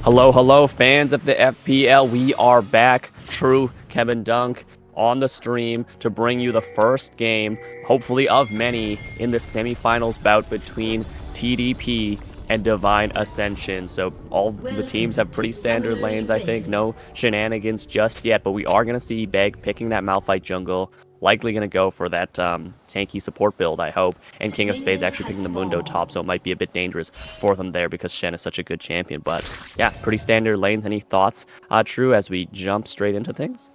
Hello, hello, fans of the FPL. We are back. True Kebin Dunk on the stream to bring you the first game, hopefully of many, in the semifinals bout between TDP and Divine Ascension. So all the teams have pretty standard lanes, I think. No shenanigans just yet, but we are going to see Beg picking that Malphite jungle. Likely going to go for that tanky support build, I hope. And King of Spades actually picking the Mundo top, so it might be a bit dangerous for them there because Shen is such a good champion. But yeah, pretty standard lanes. Any thoughts, True, as we jump straight into things?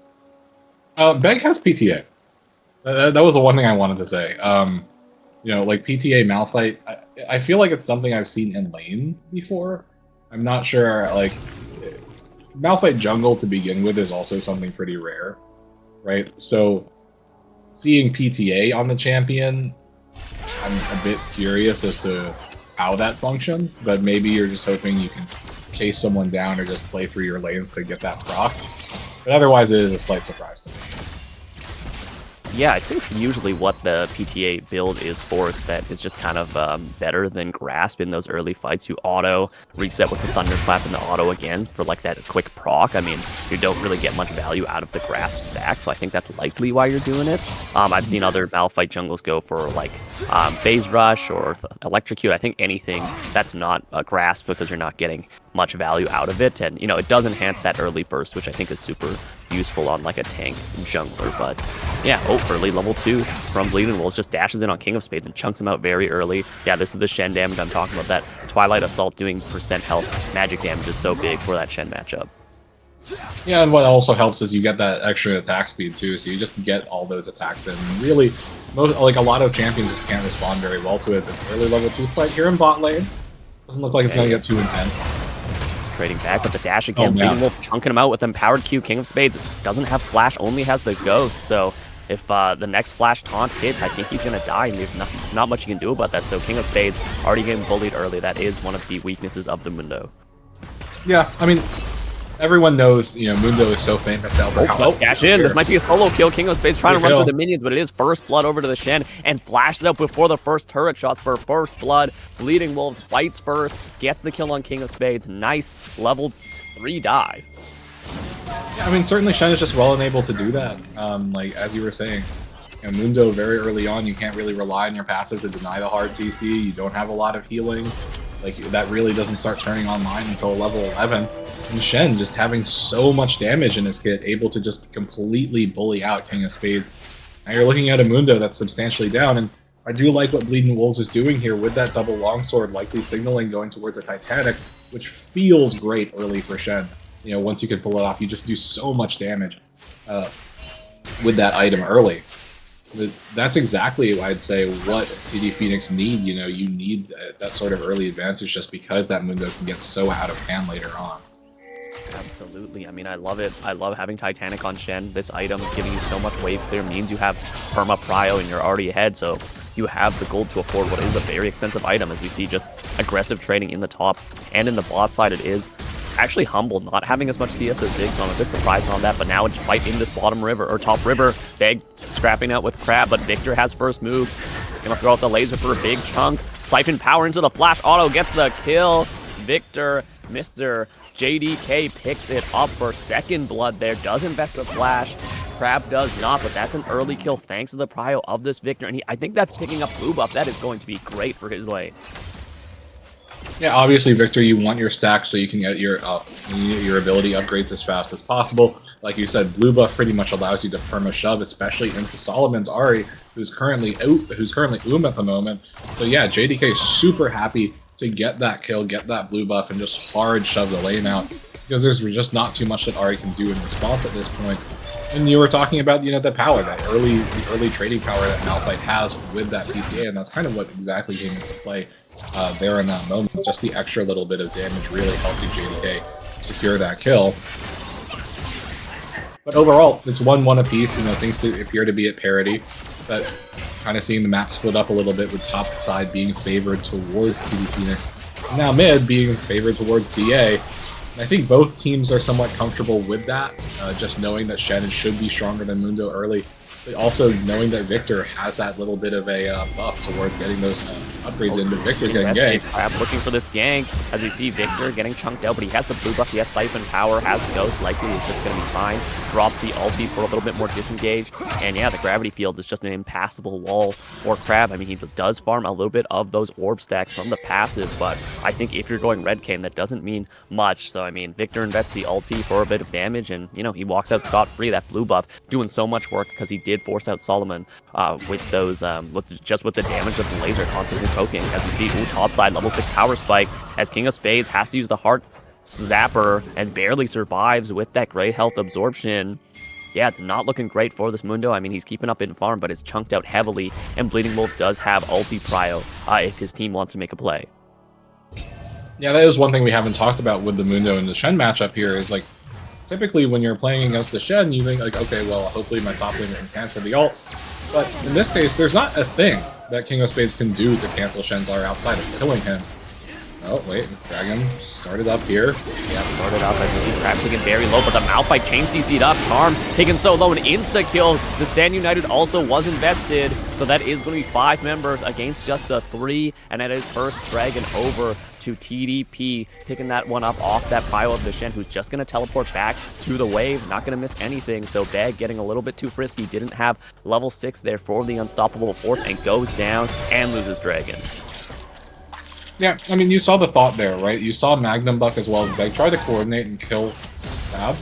Beg has PTA. That was the one thing I wanted to say. Like PTA Malphite, I feel like it's something I've seen in lane before. I'm not sure, like, Malphite jungle to begin with is also something pretty rare, right? So, seeing PTA on the champion, I'm a bit curious as to how that functions, but maybe you're just hoping you can chase someone down or just play through your lanes to get that procced. But otherwise, it is a slight surprise to me. Yeah, I think usually what the PTA build is for is that it's just kind of better than Grasp in those early fights. You auto reset with the Thunderclap and the auto again for like that quick proc. I mean, you don't really get much value out of the Grasp stack, so I think that's likely why you're doing it. I've seen other Malphite jungles go for like Phase Rush or Electrocute. I think anything that's not a Grasp because you're not getting much value out of it, and it does enhance that early burst, which I think is super useful on like a tank jungler. But yeah, early level 2 from Bleeding Wolves just dashes in on King of Spades and chunks him out very early. Yeah, this is the Shen damage I'm talking about. That Twilight Assault doing percent health magic damage is so big for that Shen matchup. Yeah, and what also helps is you get that extra attack speed too, so you just get all those attacks in. Really, a lot of champions just can't respond very well to it. The early level 2 fight here in bot lane doesn't look like it's going to get too intense. Trading back with the dash again. Bleeding Wolf chunking him out with Empowered Q. King of Spades doesn't have Flash, only has the Ghost. So if the next Flash taunt hits, I think he's going to die, and there's not much you can do about that. So King of Spades already getting bullied early. That is one of the weaknesses of the Mundo. Yeah, I mean, everyone knows, Mundo is so famous now for how... Dash in. This might be a solo kill. King of Spades trying to run through the minions, but it is first blood over to the Shen and flashes out before the first turret shots for first blood. Bleeding Wolves bites first, gets the kill on King of Spades. Nice level 3 dive. Yeah, I mean, certainly Shen is just well enabled to do that. Like, as you were saying, Mundo very early on, you can't really rely on your passive to deny the hard CC. You don't have a lot of healing. Like, that really doesn't start turning online until level 11. And Shen just having so much damage in his kit, able to just completely bully out King of Spades. Now you're looking at a Mundo that's substantially down, and I do like what Bleeding Wolves is doing here with that double longsword, likely signaling going towards a Titanic, which feels great early for Shen. Once you can pull it off, you just do so much damage with that item early. That's exactly, I'd say, what TD Phoenix need. You need that sort of early advantage just because that Mundo can get so out of hand later on. Absolutely. I mean, I love it. I love having Titanic on Shen. This item giving you so much wave clear means you have perma prio and you're already ahead, so you have the gold to afford what is a very expensive item, as we see just aggressive trading in the top and in the bot side. It is actually Humble not having as much CS as Zig, so I'm a bit surprised on that, but now it's fight in this bottom river, or top river. Beg scrapping out with Crab, but Victor has first move. He's gonna throw out the laser for a big chunk. Siphon power into the flash auto, gets the kill. Victor, Mr. JDK picks it up for second blood there, does invest the flash. Crab does not, but that's an early kill thanks to the prio of this Victor, and I think that's picking up blue buff. That is going to be great for his lane. Yeah, obviously, Victor, you want your stacks so you can get your ability upgrades as fast as possible. Like you said, blue buff pretty much allows you to perma shove, especially into Solomon's Ahri, who's currently at the moment. So yeah, JDK is super happy to get that kill, get that blue buff, and just hard shove the lane out, because there's just not too much that Ahri can do in response at this point. And you were talking about, the power, the early trading power that Malphite has with that PTA, and that's kind of what exactly came into play there in that moment. Just the extra little bit of damage really helping JDK secure that kill. But overall, it's 1-1 apiece. Things appear to be at parity. But kind of seeing the map split up a little bit, with top side being favored towards TD Phoenix, and now mid being favored towards DA. And I think both teams are somewhat comfortable with that, just knowing that Shen should be stronger than Mundo early. but also knowing that Victor has that little bit of a buff towards getting those upgrades into Victor's getting ganked. Crab looking for this gank, as we see Victor getting chunked out, but he has the blue buff, he has Siphon Power, has Ghost, likely is just going to be fine. Drops the ulti for a little bit more disengage, and yeah, the gravity field is just an impassable wall for Crab. I mean, he does farm a little bit of those orb stacks from the passive, but I think if you're going red cane, that doesn't mean much. So, I mean, Victor invests the ulti for a bit of damage, and, you know, he walks out scot-free. That blue buff doing so much work because he did force out Solomon with those, with the damage of the laser constantly poking. As we see, ooh, top side, level 6 power spike, as King of Spades has to use the heart zapper and barely survives with that great health absorption. Yeah, it's not looking great for this Mundo. I mean, he's keeping up in farm, but it's chunked out heavily, and Bleeding Wolves does have ulti prio if his team wants to make a play. Yeah, that is one thing we haven't talked about with the Mundo and the Shen matchup here, is like, typically when you're playing against the Shen, you think like, okay, well, hopefully my top laner can cancel the ult. But in this case, there's not a thing that King of Spades can do to cancel Shen's R outside of killing him. Oh, wait, Dragon started up here. Yeah, started up as you see Crab taking very low, but the Malphite chain CC'd up. Charm taken so low, an insta-kill. The Stand United also was invested, so that is going to be 5 members against just the 3, and that is first Dragon over to TDP, picking that one up off that pile of the Shen, who's just going to teleport back to the wave, not going to miss anything. So Bag getting a little bit too frisky, didn't have level 6 there for the Unstoppable Force, and goes down and loses Dragon. Yeah, I mean, you saw the thought there, right? You saw Magnum Buck as well as Beg try to coordinate and kill Crab,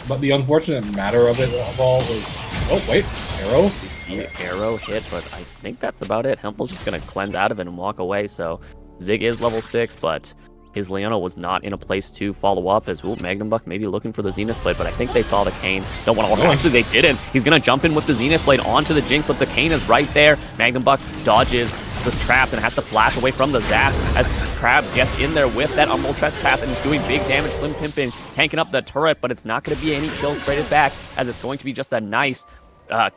but the unfortunate matter of it all was, oh wait, arrow? The arrow hit, but I think that's about it. Hempel's just going to cleanse out of it and walk away, so Zig is level 6, but his Leona was not in a place to follow up, as Magnum Buck maybe looking for the Zenith Blade, but I think they saw the Cane. Don't want to actually they didn't. He's going to jump in with the Zenith Blade onto the Jinx, but the Cane is right there. Magnum Buck dodges the traps and has to flash away from the Zap as Crab gets in there with that Umbral Trespass and is doing big damage, Slim Pimpin tanking up the turret, but it's not going to be any kills traded back, as it's going to be just a nice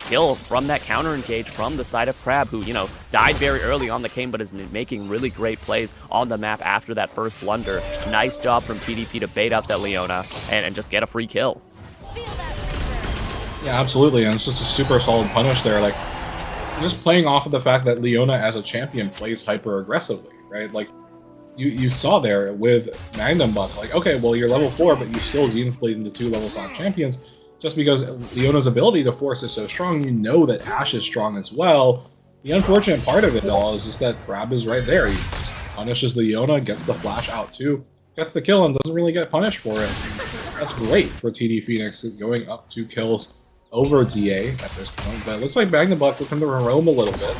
kill from that counter engage from the side of Crab, who, you know, died very early on the Cane, but is making really great plays on the map after that first blunder. Nice job from TDP to bait out that Leona and just get a free kill. Yeah, absolutely, and it's just a super solid punish there. Like, just playing off of the fact that Leona as a champion plays hyper aggressively, right? Like, you saw there with Magnum Buck, like, okay, well, you're level 4, but you still Zenith Blade into 2 level 5 champions. Just because Leona's ability to force is so strong, you know that Ashe is strong as well. The unfortunate part of it all is just that Crab is right there. He just punishes Leona, gets the flash out too, gets the kill, and doesn't really get punished for it. That's great for TD Phoenix, going up 2 kills over DA at this point, but it looks like Magnum Buck looking to roam a little bit.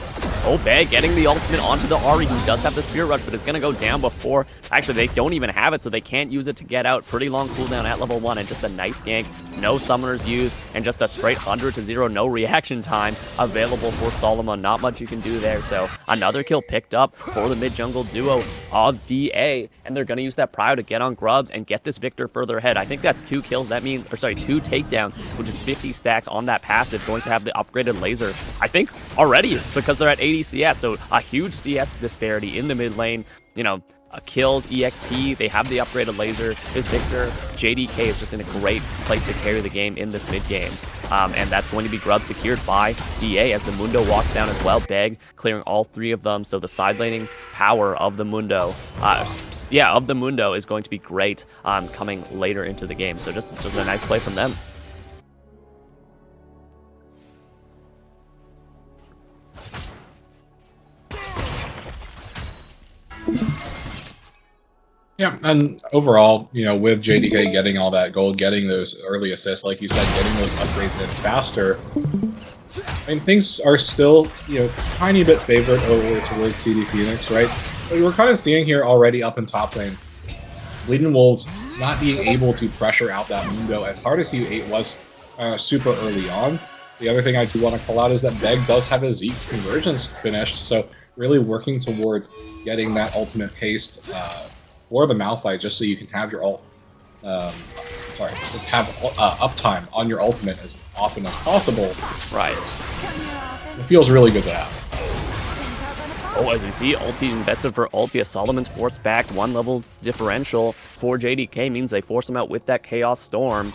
Oh, Bag getting the ultimate onto the Ahri, who does have the Spear Rush, but it's going to go down before. Actually, they don't even have it, so they can't use it to get out. Pretty long cooldown at level 1, and just a nice gank. No summoners used, and just a straight 100-0, no reaction time available for Solomon. Not much you can do there, so another kill picked up for the mid-jungle duo of DA, and they're going to use that prio to get on Grubs and get this Victor further ahead. I think that's 2 kills. That means, or sorry, 2 takedowns, which is 50 stacks on that passive, going to have the upgraded laser, I think, already, because they're at 80 CS, so a huge CS disparity in the mid lane. You know, kills, EXP, they have the upgraded laser. This Victor, JDK is just in a great place to carry the game in this mid game. And that's going to be Grub secured by DA as the Mundo walks down as well. Beg clearing all 3 of them, so the side laning power of the Mundo, is going to be great coming later into the game. So just a nice play from them. Yeah, and overall, you know, with JDK getting all that gold, getting those early assists, like you said, getting those upgrades in faster, I mean, things are still, you know, tiny bit favored over towards TD Phoenix, right? But we're kind of seeing here already up in top lane, Bleeding Wolves not being able to pressure out that Mundo as hard as he was super early on. The other thing I do want to call out is that Beg does have his Zeke's convergence finished, so really working towards getting that ultimate paced for the Malphite, just so you can have your ult, just have uptime on your ultimate as often as possible. Right. It feels really good to have. Oh, as we see, ulti invested for ulti as Solomon's forced back. 1 level differential for JDK means they force him out with that Chaos Storm.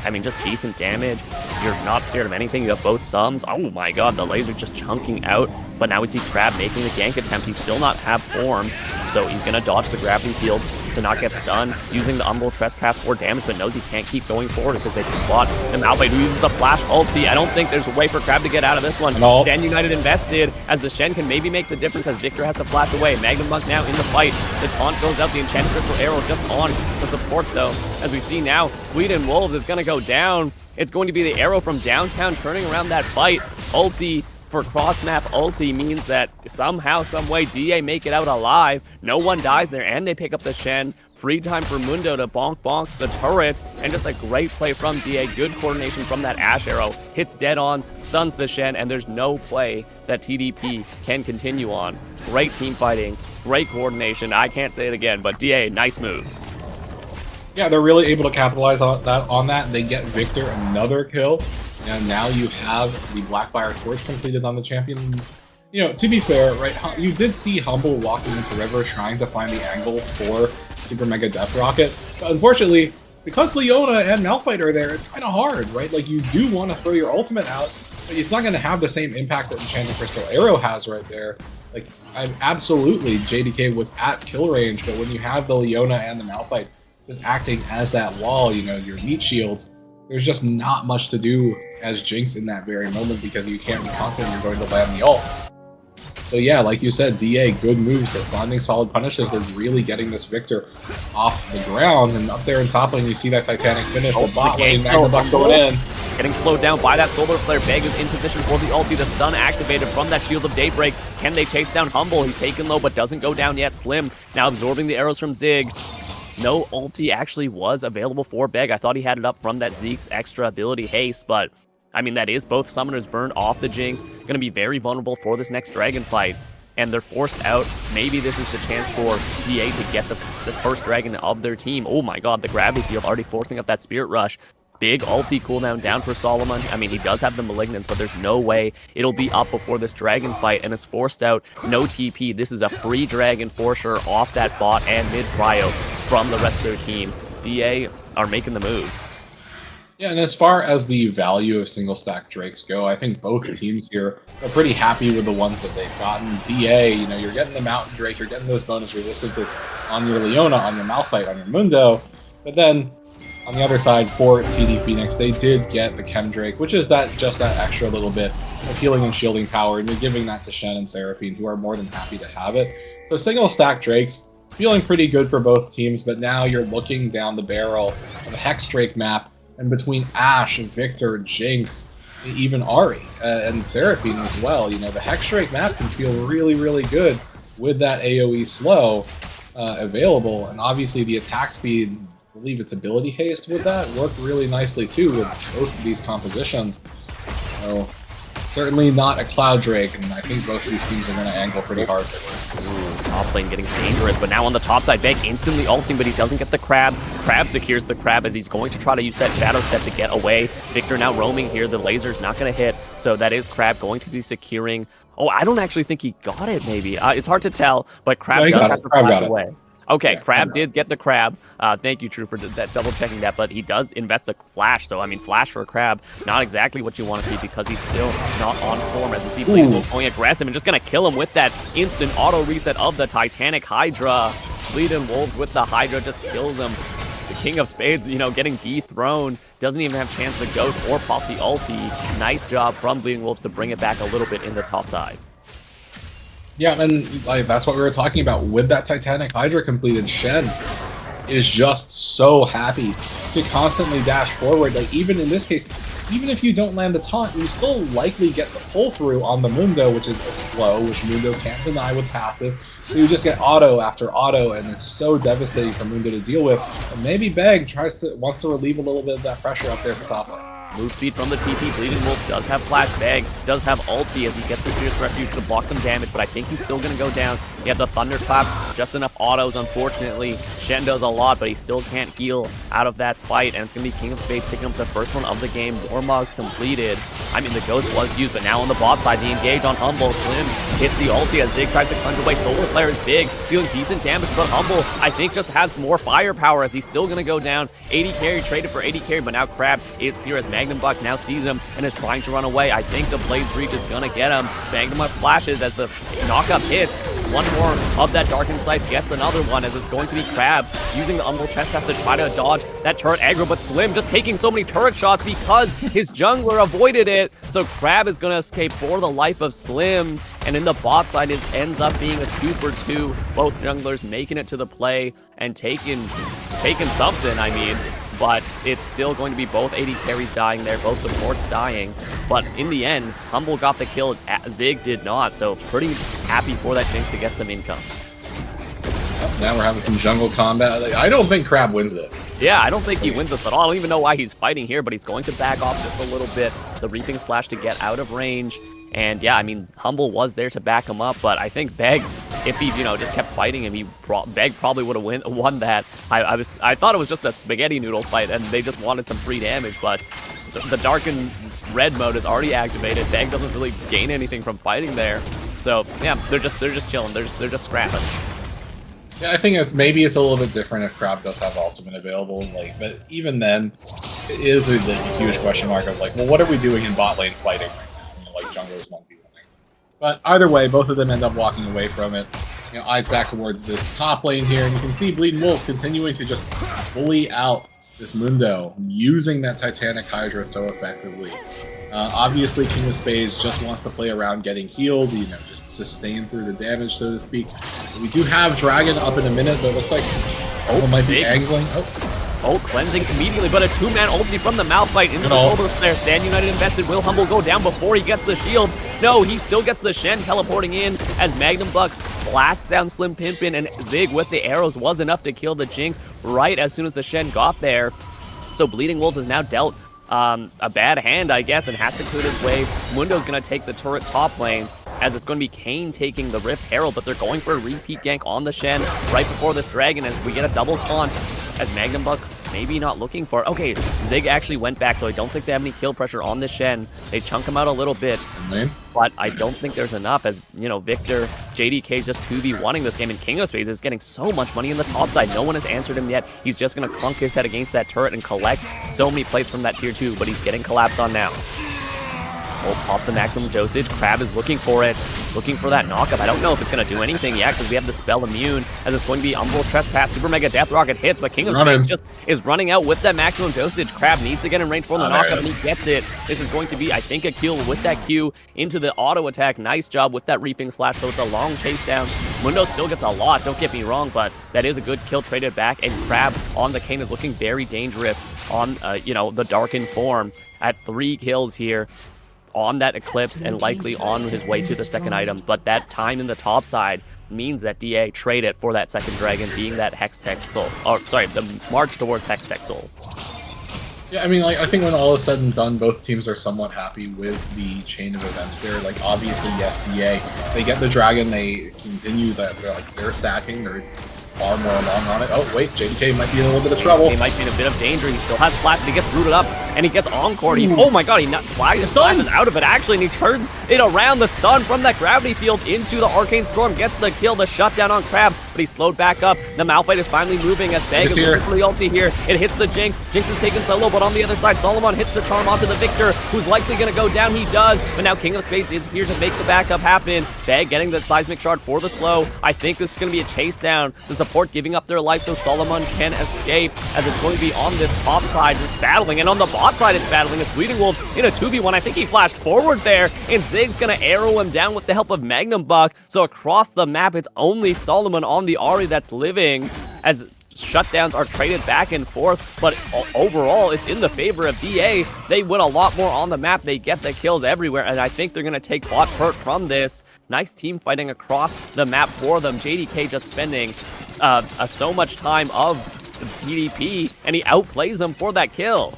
I mean, just decent damage. You're not scared of anything. You have both sums. Oh my god, the laser just chunking out. But now we see Crab making the gank attempt. He's still not have form, so he's going to dodge the gravity field to not get stunned, using the Umbral Trespass for damage, but knows he can't keep going forward because they just spot. And Malphite, who uses the flash ulti. I don't think there's a way for Crab to get out of this one. Stand United invested, as the Shen can maybe make the difference as Victor has to flash away. Magnum Monk now in the fight. The taunt goes out, the Enchanted Crystal Arrow just on the support though. As we see now, Bleeding Wolves is going to go down. It's going to be the arrow from downtown turning around that fight. Ulti for cross-map ulti means that somehow, someway, DA make it out alive. No one dies there, and they pick up the Shen. Free time for Mundo to bonk the turret, and just a great play from DA. Good coordination from that Ash arrow. Hits dead on, stuns the Shen, and there's no play that TDP can continue on. Great team fighting, great coordination. I can't say it again, but DA, nice moves. Yeah, they're really able to capitalize on that. They get Victor another kill, and now you have the Blackfire Torch completed on the champion. You know, to be fair, right, you did see Humble walking into River trying to find the angle for Super Mega Death Rocket. But unfortunately, because Leona and Malphite are there, it's kind of hard, right? Like, you do want to throw your ultimate out, but it's not going to have the same impact that Enchanted Crystal Arrow has right there. Like, absolutely, JDK was at kill range, but when you have the Leona and the Malphite just acting as that wall, you know, your meat shields, there's just not much to do as Jinx in that very moment because you can't be confident you're going to land the ult. So yeah, like you said, DA, good moves. They're finding solid punishes. They're really getting this Victor off the ground. And up there in top lane, you see that Titanic finish. The bot lane, Magnabuck's going in. Getting slowed down by that Solar Flare. Beg is in position for the ulti. The stun activated from that Shield of Daybreak. Can they chase down Humble? He's taken low, but doesn't go down yet. Slim now absorbing the arrows from Zig. No ulti actually was available for Beg. I thought he had it up from that Zeke's extra ability haste, but I mean, that is both summoners burned off the Jinx. Going to be very vulnerable for this next dragon fight. And they're forced out. Maybe this is the chance for DA to get the first dragon of their team. Oh my god, the gravity field already forcing up that Spirit Rush. Big ulti cooldown down for Solomon. I mean, he does have the Malignance, but there's no way it'll be up before this dragon fight, and it's forced out. No TP. This is a free dragon for sure off that bot and mid prio from the rest of their team. DA are making the moves. Yeah, and as far as the value of single stack Drakes go, I think both teams here are pretty happy with the ones that they've gotten. DA, you know, you're getting the Mountain Drake, you're getting those bonus resistances on your Leona, on your Malphite, on your Mundo, but then on the other side for TD Phoenix, they did get the Chem Drake, which is just that extra little bit of healing and shielding power, and you're giving that to Shen and Seraphine, who are more than happy to have it. So single stack Drakes, feeling pretty good for both teams, but now you're looking down the barrel of a Hex Drake map, and between Ashe, Victor, Jinx, even Ahri, and Seraphine as well, you know, the Hex Drake map can feel really, really good with that AoE slow available, and obviously the attack speed, I believe its ability haste with that worked really nicely too with both of these compositions. So certainly not a Cloud Drake, and I think both of these teams are going to angle pretty hard. Ooh, top lane getting dangerous, but now on the top side, Beg instantly ulting, but he doesn't get the Crab. Crab secures the Crab as he's going to try to use that Shadow Step to get away. Victor now roaming here. The laser's not going to hit, so that is Crab going to be securing. Oh, I don't actually think he got it, maybe. It's hard to tell, but Crab does have to flash away. Okay, yeah, Crab did get the Crab. Thank you, True, for that double-checking that, but he does invest the Flash, so, I mean, Flash for a Crab, not exactly what you want to see because he's still not on form, as we see Bleeding Wolf going aggressive and just going to kill him with that instant auto-reset of the Titanic Hydra. Bleeding Wolves with the Hydra just kills him. The King of Spades, you know, getting dethroned, doesn't even have a chance to Ghost or pop the ulti. Nice job from Bleeding Wolves to bring it back a little bit in the top side. Yeah, and like that's what we were talking about with that Titanic Hydra completed. Shen is just so happy to constantly dash forward. Like even in this case, even if you don't land the taunt, you still likely get the pull through on the Mundo, which is a slow, which Mundo can't deny with passive. So you just get auto after auto, and it's so devastating for Mundo to deal with. And maybe Beg wants to relieve a little bit of that pressure up there at the top lane. Move speed from the TP. Bleeding Wolf does have Flash. Beg does have ulti as he gets the Fierce Refuge to block some damage, but I think he's still going to go down. You have the Thunderclap, just enough autos, unfortunately. Shen does a lot, but he still can't heal out of that fight, and it's going to be King of Spades picking up the first one of the game. Warmog's completed. I mean, the Ghost was used, but now on the bot side, the engage on Humble. Slim hits the ulti as Zig tries to cleanse away. Solar Flare is big, dealing decent damage, but Humble, I think, just has more firepower as he's still going to go down. 80 carry, traded for 80 carry, but now Crab is here as Magnum Buck now sees him and is trying to run away. I think the Blade's Reach is going to get him. Magnum Buck flashes as the knockup hits. One more of that Darkened Sight gets another one as it's going to be Crab using the Umbral Trespass to try to dodge that turret aggro, but Slim just taking so many turret shots because his jungler avoided it. So Crab is going to escape for the life of Slim, and in the bot side it ends up being a 2-for-2. Both junglers making it to the play and taking something, I mean. But it's still going to be both 80 carries dying there, both supports dying. But in the end, Humble got the kill, Zig did not, so pretty happy for that Jinx to get some income. Now we're having some jungle combat. Like, I don't think Crab wins this. Yeah, I don't think he wins this at all. I don't even know why he's fighting here, but he's going to back off just a little bit. The Reaping Slash to get out of range. And yeah, I mean, Humble was there to back him up, but I think Beg, if he, just kept fighting him, Beg probably would have won that. I thought it was just a spaghetti noodle fight, and they just wanted some free damage, but the Darkened Red mode is already activated. Beg doesn't really gain anything from fighting there, so yeah, they're just chilling. They're just scrapping. Yeah, I think maybe it's a little bit different if Crab does have ultimate available, but even then, it is a huge question mark of like, well, what are we doing in bot lane fighting right now? Like junglers won't be winning. But either way, both of them end up walking away from it. Eyes back towards this top lane here, and you can see Bleeding Wolves continuing to just bully out this Mundo, using that Titanic Hydra so effectively. Obviously, King of Spades just wants to play around getting healed, just sustain through the damage, so to speak. We do have Dragon up in a minute, but it looks like Owen might be angling. Oh, cleansing immediately, but a two-man ulti from the Malphite into the Solar Flare. Stand United invested. Will Humble go down before he gets the shield? No, he still gets the Shen teleporting in as Magnum Buck blasts down Slim Pimpin, and Zig with the arrows was enough to kill the Jinx right as soon as the Shen got there. So Bleeding Wolves is now dealt a bad hand, I guess, and has to clear his way. Mundo's going to take the turret top lane, as it's going to be Kane taking the Rift Herald, but they're going for a repeat gank on the Shen right before this Dragon as we get a double taunt as Magnum Buck maybe not looking for it. Okay, Zig actually went back, so I don't think they have any kill pressure on the Shen. They chunk him out a little bit, but I don't think there's enough as, Victor, JDK just 2v1ing this game, and King of Spades is getting so much money in the top side. No one has answered him yet. He's just going to clunk his head against that turret and collect so many plates from that tier 2, but he's getting collapsed on now. Oh, pops the maximum dosage. Crab is looking for it, looking for that knockup. I don't know if it's going to do anything yet because we have the spell immune as it's going to be Umbral Trespass. Super Mega Death Rocket hits, but King of Spades just is running out with that maximum dosage. Crab needs to get in range for the knockup, and he gets it. This is going to be, I think, a kill with that Q into the auto attack. Nice job with that Reaping Slash, so it's a long chase down. Mundo still gets a lot, don't get me wrong, but that is a good kill traded back, and Crab on the Kane is looking very dangerous on, the Darkened form at 3 kills here on that Eclipse and likely on his way to the second item, but that time in the top side means that DA trade it for that second dragon being that Hextech Soul. Oh, sorry, the march towards Hextech Soul. Yeah, I mean, I think when all is said and done, both teams are somewhat happy with the chain of events there. Like, obviously, yes, DA, they get the dragon, they continue that, they're stacking, they're far more along on it. Oh, wait, JDK might be in a little bit of trouble. He might be in a bit of danger. He still has flash, but he gets rooted up, and he gets encored. Oh my god, he flashes out of it, actually, and he turns it around. The stun from that gravity field into the Arcane Storm gets the kill, the shutdown on Crab, but he's slowed back up. The Malphite is finally moving as Beg is looking for the ulti here. It hits the Jinx. Jinx is taken solo, but on the other side, Solomon hits the charm onto the Victor, who's likely going to go down. He does, but now King of Spades is here to make the backup happen. Beg getting the Seismic Shard for the slow. I think this is going to be a chase down. The support giving up their life so Solomon can escape, as it's going to be on this top side just battling, and on the bot side it's battling as Bleeding Wolves in a 2v1. I think he flashed forward there, and Zig's going to arrow him down with the help of Magnum Buck. So across the map, it's only Solomon on the Ahri that's living, as shutdowns are traded back and forth, but overall it's in the favor of DA. They win a lot more on the map, they get the kills everywhere, and I think they're going to take bot hurt from this. Nice team fighting across the map for them. JDK just spending so much time of TDP, and he outplays them for that kill.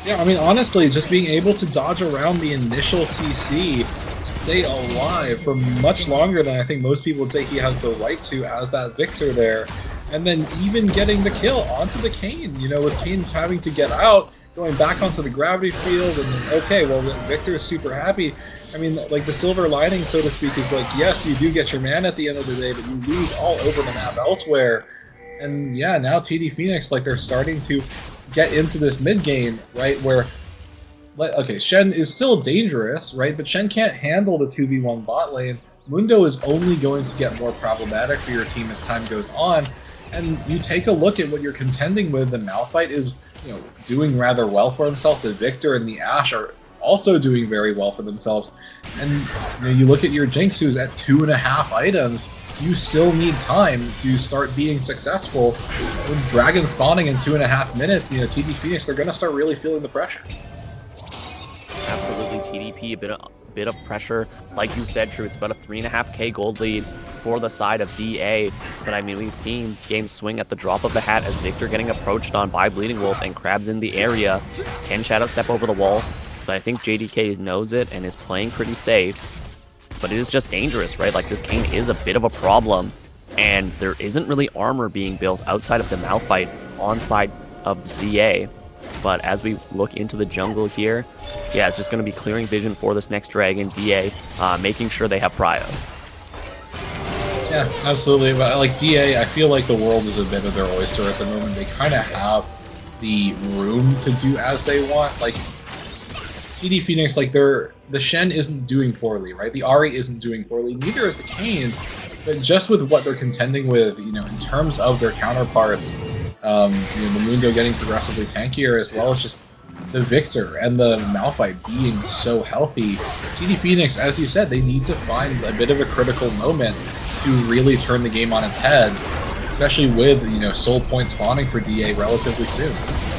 Yeah, I mean, honestly, just being able to dodge around the initial CC stay alive for much longer than I think most people would say he has the right to as that Victor there. And then even getting the kill onto the Kane, you know, with Kane having to get out, going back onto the gravity field, and then, okay, well, Victor is super happy. I mean, like, the silver lining, so to speak, is like, yes, you do get your man at the end of the day, but you lose all over the map elsewhere. And yeah, now TD Phoenix, like, they're starting to get into this mid game, right, where, okay, Shen is still dangerous, right, but Shen can't handle the 2v1 bot lane. Mundo is only going to get more problematic for your team as time goes on, and you take a look at what you're contending with. The Malphite is, you know, doing rather well for himself. The Victor and the Ashe are also doing very well for themselves. And you know, you look at your Jinx, who's at 2.5 items. You still need time to start being successful. With Dragon spawning in 2.5 minutes, you know, TD Phoenix, they're going to start really feeling the pressure. Absolutely, TDP, a bit of pressure. Like you said, True, it's about a 3.5k gold lead for the side of DA. But I mean, we've seen games swing at the drop of the hat as Victor getting approached on by Bleeding Wolves and Crab's in the area. Can Shadow step over the wall? But I think JDK knows it and is playing pretty safe. But it is just dangerous, right? Like, this Kane is a bit of a problem. And there isn't really armor being built outside of the Malphite on side of the DA. But as we look into the jungle here, yeah, it's just going to be clearing vision for this next dragon, DA, making sure they have prio. Yeah, absolutely. But like DA, I feel like the world is a bit of their oyster at the moment. They kind of have the room to do as they want. Like, TD Phoenix, like, the Shen isn't doing poorly, right? The Ahri isn't doing poorly. Neither is the Kane. But just with what they're contending with, you know, in terms of their counterparts, you know, the Mundo getting progressively tankier, as well as just the Victor and the Malphite being so healthy. TD Phoenix, as you said, they need to find a bit of a critical moment to really turn the game on its head, especially with, you know, soul point spawning for DA relatively soon.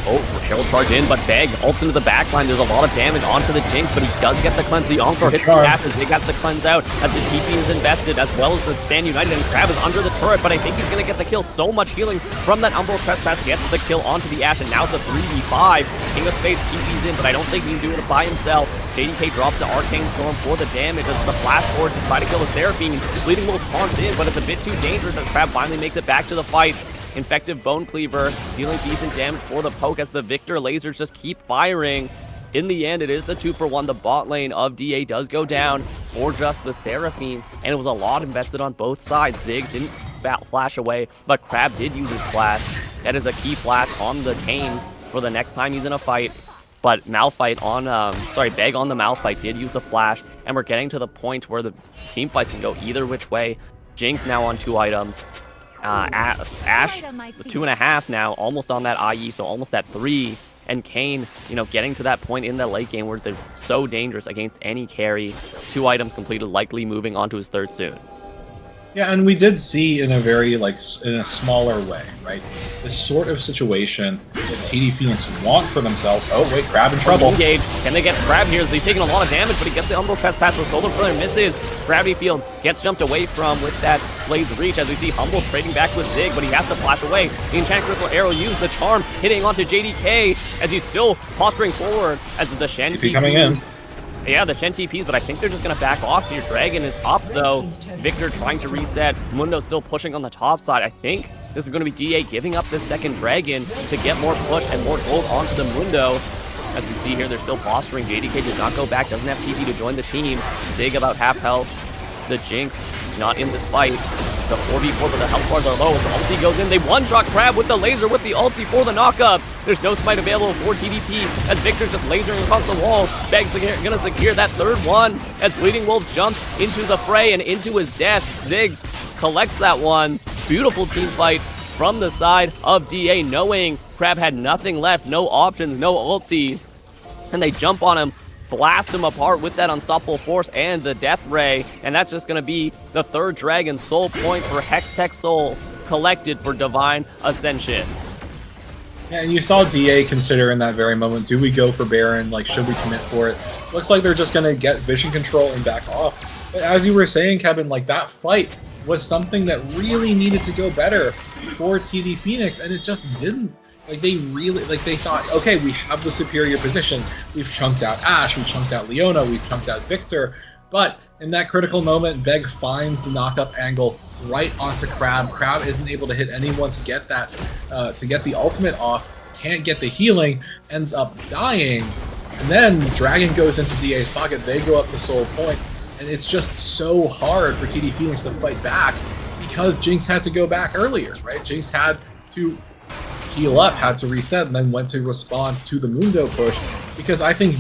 Oh, Herald charge in, but Beg ults into the backline. There's a lot of damage onto the Jinx, but he does get the cleanse. The Encore hits the cap as Big has the cleanse out, as the TP is invested, as well as the Stand United, and Crab is under the turret, but I think he's going to get the kill. So much healing from that Umbral Trespass, gets the kill onto the Ashe, and now it's a 3v5. King of Spades TP's in, but I don't think he can do it by himself. JDK drops the Arcane Storm for the damage as the flash forward to try to kill the Seraphine. Bleeding Wolf spawns in, but it's a bit too dangerous as Crab finally makes it back to the fight. Infective Bone Cleaver dealing decent damage for the poke as the Victor lasers just keep firing. In the end, it is the 2-for-1. The bot lane of DA does go down for just the Seraphine, and it was a lot invested on both sides. Zig didn't flash away, but Crab did use his flash. That is a key flash on the Kane for the next time he's in a fight. But Malphite on, Beg on the Malphite did use the flash, and we're getting to the point where the team fights can go either which way. Jinx now on 2 items. Ashe, 2.5 now, almost on that IE, so almost at 3. And Kane, you know, getting to that point in the late game where they're so dangerous against any carry. 2 items completed, likely moving on to his 3rd soon. Yeah, and we did see in a very, like, in a smaller way, right? This sort of situation that TD Phoenix want for themselves. Oh, wait, Crab in trouble. Engage. Can they get Crab here? He's taking a lot of damage, but he gets the Umbral Trespass. The Solar Flare misses. Gravity Field gets jumped away from with that Blade's Reach as we see Humble trading back with Zig, but he has to flash away. The Enchant Crystal Arrow used, the Charm hitting onto JDK as he's still posturing forward as the Shen TP coming in. Yeah, the Shen TPs, but I think they're just going to back off here. Dragon is up, though. Victor trying to reset. Mundo still pushing on the top side. I think this is going to be DA giving up this second Dragon to get more push and more gold onto the Mundo. As we see here, they're still fostering. JDK did not go back, doesn't have TP to join the team. Zig about half health. The Jinx not in this fight. It's a 4v4, but the health bars are low. As the ulti goes in, they one-shot Crab with the laser with the ulti for the knockup. There's no smite available for TDP as Victor's just lasering across the wall. Beg's gonna secure that 3rd one as Bleeding Wolves jumps into the fray and into his death. Zig collects that one. Beautiful team fight from the side of DA, knowing Crab had nothing left, no options, no ulti. And they jump on him, blast him apart with that Unstoppable Force and the Death Ray, and that's just going to be the 3rd Dragon Soul point for Hextech Soul collected for Divine Ascension. Yeah, and you saw DA consider in that very moment, do we go for Baron? Like, should we commit for it? Looks like they're just going to get vision control and back off. But as you were saying, Kevin, like, that fight was something that really needed to go better for TD Phoenix, and it just didn't. Like, they really, like, they thought, okay, we have the superior position. We've chunked out Ashe, we chunked out Leona, we've chunked out Victor, but In that critical moment, Beg finds the knock-up angle right onto Crab. Crab isn't able to hit anyone to get that, to get the ultimate off. Can't get the healing, ends up dying. And then Dragon goes into DA's pocket. They go up to Soul Point, and it's just so hard for TD Phoenix to fight back because Jinx had to go back earlier, right? Jinx had to heal up, had to reset, and then went to respond to the Mundo push because I think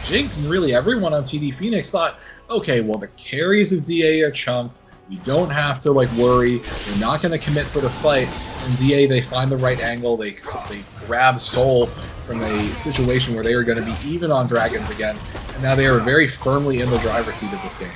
Jinx and really everyone on TD Phoenix thought, okay, well, the carries of DA are chunked. We don't have to, like, worry. They're not going to commit for the fight. And DA, they find the right angle. They grab Soul from a situation where they were going to be even on Dragons again. And now they are very firmly in the driver's seat of this game.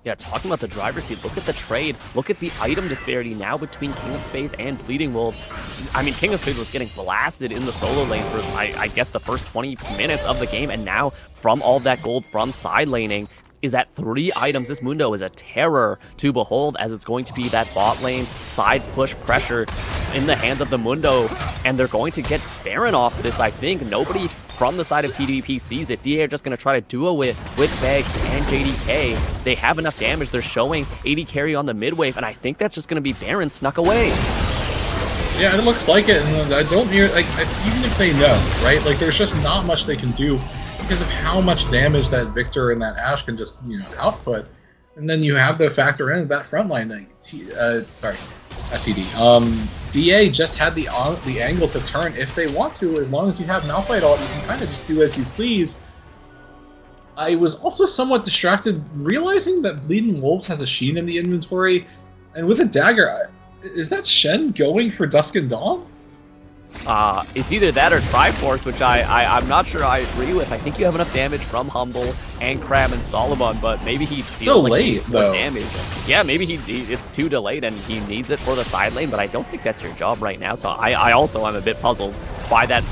Yeah, talking about the driver's seat, look at the trade. Look at the item disparity now between King of Spades and Bleeding Wolves. I mean, King of Spades was getting blasted in the solo lane for, I guess, the first 20 minutes of the game. And now, from all that gold from side laning, is at 3 items. This Mundo is a terror to behold, as it's going to be that bot lane side push pressure in the hands of the Mundo, and they're going to get Baron off this, I think. Nobody from the side of TDP sees it. DA are just going to try to duo it with Beg and JDK. They have enough damage. They're showing 80 carry on the mid wave, and I think that's just going to be Baron snuck away. Yeah, it looks like it, and I don't hear, like, even if they know, right? Like, there's just not much they can do because of how much damage that Victor and that Ashe can just, you know, output. And then you have to factor in that frontline thing. Sorry, not TD. DA just had the angle to turn if they want to. As long as you have Malphite ult, you can kind of just do as you please. I was also somewhat distracted realizing that Bleeding Wolves has a Sheen in the inventory, and with a dagger, is that Shen going for Dusk and Dawn? It's either that or Triforce, which I'm not sure I agree with. I think you have enough damage from Humble and Crab and Solomon, but maybe he feels still like late, he needs more though. damage. Yeah, maybe it's too delayed and he needs it for the side lane, but I don't think that's your job right now. So I also am a bit puzzled by that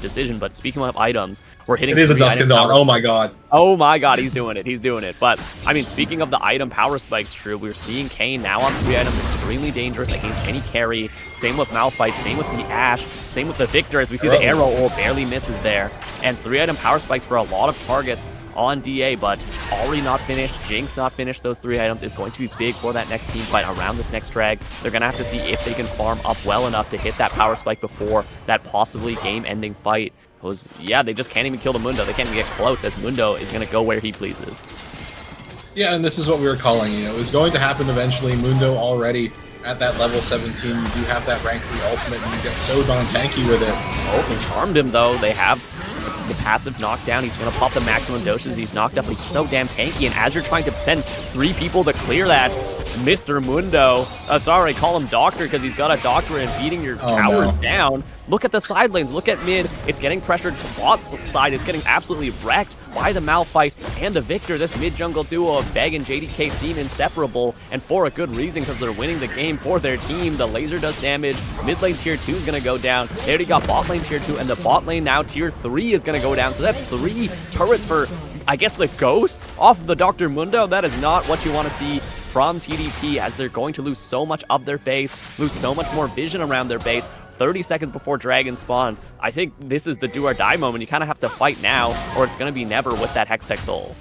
decision. But speaking of items, we're hitting. It is a Dusk and Dawn. Oh my god. Oh my god, he's doing it. He's doing it. But, I mean, speaking of the item power spikes, True, we're seeing Kayn now on 3 items, extremely dangerous against any carry. Same with Malphite, same with the Ashe, same with the Victor, as we see the arrow ult barely misses there. And 3 item power spikes for a lot of targets on DA, but already not finished. Jinx not finished. Those 3 items is going to be big for that next team fight around this next drag. They're going to have to see if they can farm up well enough to hit that power spike before that possibly game-ending fight. Because, yeah, they just can't even kill the Mundo. They can't even get close, as Mundo is going to go where he pleases. Yeah, and this is what we were calling, you know, it was going to happen eventually. Mundo already at that level 17, you do have that rank 3 ultimate, and you get so darn tanky with it. Oh, they charmed him, though. They have the passive knockdown. He's going to pop the maximum doses. He's knocked up, but he's so damn tanky, and as you're trying to send 3 people to clear that, Mr. Mundo, sorry, call him Doctor because he's got a doctorate in beating your towers down. Look at the side lanes, look at mid, it's getting pressured. Bot's side is getting absolutely wrecked by the Malphite and the Victor. This mid-jungle duo of Beg and JDK seem inseparable, and for a good reason, because they're winning the game for their team. The laser does damage, mid lane tier 2 is going to go down. They already got bot lane tier 2, and the bot lane now tier 3 is going to go down. So that's 3 turrets for, I guess, the ghost off of the Dr. Mundo. That is not what you want to see from TDP, as they're going to lose so much of their base, lose so much more vision around their base. 30 seconds before Dragon spawn. I think this is the do or die moment. You kind of have to fight now, or it's going to be never with that Hextech Soul.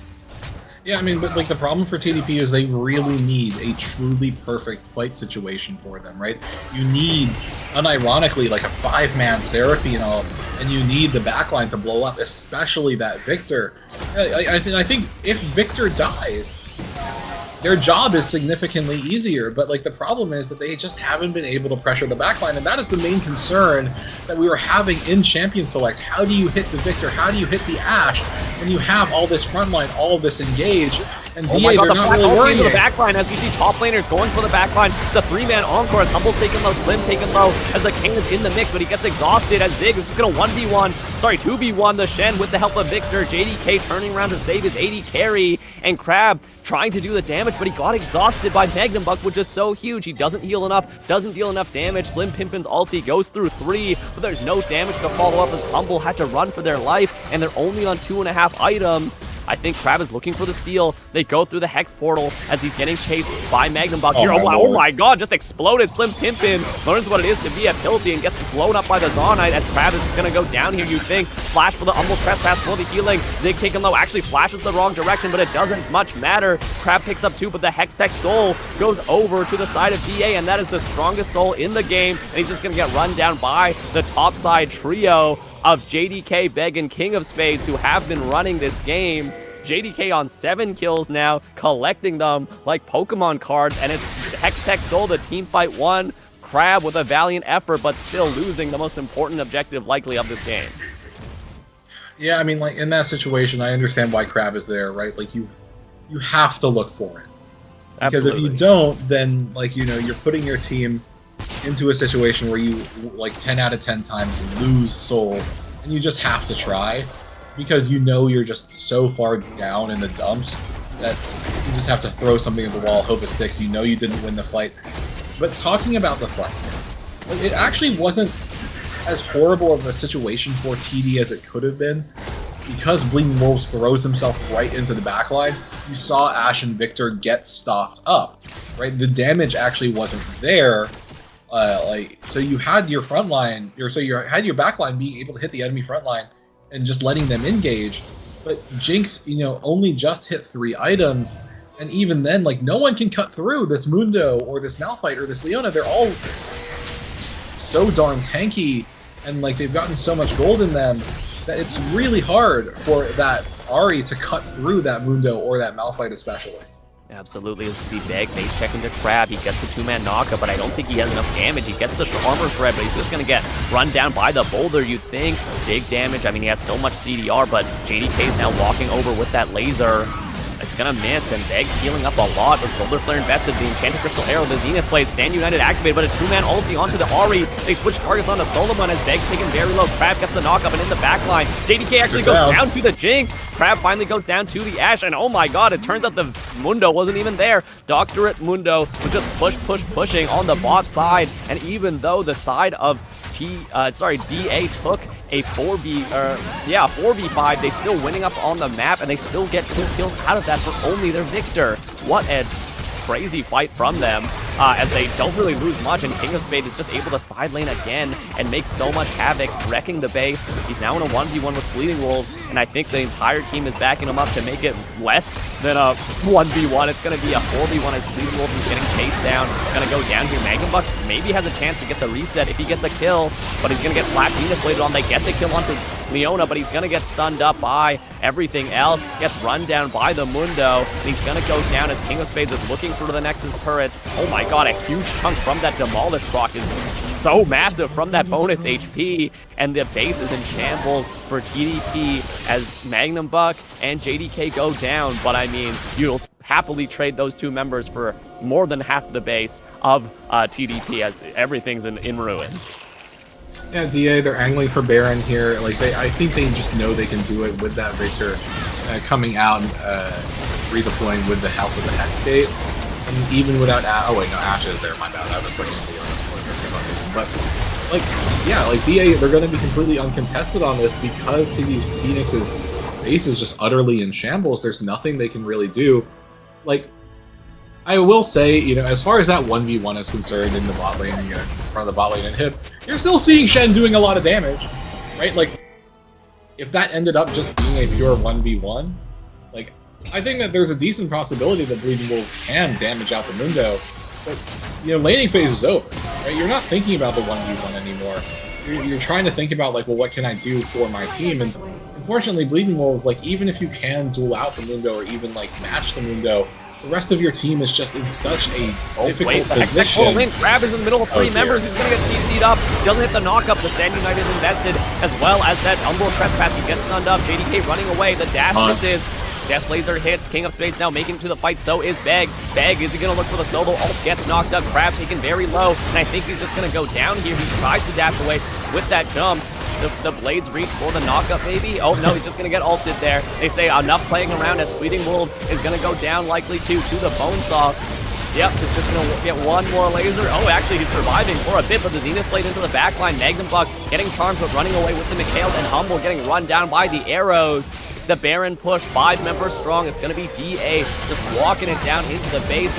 Yeah, I mean, but like the problem for TDP is they really need a truly perfect fight situation for them, right? You need, unironically, like a 5-man Seraphine ult, and you need the backline to blow up, especially that Victor. I think if Victor dies, their job is significantly easier, but like the problem is that they just haven't been able to pressure the backline, and that is the main concern that we were having in Champion Select. How do you hit the Victor? How do you hit the Ashe when you have all this frontline, all of this engage? And oh DA, my god, they're not really worrying. The backline as we see top laners going for the backline. The 3-man encore as Humble's taken low, Slim taken low, as the King is in the mix, but he gets exhausted as Zig is just gonna 2v1 the Shen with the help of Victor. JDK turning around to save his 80 carry, and Crab trying to do the damage, but he got exhausted by Magnum Buck, which is so huge. He doesn't heal enough, doesn't deal enough damage. Slim Pimpin's ulti goes through 3, but there's no damage to follow up as Humble had to run for their life, and they're only on 2.5 items. I think Crab is looking for the steal. They go through the Hex portal as he's getting chased by Magnum Buck here. Oh my god, just exploded. Slim Pimpin learns what it is to be a Pilty and gets blown up by the Zonite as Crab is going to go down here, you think. Flash for the Humble Trespass for the healing. Zig taken low, actually flashes the wrong direction, but it doesn't much matter. Crab picks up 2, but the Hextech Soul goes over to the side of DA, and that is the strongest soul in the game, and he's just going to get run down by the topside trio of JDK, Beg, and King of Spades, who have been running this game. JDK on 7 kills now, collecting them like Pokemon cards, and it's Hextech Soul, the team fight won. Crab with a valiant effort, but still losing the most important objective likely of this game. Yeah, I mean, like, in that situation, I understand why Crab is there, right? Like, you have to look for it. Because Absolutely. if you don't, then, like, you know, you're putting your team into a situation where you, like, 10 out of 10 times lose soul, and you just have to try, because you know you're just so far down in the dumps that you just have to throw something at the wall, hope it sticks. You know you didn't win the fight. But talking about the fight, like, it actually wasn't as horrible of a situation for TD as it could have been, because Bleeding Wolves throws himself right into the backline. You saw Ash and Victor get stopped up, right? The damage actually wasn't there. So you had your front line, you had your back line being able to hit the enemy front line and just letting them engage. But Jinx, you know, only just hit 3 items, and even then, like, no one can cut through this Mundo or this Malphite or this Leona. They're all so darn tanky, and like they've gotten so much gold in them that it's really hard for that Ahri to cut through that Mundo or that Malphite especially. Absolutely, as we see Beg face check into Crab, he gets the 2-man knockup, but I don't think he has enough damage. He gets the armor shred, but he's just going to get run down by the boulder, you'd think. Big damage, I mean, he has so much CDR, but JDK is now walking over with that laser. It's gonna miss, and Beg's healing up a lot with Solar Flare invested, the Enchanted Crystal Arrow, the Zenith Blade, Stand United activated, but a 2-man ulti onto the Ahri. They switch targets onto Solomon as Beg's taken very low. Crab gets the knockup, and in the backline, JDK actually goes down to the Jinx. Crab finally goes down to the Ashe, and oh my god, it turns out the Mundo wasn't even there. Doctorate Mundo was just pushing on the bot side, and even though the side of DA took a 4v5, they still winning up on the map, and they still get 2 kills out of that for only their Victor. What a crazy fight from them, as they don't really lose much, and King of Spades is just able to side lane again and make so much havoc, wrecking the base. He's now in a 1v1 with Bleeding Wolves, and I think the entire team is backing him up to make it less than a 1v1. It's going to be a 4v1 as Bleeding Wolves is getting chased down. Going to go down here. Magnum Buck maybe has a chance to get the reset if he gets a kill, but he's going to get Flash Zenith Bladed on. They get the kill onto Leona, but he's going to get stunned up by everything else. Gets run down by the Mundo, and he's going to go down as King of Spades is looking for the Nexus turrets. Oh my god, a huge chunk from that Demolish proc is so massive from that bonus HP, and the base is in shambles for TDP as Magnum Buck and JDK go down, but I mean, you'll happily trade those 2 members for more than half the base of TDP as everything's in ruin. Yeah, DA, they're angling for Baron here. Like, I think they just know they can do it with that Victor coming out and redeploying with the help of the Hex Gate. And even without oh wait, no, Ashe is there, my bad. I was looking at the other spoiler for some reason. But, like, yeah, like, DA, they're going to be completely uncontested on this because TD's Phoenix's base is just utterly in shambles. There's nothing they can really do. Like, I will say, you know, as far as that 1v1 is concerned in the bot lane, you know, in front of the bot lane and hip, you're still seeing Shen doing a lot of damage, right? Like, if that ended up just being a pure 1v1, like, I think that there's a decent possibility that Bleeding Wolves can damage out the Mundo, but, you know, laning phase is over, right? You're not thinking about the 1v1 anymore. You're trying to think about, like, well, what can I do for my team? And unfortunately, Bleeding Wolves, like, even if you can duel out the Mundo or even, like, match the Mundo, the rest of your team is just in such a difficult position. Crab is in the middle of 3 members. He's going to get CC'd up. Doesn't hit the knockup. The Stand United invested, as well as that Umbral Trespass. He gets stunned up. JDK running away. The dash misses. Death Laser hits. King of Spades now making it to the fight. So is Beg. Beg, is he going to look for the solo? Ult gets knocked up. Crab taken very low. And I think he's just going to go down here. He tries to dash away with that jump. The blades reach for the knockup, maybe? Oh, no, he's just going to get ulted there. They say enough playing around as Bleeding Wolves is going to go down likely to the Bonesaw. Yep, he's just going to get one more laser. Oh, actually, he's surviving for a bit, but the Zenith Blade into the backline. Magnum Buck getting charmed, but running away with the McHale, and Humble getting run down by the arrows. The Baron push, 5 members strong. It's going to be DA just walking it down into the base.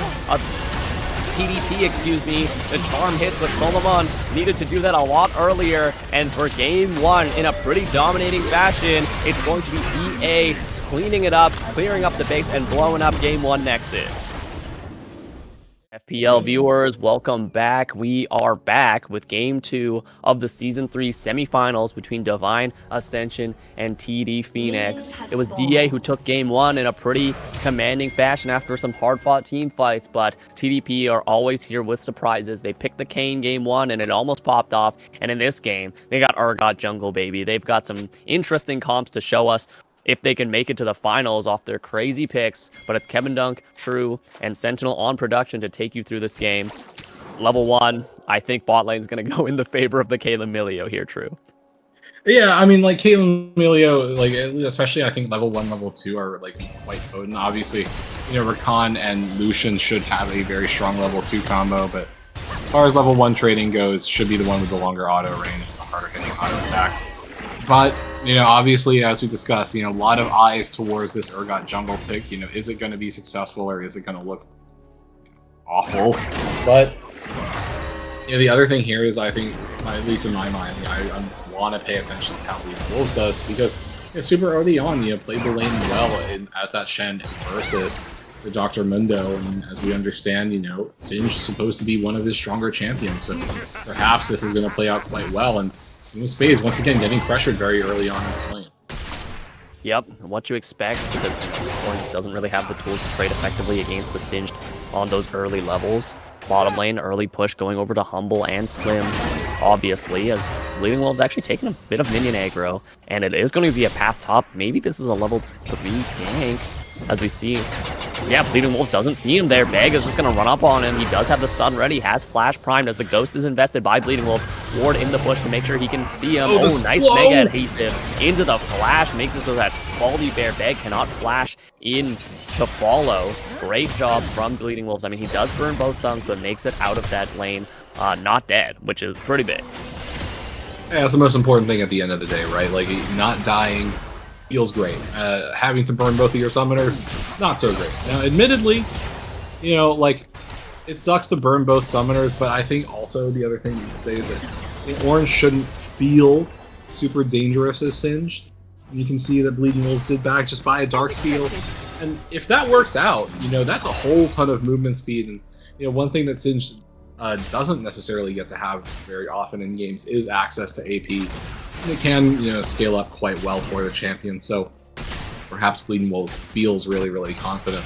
TDP, excuse me. The charm hits, but Solomon needed to do that a lot earlier. And for game 1, in a pretty dominating fashion, it's going to be DA cleaning it up, clearing up the base, and blowing up game 1 Nexus. FPL viewers, welcome back. We are back with game 2 of the season 3 semifinals between Divine Ascension and TD Phoenix. It was DA who took game 1 in a pretty commanding fashion after some hard-fought team fights, but TDP are always here with surprises. They picked the Kane game 1 and it almost popped off, and in this game, they got Urgot Jungle, baby. They've got some interesting comps to show us if they can make it to the finals off their crazy picks, but it's Kebin Dunk, True, and Sentinel on production to take you through this game. Level 1, I think bot lane's going to go in the favor of the Kalen Milio here, True. Yeah, I mean, like, Kalen Milio, like, especially I think level 1, level 2 are, like, quite potent. Obviously, you know, Rakan and Lucian should have a very strong level 2 combo, but as far as level 1 trading goes, should be the one with the longer auto range, the harder hitting auto attacks. But, you know, obviously, as we discussed, you know, a lot of eyes towards this Urgot jungle pick. You know, is it going to be successful or is it going to look awful? But, you know, the other thing here is, I think, at least in my mind, I want to pay attention to how Bleeding Wolves does, because, you know, super early on, you know, played the lane well as that Shen versus the Dr. Mundo, and as we understand, you know, Singe is supposed to be one of his stronger champions, so perhaps this is going to play out quite well, and Spades, once again, getting pressured very early on in this lane. Yep, what you expect, because Orange doesn't really have the tools to trade effectively against the Singed on those early levels. Bottom lane, early push going over to Humble and Slim, obviously, as Bleeding Wolves actually taking a bit of minion aggro, and it is going to be a path top. Maybe this is a level 3 gank, as we see. Yeah, Bleeding Wolves doesn't see him there. Beg is just going to run up on him. He does have the stun ready, has Flash primed as the Ghost is invested by Bleeding Wolves. Ward in the push to make sure he can see him. Oh, nice Mega hates him. Into the Flash, makes it so that Baldy Bear Beg cannot flash in to follow. Great job from Bleeding Wolves. I mean, he does burn both sums, but makes it out of that lane not dead, which is pretty big. Yeah, that's the most important thing at the end of the day, right? Like, not dying feels great. Having to burn both of your summoners, not so great. Now, admittedly, you know, like, it sucks to burn both summoners, but I think also the other thing you can say is that Orange shouldn't feel super dangerous as Singed. You can see that Bleeding Wolves did back just by a Dark Seal, and if that works out, you know, that's a whole ton of movement speed, and, you know, one thing that Singed doesn't necessarily get to have very often in games is access to AP. It can, you know, scale up quite well for the champion, so perhaps Bleeding Wolves feels really, really confident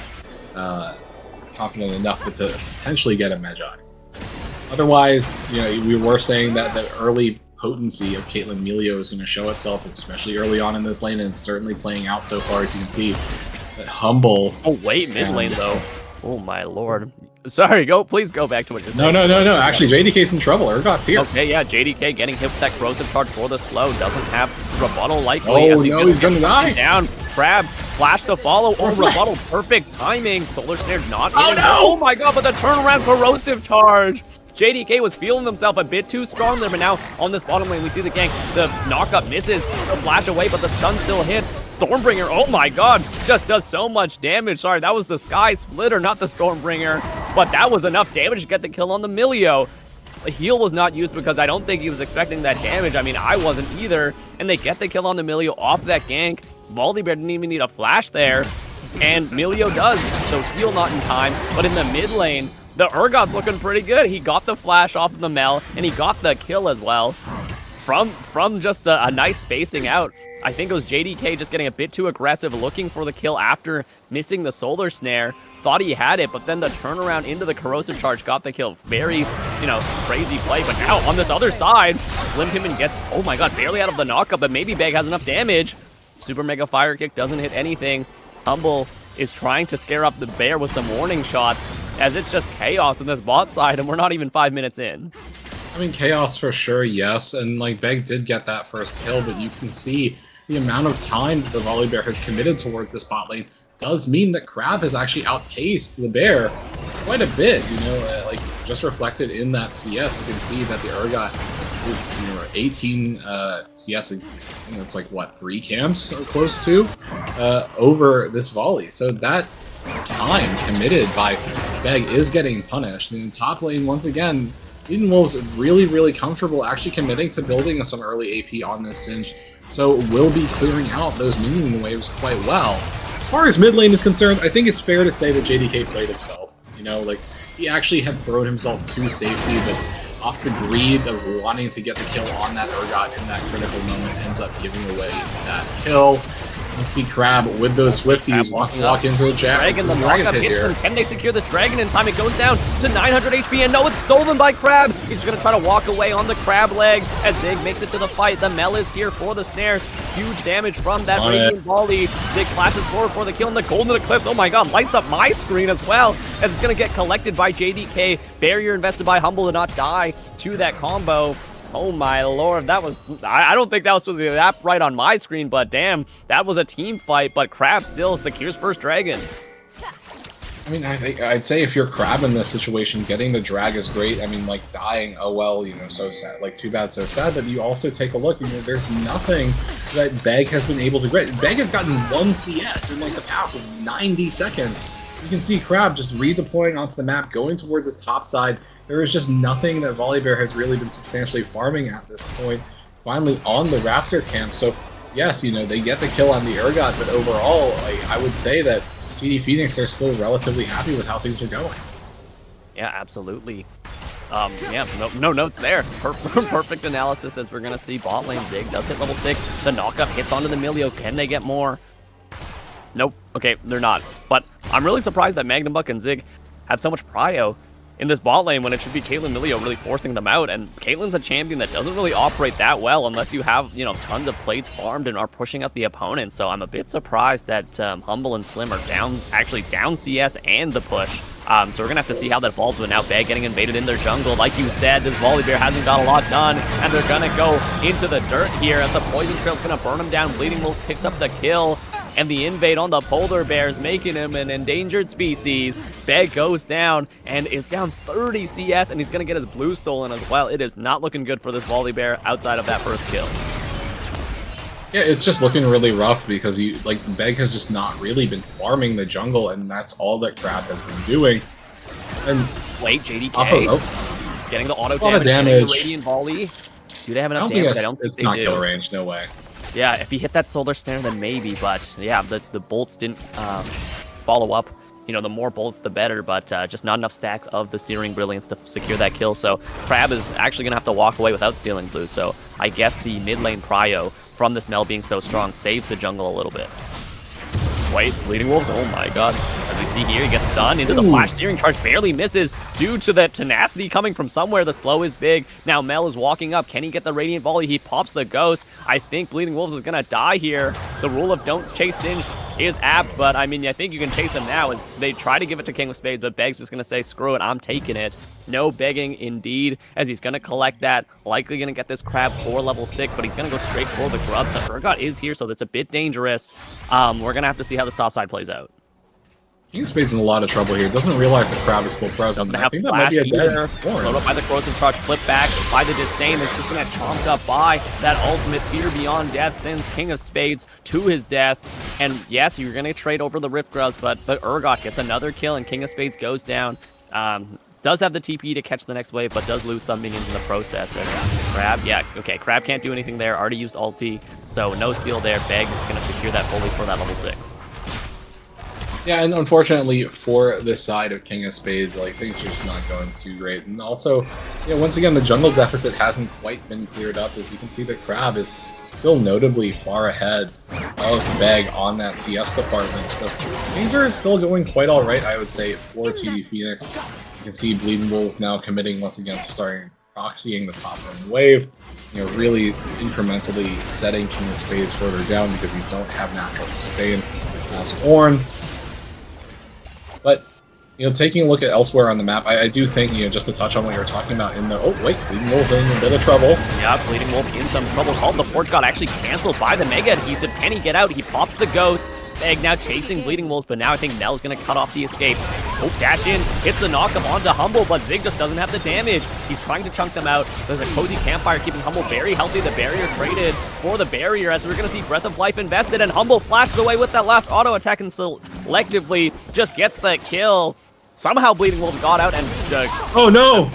enough to potentially get a Medjai's. Otherwise, you know, we were saying that the early potency of Caitlyn Melio is going to show itself, especially early on in this lane, and it's certainly playing out so far, as you can see. That Humble... Oh, wait, mid lane, though. Oh, my lord. Sorry, please go back to what you're saying. No. Actually, JDK's in trouble. Urgot's here. Okay, yeah, JDK getting hit with that corrosive charge for the slow. Doesn't have rebuttal likely. Oh, no, he's gonna die. Down. Crab, flash to follow. Oh, rebuttal. Perfect timing. Solar Snare's not in. No! Oh my god, but the turnaround corrosive charge. JDK was feeling himself a bit too strong there, but now on this bottom lane, we see the gank. The knockup misses, the flash away, but the stun still hits. Stormbringer, oh my god, just does so much damage. Sorry, that was the Sky Splitter, not the Stormbringer, but that was enough damage to get the kill on the Milio. The heal was not used because I don't think he was expecting that damage. I mean, I wasn't either, and they get the kill on the Milio off that gank. Baldy Bear didn't even need a flash there, and Milio does, so heal not in time, but in the mid lane, the Urgot's looking pretty good. He got the flash off of the Mel, and he got the kill as well. From just a nice spacing out. I think it was JDK just getting a bit too aggressive, looking for the kill after missing the Solar Snare. Thought he had it, but then the turnaround into the corrosive charge got the kill. Very, you know, crazy play. But now on this other side, Slim Kebin gets, oh my god, barely out of the knockup, but maybe Beg has enough damage. Super Mega Fire Kick doesn't hit anything. Humble is trying to scare up the bear with some warning shots, as it's just chaos in this bot side, and we're not even 5 minutes in. I mean, chaos for sure, yes, and like Beg did get that first kill, but you can see the amount of time that the Volley Bear has committed towards this bot lane does mean that Crab has actually outpaced the bear quite a bit, you know, like just reflected in that CS, you can see that the Urgot is 18 CS. And it's like what 3 camps or close to over this volley. So that time committed by Beg is getting punished. And in top lane, once again, Bleeding Wolves really comfortable actually committing to building some early AP on this Singe. So will be clearing out those minion waves quite well. As far as mid lane is concerned, I think it's fair to say that JDK played himself. Like he actually had thrown himself to safety, but off the greed of wanting to get the kill on that Urgot in that critical moment ends up giving away that kill. You see Crab with those Swifties wants to walk into the Dragon, the lockup hits him. Can they secure this Dragon in time? It goes down to 900 HP, and no, it's stolen by Crab. He's just gonna try to walk away on the Crab leg as Zig makes it to the fight. The Mel is here for the snares. Huge damage from that Radiant Volley. Zig flashes forward for the kill, and the Golden Eclipse, oh my god, lights up my screen as well, as it's gonna get collected by JDK. Barrier invested by Humble to not die to that combo. Oh my lord, that was... I don't think that was supposed to be that bright on my screen, but damn, that was a team fight, but Crab still secures first Dragon. I mean, I'd say if you're Crab in this situation, getting the drag is great. I mean, like, dying, oh well, so sad. Like, too bad, so sad. But you also take a look, there's nothing that Beg has been able to get. Beg has gotten 1 CS in, like, the past 90 seconds. You can see Crab just redeploying onto the map, going towards his top side. There is just nothing that Volibear has really been substantially farming at this point. Finally on the Raptor camp. So, yes, they get the kill on the Urgot, but overall, I would say that TD Phoenix are still relatively happy with how things are going. Yeah, absolutely. Yeah, no notes there. Perfect analysis as we're going to see bot lane. Zig does hit level 6. The knockup hits onto the Milio. Can they get more? Nope. Okay, they're not. But I'm really surprised that Magnum Buck and Zig have so much prio in this bot lane when it should be Caitlyn Milio really forcing them out. And Caitlyn's a champion that doesn't really operate that well unless you have, tons of plates farmed and are pushing up the opponent. So I'm a bit surprised that Humble and Slim are actually down CS and the push. So we're going to have to see how that evolves with now Beg getting invaded in their jungle. Like you said, this Volibear hasn't got a lot done, and they're going to go into the dirt here as the Poison Trail's going to burn him down. Bleeding Wolf picks up the kill, and the invade on the polar bears, making him an endangered species. Beg goes down and is down 30 CS, and he's going to get his blue stolen as well. It is not looking good for this Volibear outside of that first kill. Yeah, it's just looking really rough because Beg has just not really been farming the jungle, and that's all that Crab has been doing. And wait, JDK getting the auto damage, getting the Radiant Volley. Do they have enough damage? I don't think it's not kill range, no way. Yeah, if he hit that solar snare, then maybe, but yeah, the bolts didn't follow up. The more bolts, the better, but just not enough stacks of the Searing Brilliance to secure that kill. So Crab is actually going to have to walk away without stealing blue. So I guess the mid lane prio from this Mel being so strong saves the jungle a little bit. Wait, Bleeding Wolves, oh my god. As we see here, he gets stunned into the flash steering charge, barely misses due to the tenacity coming from somewhere. The slow is big. Now Mel is walking up. Can he get the Radiant Volley? He pops the Ghost. I think Bleeding Wolves is going to die here. The rule of don't chase Singe is apt, but I mean, I think you can chase him now as they try to give it to King of Spades, but Beg's just going to say, screw it, I'm taking it. No begging indeed, as he's going to collect that. Likely going to get this Crab for level 6, but he's going to go straight for the grubs. The Urgot is here, so that's a bit dangerous. We're going to have to see how this top side plays out. King of Spades in a lot of trouble here. Doesn't realize the Crab is still present. Doesn't have that flash might be a either. dead form. Slowed up by the corrosive charge, flip back by the disdain. It's just gonna chomped up by that ultimate fear beyond death sends King of Spades to his death. And yes, you're gonna trade over the Rift Grubs, but the Urgot gets another kill and King of Spades goes down. Does have the TP to catch the next wave, but does lose some minions in the process. And Crab, yeah, okay, Crab can't do anything there. Already used ulti, so no steal there. Beg is gonna secure that fully for that level 6. Yeah, and unfortunately for this side of King of Spades, things are just not going too great. And also, once again, the jungle deficit hasn't quite been cleared up. As you can see, the Crab is still notably far ahead of Beg on that CS department. So things are still going quite all right, I would say, for TD Phoenix. You can see Bleeding Wolves now committing once again to starting proxying the top lane wave. Really incrementally setting King of Spades further down because you don't have natural sustain as Ornn. But, taking a look at elsewhere on the map, I do think, just to touch on what you were talking about in the... Oh, wait, Bleeding Wolf's in a bit of trouble. Yeah, Bleeding Wolf in some trouble. Called the Port got actually canceled by the Mega Adhesive. Can he get out? He pops the Ghost. Beg now chasing Bleeding Wolves, but now I think Nell's going to cut off the escape. Oh, dash in, hits the knockup onto Humble, but Zig just doesn't have the damage. He's trying to chunk them out. There's a cozy campfire keeping Humble very healthy. The barrier traded for the barrier as we're going to see Breath of Life invested, and Humble flashes away with that last auto attack and selectively just gets the kill. Somehow Bleeding Wolves got out and oh no!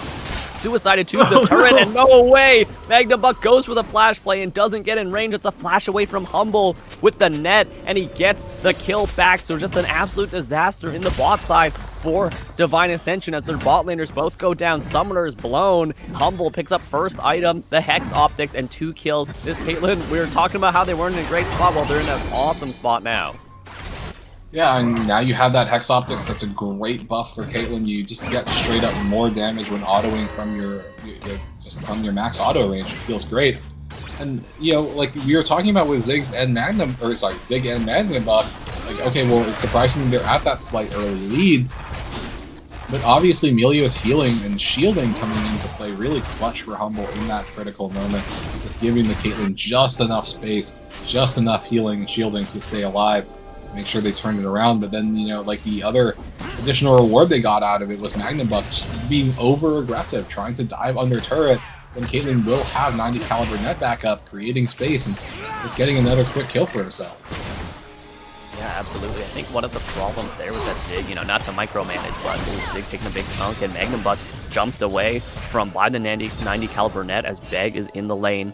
Suicided to the turret, and no way! Magnum Buck goes for the flash play and doesn't get in range. It's a flash away from Humble with the net, and he gets the kill back. So just an absolute disaster in the bot side for Divine Ascension as their bot laners both go down. Summoner is blown. Humble picks up first item, the Hex Optics, and 2 kills. This Caitlyn, we were talking about how they weren't in a great spot. Well, they're in an awesome spot now. Yeah, and now you have that Hex Optics. That's a great buff for Caitlyn. You just get straight up more damage when autoing from your max auto range. It feels great. And you know, like we were talking about with Zig and Magnum Buck, like okay, well it's surprising they're at that slight early lead. But obviously Melio's healing and shielding coming into play really clutch for Humble in that critical moment. Just giving the Caitlyn just enough space, just enough healing and shielding to stay alive. Make sure they turned it around, but then, you know, like the other additional reward they got out of it was Magnum Buck just being over-aggressive, trying to dive under turret, when Caitlyn will have 90 caliber net backup, creating space, and just getting another quick kill for herself. Yeah, absolutely. I think one of the problems there was that Zig, you know, not to micromanage, but Zig taking a big chunk, and Magnum Buck jumped away from by the 90 caliber net as Beg is in the lane.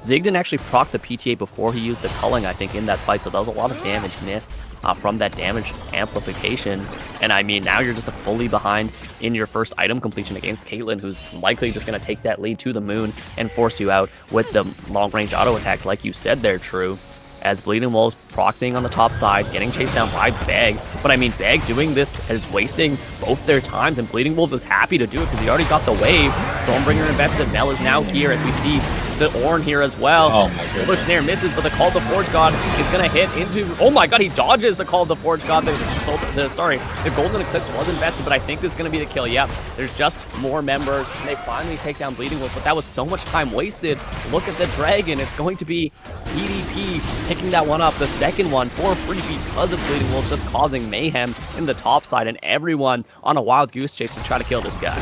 Zig didn't actually proc the PTA before he used the culling, I think, in that fight, so that was a lot of damage missed from that damage amplification. And I mean, now you're just fully behind in your first item completion against Caitlyn, who's likely just going to take that lead to the moon and force you out with the long-range auto attacks, like you said there, True. As Bleeding Wolves proxying on the top side, getting chased down by Beg. But I mean, Beg doing this is wasting both their times, and Bleeding Wolves is happy to do it because he already got the wave. Stormbringer invested, Mel is now here as we see the Ornn here as well. Oh my goodness. Bush Snare misses, but the Call of the Forge God is going to hit into... Oh my god, he dodges the Call of the Forge God. The Golden Eclipse was invested, but I think this is going to be the kill. Yep, there's just more members, and they finally take down Bleeding Wolves, but that was so much time wasted. Look at the Dragon. It's going to be TDP picking that one up, the second one for free because of Bleeding Wolves just causing mayhem in the top side, and everyone on a wild goose chase to try to kill this guy.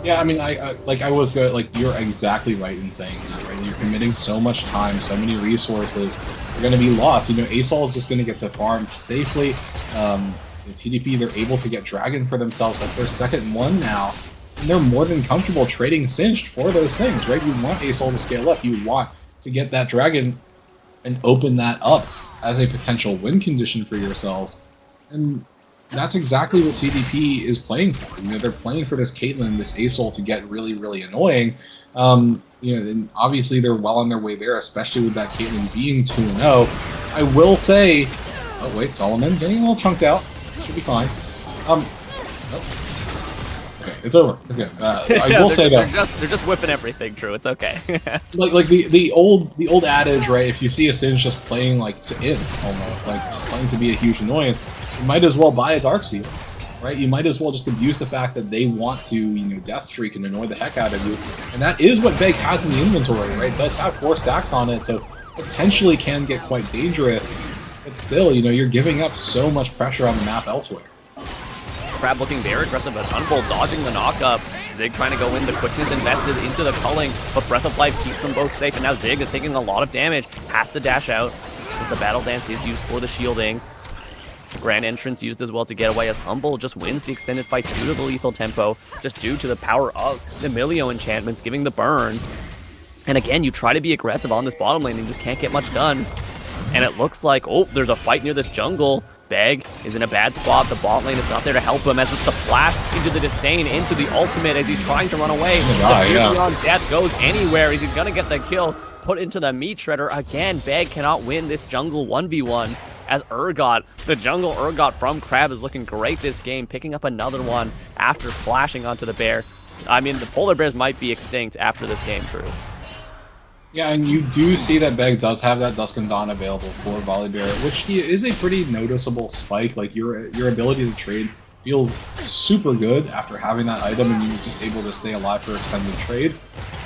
Yeah, I mean, you're exactly right in saying that, right? You're committing so much time, so many resources, you're going to be lost. You know, ASOL is just going to get to farm safely. TDP, they're able to get Dragon for themselves. That's their second one now. And they're more than comfortable trading Singed for those things, right? You want ASOL to scale up. You want to get that Dragon and open that up as a potential win condition for yourselves. And that's exactly what TDP is playing for. You know, they're playing for this Caitlyn, this ASOL to get really, really annoying. You know, and obviously they're well on their way there, especially with that Caitlyn being 2-0. I will say, oh wait, Solomon getting a little chunked out. Should be fine. Okay, it's over. It's good. I will say though, they're just whipping everything. True, it's okay. like the old adage, right? If you see a Singe just playing like to int, almost like just playing to be a huge annoyance, you might as well buy a Darkseal, right? You might as well just abuse the fact that they want to, you know, death streak and annoy the heck out of you, and that is what Beg has in the inventory, right? It does have 4 stacks on it, so potentially can get quite dangerous. But still, you know, you're giving up so much pressure on the map elsewhere. Crab looking very aggressive, but Unbolt dodging the knockup. Zig trying to go in, the quickness invested into the culling, but Breath of Life keeps them both safe, and now Zig is taking a lot of damage, has to dash out, because the Battle Dance is used for the shielding. Grand Entrance used as well to get away as Humble just wins the extended fight due to the lethal tempo, just due to the power of the Milio enchantments giving the burn. And again, you try to be aggressive on this bottom lane and you just can't get much done. And it looks like, oh, there's a fight near this jungle. Beg is in a bad spot. The bot lane is not there to help him as it's the flash into the disdain, into the ultimate as he's trying to run away. The beauty on death goes anywhere. Is he going to get the kill? Put into the meat shredder. Again, Beg cannot win this jungle 1v1 as Urgot, the jungle Urgot from Crab, is looking great this game, picking up another one after flashing onto the bear. I mean, the polar bears might be extinct after this game, True. Yeah, and you do see that Beg does have that Dusk and Dawn available for Volibear, which is a pretty noticeable spike. Like, your ability to trade feels super good after having that item, and you're just able to stay alive for extended trades.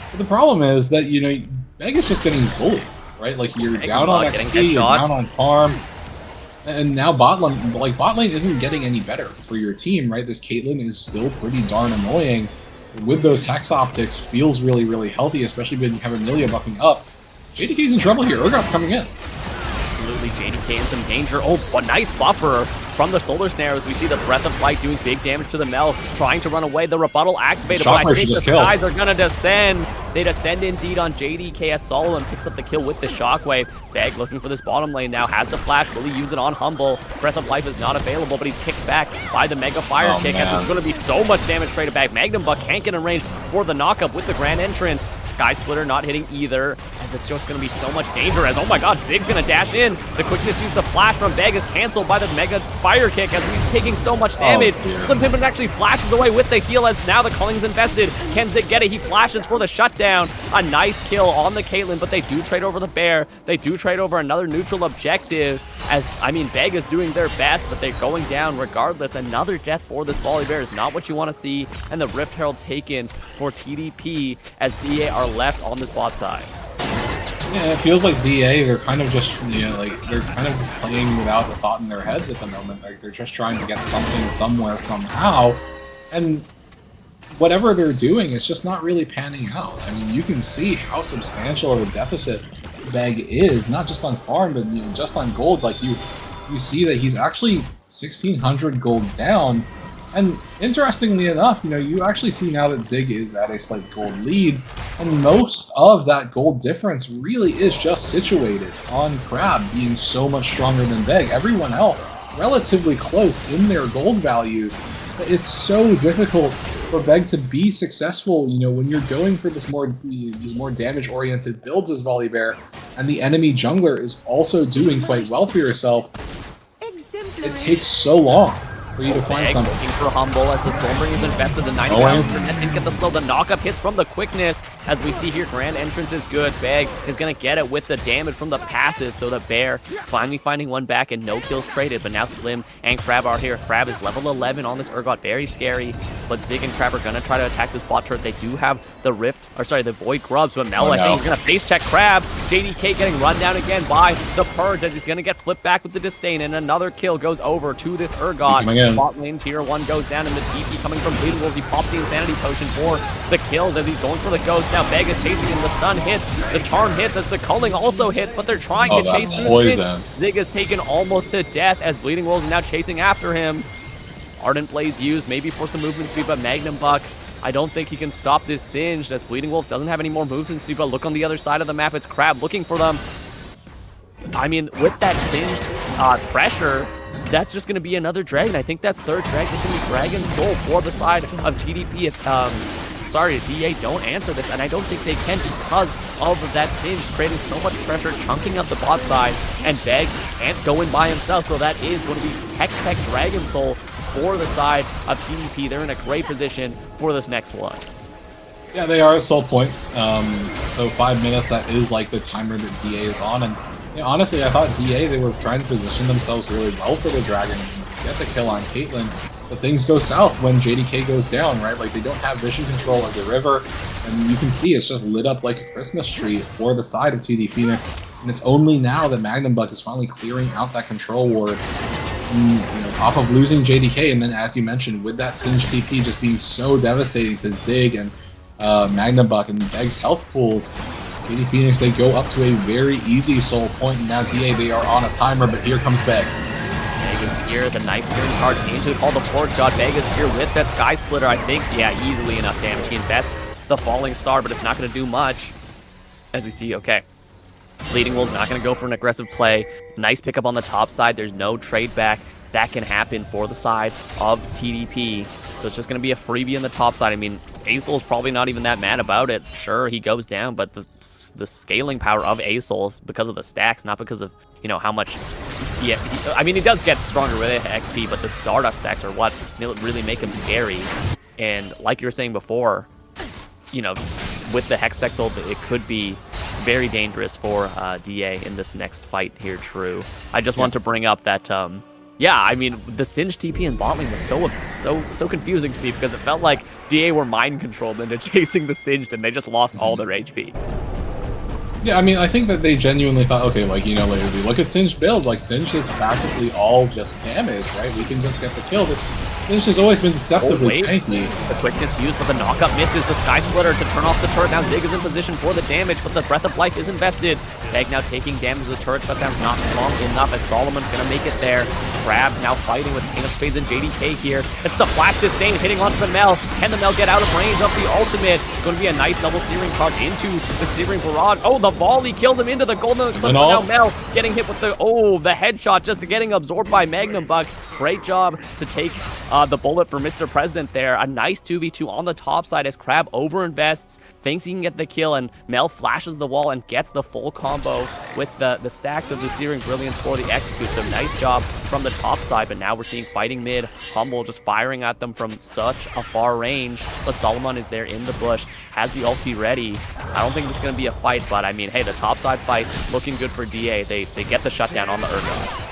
But the problem is that, you know, Beg is just getting bullied, right? Like, you're down on XP, you're down on farm, And now bot lane isn't getting any better for your team, right? This Caitlyn is still pretty darn annoying. With those Hex Optics, feels really, really healthy, especially when you have Amelia buffing up. JDK's in trouble here. Urgot's coming in. Absolutely, JDK in some danger. Oh, a nice buffer from the Solar Snares. We see the Breath of Light doing big damage to the Mel, trying to run away. The rebuttal activated, but I think the Skies are going to descend. They descend indeed on JDK as Solomon picks up the kill with the Shockwave. Beg looking for this bottom lane now, has the flash, will he use it on Humble? Breath of Life is not available, but he's kicked back by the Mega Fire Kick, and there's going to be so much damage traded back. Magnum Buck can't get in range for the knockup with the Grand Entrance. Sky Splitter not hitting either, as it's just going to be so much danger as, oh my god, Zig's going to dash in. The quickness used the flash from Beg is canceled by the Mega Fire Kick as he's taking so much damage. Slim Pimpin actually flashes away with the heal as now the Culling's invested. Can Zig get it? He flashes for the shutdown. A nice kill on the Caitlyn, but they do trade over the Bear. They do trade over another neutral objective as, I mean, Beg is doing their best, but they're going down regardless. Another death for this Volibear is not what you want to see, and the Rift Herald taken for TDP as DA are left on this bot side. Yeah, it feels like DA, they're kind of just, they're kind of just playing without a thought in their heads at the moment. Like, they're just trying to get something somewhere, somehow, and whatever they're doing is just not really panning out. I mean, you can see how substantial of a deficit Beg is, not just on farm, but just on gold. Like, you see that he's actually 1,600 gold down. And interestingly enough, you actually see now that Zig is at a slight gold lead, and most of that gold difference really is just situated on Crab being so much stronger than Beg. Everyone else relatively close in their gold values. But it's so difficult for Beg to be successful, when you're going for these more damage-oriented builds as Volibear, and the enemy jungler is also doing quite well for yourself. It takes so long for you to find something. Looking for Humble as the Stormbringer's invested the 90 and didn't get the slow. The knockup hits from the quickness. As we see here, Grand Entrance is good. Beg is going to get it with the damage from the passive, so the Bear finally finding one back and no kills traded. But now Slim and Crab are here. Crab is level 11 on this Urgot. Very scary. But Zig and Crab are going to try to attack this bot turret. They do have the the Void Grubs, but Mel, I think he's going to face check Crab. JDK getting run down again by the Purge as he's going to get flipped back with the Disdain, and another kill goes over to this Urgot. Bot lane tier 1 goes down, and the TP coming from Bleeding Wolves. He pops the Insanity Potion for the kills as he's going for the Ghost. Now Beg is chasing him. The stun hits, the charm hits as the Culling also hits, but they're trying to chase through the Zig is taken almost to death as Bleeding Wolves is now chasing after him. Ardent Blaze used maybe for some movement speed, but Magnum Buck, I don't think he can stop this Singed as Bleeding Wolf doesn't have any more movement speed, but look on the other side of the map, it's Crab looking for them. I mean, with that Singed pressure, that's just going to be another Dragon. I think that's third Dragon is going to be Dragon Soul for the side of TDP if, DA don't answer this, and I don't think they can because of that Singe creating so much pressure, chunking up the bot side, and Beg can't go in by himself, so that is going to be Hex-Tech Dragon Soul for the side of TDP. They're in a great position for this next one. Yeah, they are at Soul Point. So 5 minutes, that is like the timer that DA is on, and honestly, I thought DA, they were trying to position themselves really well for the Dragon, get the kill on Caitlyn. But things go south when JDK goes down, right? Like, they don't have vision control of the river, and you can see it's just lit up like a Christmas tree for the side of TD Phoenix. And it's only now that Magnum Buck is finally clearing out that control ward, off of losing JDK. And then, as you mentioned, with that Singe TP just being so devastating to Zig and Magnum Buck and Beg's health pools, TD Phoenix, they go up to a very easy Soul Point, and now DA, they are on a timer, but here comes Beg. Beg is here, the nice turn charge into it, called the Forge God. Beg is here with that Sky Splitter, I think, yeah, easily enough damage. He invests the Falling Star, but it's not going to do much. As we see, okay. Bleeding Wolves not going to go for an aggressive play. Nice pickup on the top side. There's no trade back. That can happen for the side of TDP. So it's just going to be a freebie on the top side. I mean, Asol's probably not even that mad about it. Sure, he goes down, but the scaling power of Asol is because of the stacks, not because of, how much... Yeah, I mean, he does get stronger with XP, but the Stardust stacks are what really make him scary. And like you were saying before, with the Hex Tech Soul, it could be very dangerous for DA in this next fight here, True. I just want to bring up that... yeah, I mean, the Singe TP in bot lane was so confusing to me because it felt like DA were mind controlled into chasing the Singed and they just lost all their HP. Yeah, I mean, I think that they genuinely thought, okay, like, you know, like, if we look at Singe build, like, Singe is practically all just damage, right? We can just get the kill, but Singe has always been deceptively tanky. The quickness used, but the knockup misses the Sky Splitter to turn off the turret. Now Zig is in position for the damage, but the Breath of Life is invested. Peg now taking damage. The turret shutdown's not long enough as Solomon's gonna make it there. Crab now fighting with King of Spades and JDK here. It's the Flash Disdain hitting onto the Mel. Can the Mel get out of range of the ultimate? It's going to be a nice double Searing charge into the Searing Barrage. Oh, the volley kills him into the golden eclipse. Now Mel getting hit with the headshot, just getting absorbed by Magnum Buck. Great job to take the bullet for Mr. President there. A nice 2v2 on the top side as Crab overinvests, thinks he can get the kill, and Mel flashes the wall and gets the full combo with the stacks of the Searing Brilliance for the execute. So nice job from the top side, but now we're seeing fighting mid. Humble just firing at them from such a far range, but Solomon is there in the bush, has the ulti ready. I don't think this is going to be a fight, but I mean, hey, the top side fight looking good for DA. They get the shutdown on the Urgot.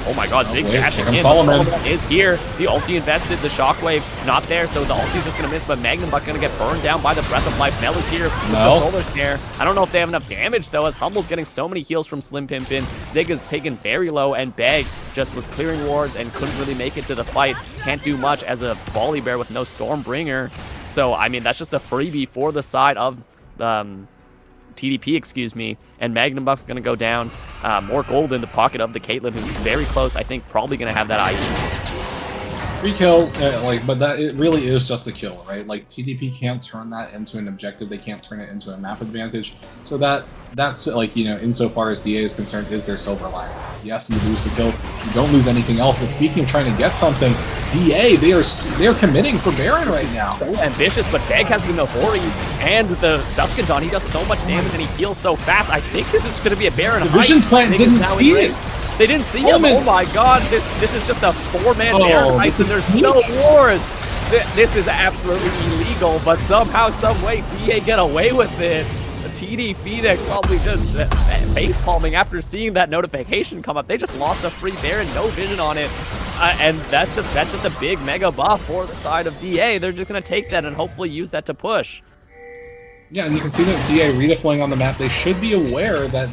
Oh my god, Zig dashing in. Solomon is here. The ulti invested, the shockwave not there, so the ulti's just gonna miss, but Magnum Buck gonna get burned down by the Breath of Life. Mel is here with the solar snare. I don't know if they have enough damage though, as Humble's getting so many heals from Slim Pimpin. Zig is taken very low, and Beg just was clearing wards and couldn't really make it to the fight. Can't do much as a volley bear with no Stormbringer. So I mean, that's just a freebie for the side of TDP, excuse me, and Magnum Buck's going to go down. More gold in the pocket of the Caitlyn, who's very close. I think probably going to have that IE. Free kill, but that it really is just a kill, right? Like, TDP can't turn that into an objective. They can't turn it into a map advantage. So that's like, you know, insofar as DA is concerned, is their silver lining. Yes, you lose the kill. You don't lose anything else. But speaking of trying to get something, DA, they're committing for Baron right now. So ambitious, but Beg has the Nahori and the Duskadon. He does so much damage and he heals so fast. I think this is going to be a Baron. The Vision Plant didn't see it. They didn't see him. Oh my god, this is just a 4-man Baron heist and there's no wards. This is absolutely illegal, but somehow, some way, DA get away with it. The TD Phoenix probably just face palming after seeing that notification come up. They just lost a free Baron, no vision on it. And that's just a big mega buff for the side of DA. They're just gonna take that and hopefully use that to push. Yeah, and you can see that DA redeploying on the map. They should be aware that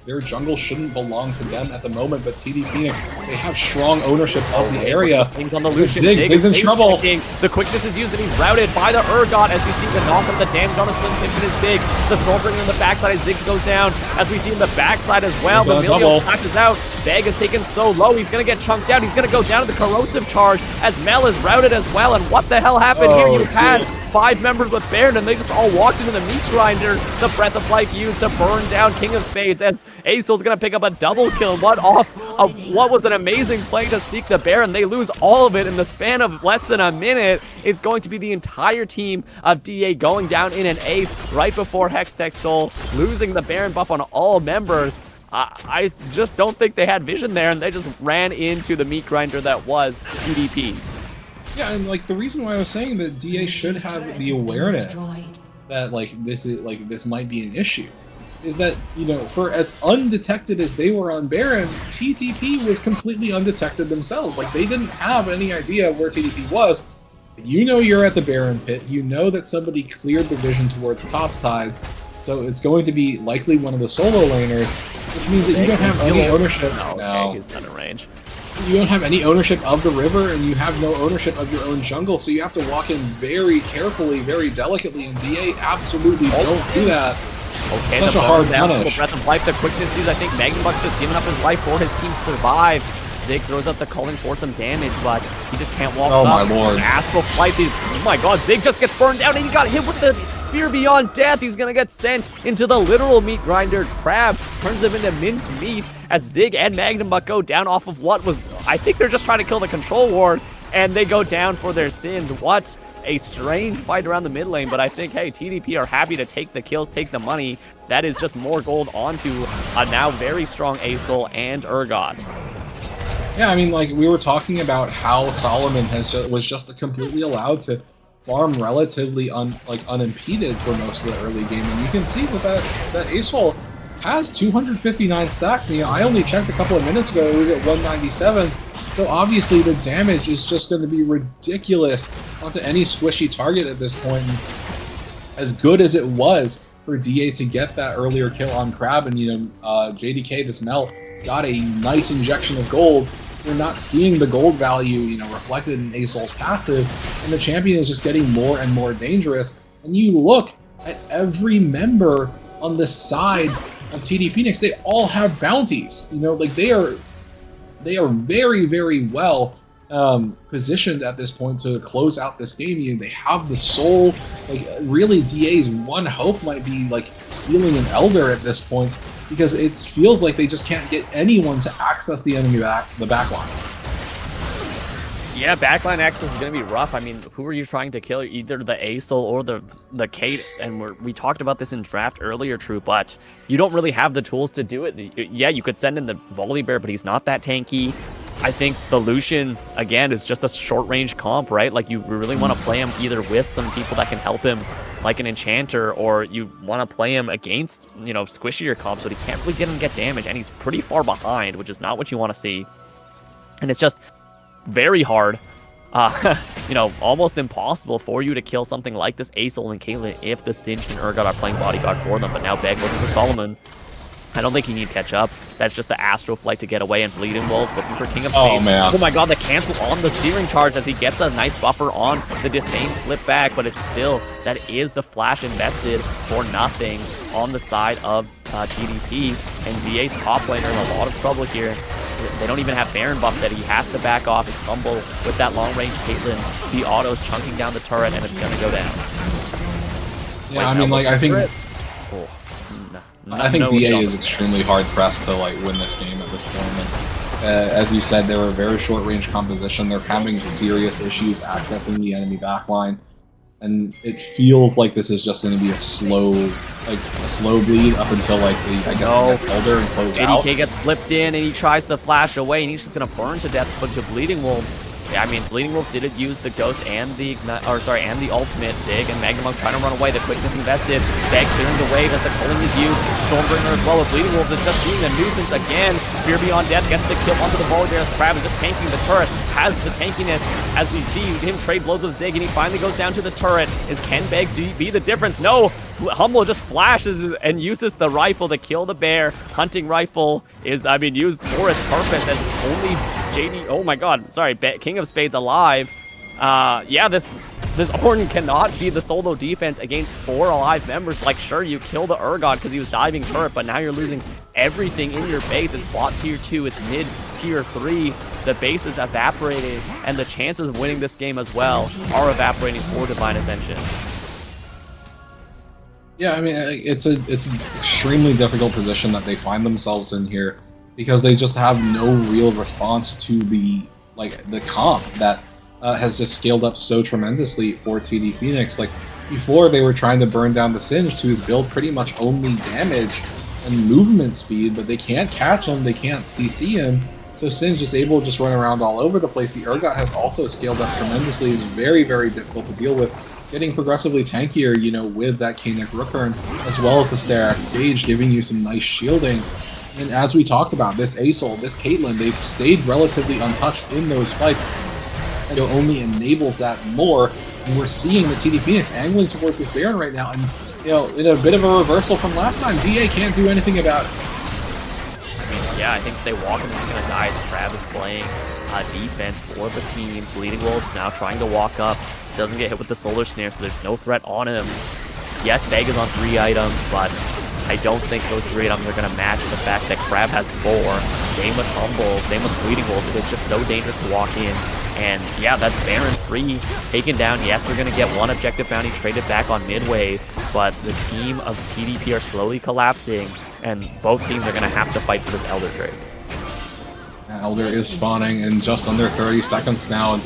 their jungle shouldn't belong to them at the moment, but TD Phoenix, they have strong ownership of the area. On the Lucian, Zig's in trouble. The quickness is used and he's routed by the Urgot as we see the knock of the damage on his Slim Pimpin is big. The Stormbringer in the backside as Zig goes down, as we see in the backside as well. The Emilio flashes out. Beg is taken so low, he's gonna get chunked out. He's gonna go down to the corrosive charge as Mel is routed as well. And what the hell happened here? You had 5 members with Baron and they just all walked into the meat grinder. The Breath of Life used to burn down King of Spades as Acel's gonna pick up a double kill. What was an amazing play to sneak the Baron. They lose all of it in the span of less than a minute. It's going to be the entire team of DA going down in an ace right before Hextech Soul, losing the Baron buff on all members. I just don't think they had vision there, and they just ran into the meat grinder that was TDP. Yeah, and like the reason why I was saying that DA should have the awareness that this might be an issue is that, you know, for as undetected as they were on Baron, TDP was completely undetected themselves. Like, they didn't have any idea where TDP was. You know you're at the Baron pit. You know that somebody cleared the vision towards top side, so it's going to be likely one of the solo laners, which means that you don't have any ownership. No, he's out of range. You don't have any ownership of the river, and you have no ownership of your own jungle, so you have to walk in very carefully, very delicately, and DA absolutely don't do that. Okay, such a hard punish. The Breath of Life, the quickness is, I think Magnum Buck's just giving up his life for his team to survive. Zig throws up the calling for some damage, but he just can't walk up. Oh my lord. Astral Flight, oh my god, Zig just gets burned down, and he got hit with the Fear Beyond Death. He's gonna get sent into the literal meat grinder. Crab turns him into minced meat as Zig and Magnum Buck go down off of what was, I think they're just trying to kill the control ward, and they go down for their sins. What a strange fight around the mid lane, but I think, hey, TDP are happy to take the kills, take the money. That is just more gold onto a now very strong Acel and Urgot. Yeah, I mean, like, we were talking about how Solomon was just completely allowed to farm relatively unimpeded for most of the early game, and you can see that Acel has 259 stacks, and, you know, I only checked a couple of minutes ago, it was at 197, so obviously the damage is just going to be ridiculous onto any squishy target at this point. And as good as it was, for DA to get that earlier kill on Crab, and JDK, this Melt, got a nice injection of gold. We're not seeing the gold value, reflected in Asol's passive, and the champion is just getting more and more dangerous. And you look at every member on the side of TD Phoenix, they all have bounties. They are very, very well positioned at this point to close out this game. They have the soul. Really, DA's one hope might be stealing an Elder at this point, because it feels like they just can't get anyone to access the enemy the backline. Yeah, backline access is going to be rough. I mean, who are you trying to kill? Either the Asol or the Kate, and we talked about this in draft earlier, True, but you don't really have the tools to do it. Yeah, you could send in the Volibear, but he's not that tanky. I think the Lucian, again, is just a short-range comp, right? You really want to play him either with some people that can help him, like an Enchanter, or you want to play him against, squishier comps, but he can't really get damage, and he's pretty far behind, which is not what you want to see. And it's just very hard, almost impossible for you to kill something like this Asol and Caitlyn if the Singed and Urgot are playing bodyguard for them. But now Beg looking for Solomon. I don't think he need catch up. That's just the Astro Flight to get away, and Bleeding Wolf looking for King of Spades. Oh, man. Oh my god, the cancel on the Searing Charge as he gets a nice buffer on the Disdain flip back, but it's still, that is the flash invested for nothing on the side of TDP, and VA's top laner in a lot of trouble here. They don't even have Baron buff that he has to back off his fumble with that long-range Caitlyn. The auto's chunking down the turret, and it's going to go down. Yeah, I think... I think DA is extremely hard-pressed to win this game at this point. And, as you said, they're a very short-range composition. They're having serious issues accessing the enemy backline. And it feels like this is just going to be a slow bleed up until they get Elder and close out. JDK gets flipped in and he tries to flash away, and he's just going to burn to death to Bleeding Wolf. Yeah, I mean, Bleeding Wolf did use the Ghost and the ultimate. Zig and Magnum trying to run away. The quickness invested. Beg clearing the wave as the culling is used. Stormbringer as well with Bleeding Wolves is just being a nuisance again. Fear Beyond Death gets the kill onto the Volibear as Crab is just tanking the turret. Has the tankiness as we see him trade blows with Zig, and he finally goes down to the turret. Is Ken Beg be the difference? No! Humble just flashes and uses the rifle to kill the bear. Hunting rifle is, used for its purpose as only JD, oh my god, sorry, King of Spades alive. Yeah, this Ornn cannot be the solo defense against 4 alive members. Sure, you kill the Urgot because he was diving turret, but now you're losing everything in your base. It's bot tier 2, it's mid tier 3. The base is evaporating, and the chances of winning this game as well are evaporating for Divine Ascension. Yeah, it's an extremely difficult position that they find themselves in here, because they just have no real response to the comp that has just scaled up so tremendously for TD Phoenix. Before, they were trying to burn down the Singed, whose build pretty much only damage and movement speed, but they can't catch him, they can't CC him, so Singed is able to just run around all over the place. The Urgot has also scaled up tremendously. It's very, very difficult to deal with. Getting progressively tankier, with that Kanik Rookern, as well as the Sterak's Gauge, giving you some nice shielding. And as we talked about, this Asol, this Caitlyn, they've stayed relatively untouched in those fights. And it only enables that more. And we're seeing the TD Phoenix angling towards this Baron right now. And, in a bit of a reversal from last time, DA can't do anything about it. Yeah, I think if they walk him, he's going to die as Crab is playing defense for the team. Bleeding Wolves now trying to walk up. Doesn't get hit with the Solar Snare, so there's no threat on him. Yes, Beg is on 3 items, but I don't think those 3 items are going to match the fact that Crab has 4. Same with Humble, same with Bleeding Wolf. It's just so dangerous to walk in. And yeah, that's Baron 3 taken down. Yes, they're going to get 1 objective bounty traded back on midway, but the team of TDP are slowly collapsing, and both teams are going to have to fight for this Elder trade. Elder is spawning in just under 30 seconds now.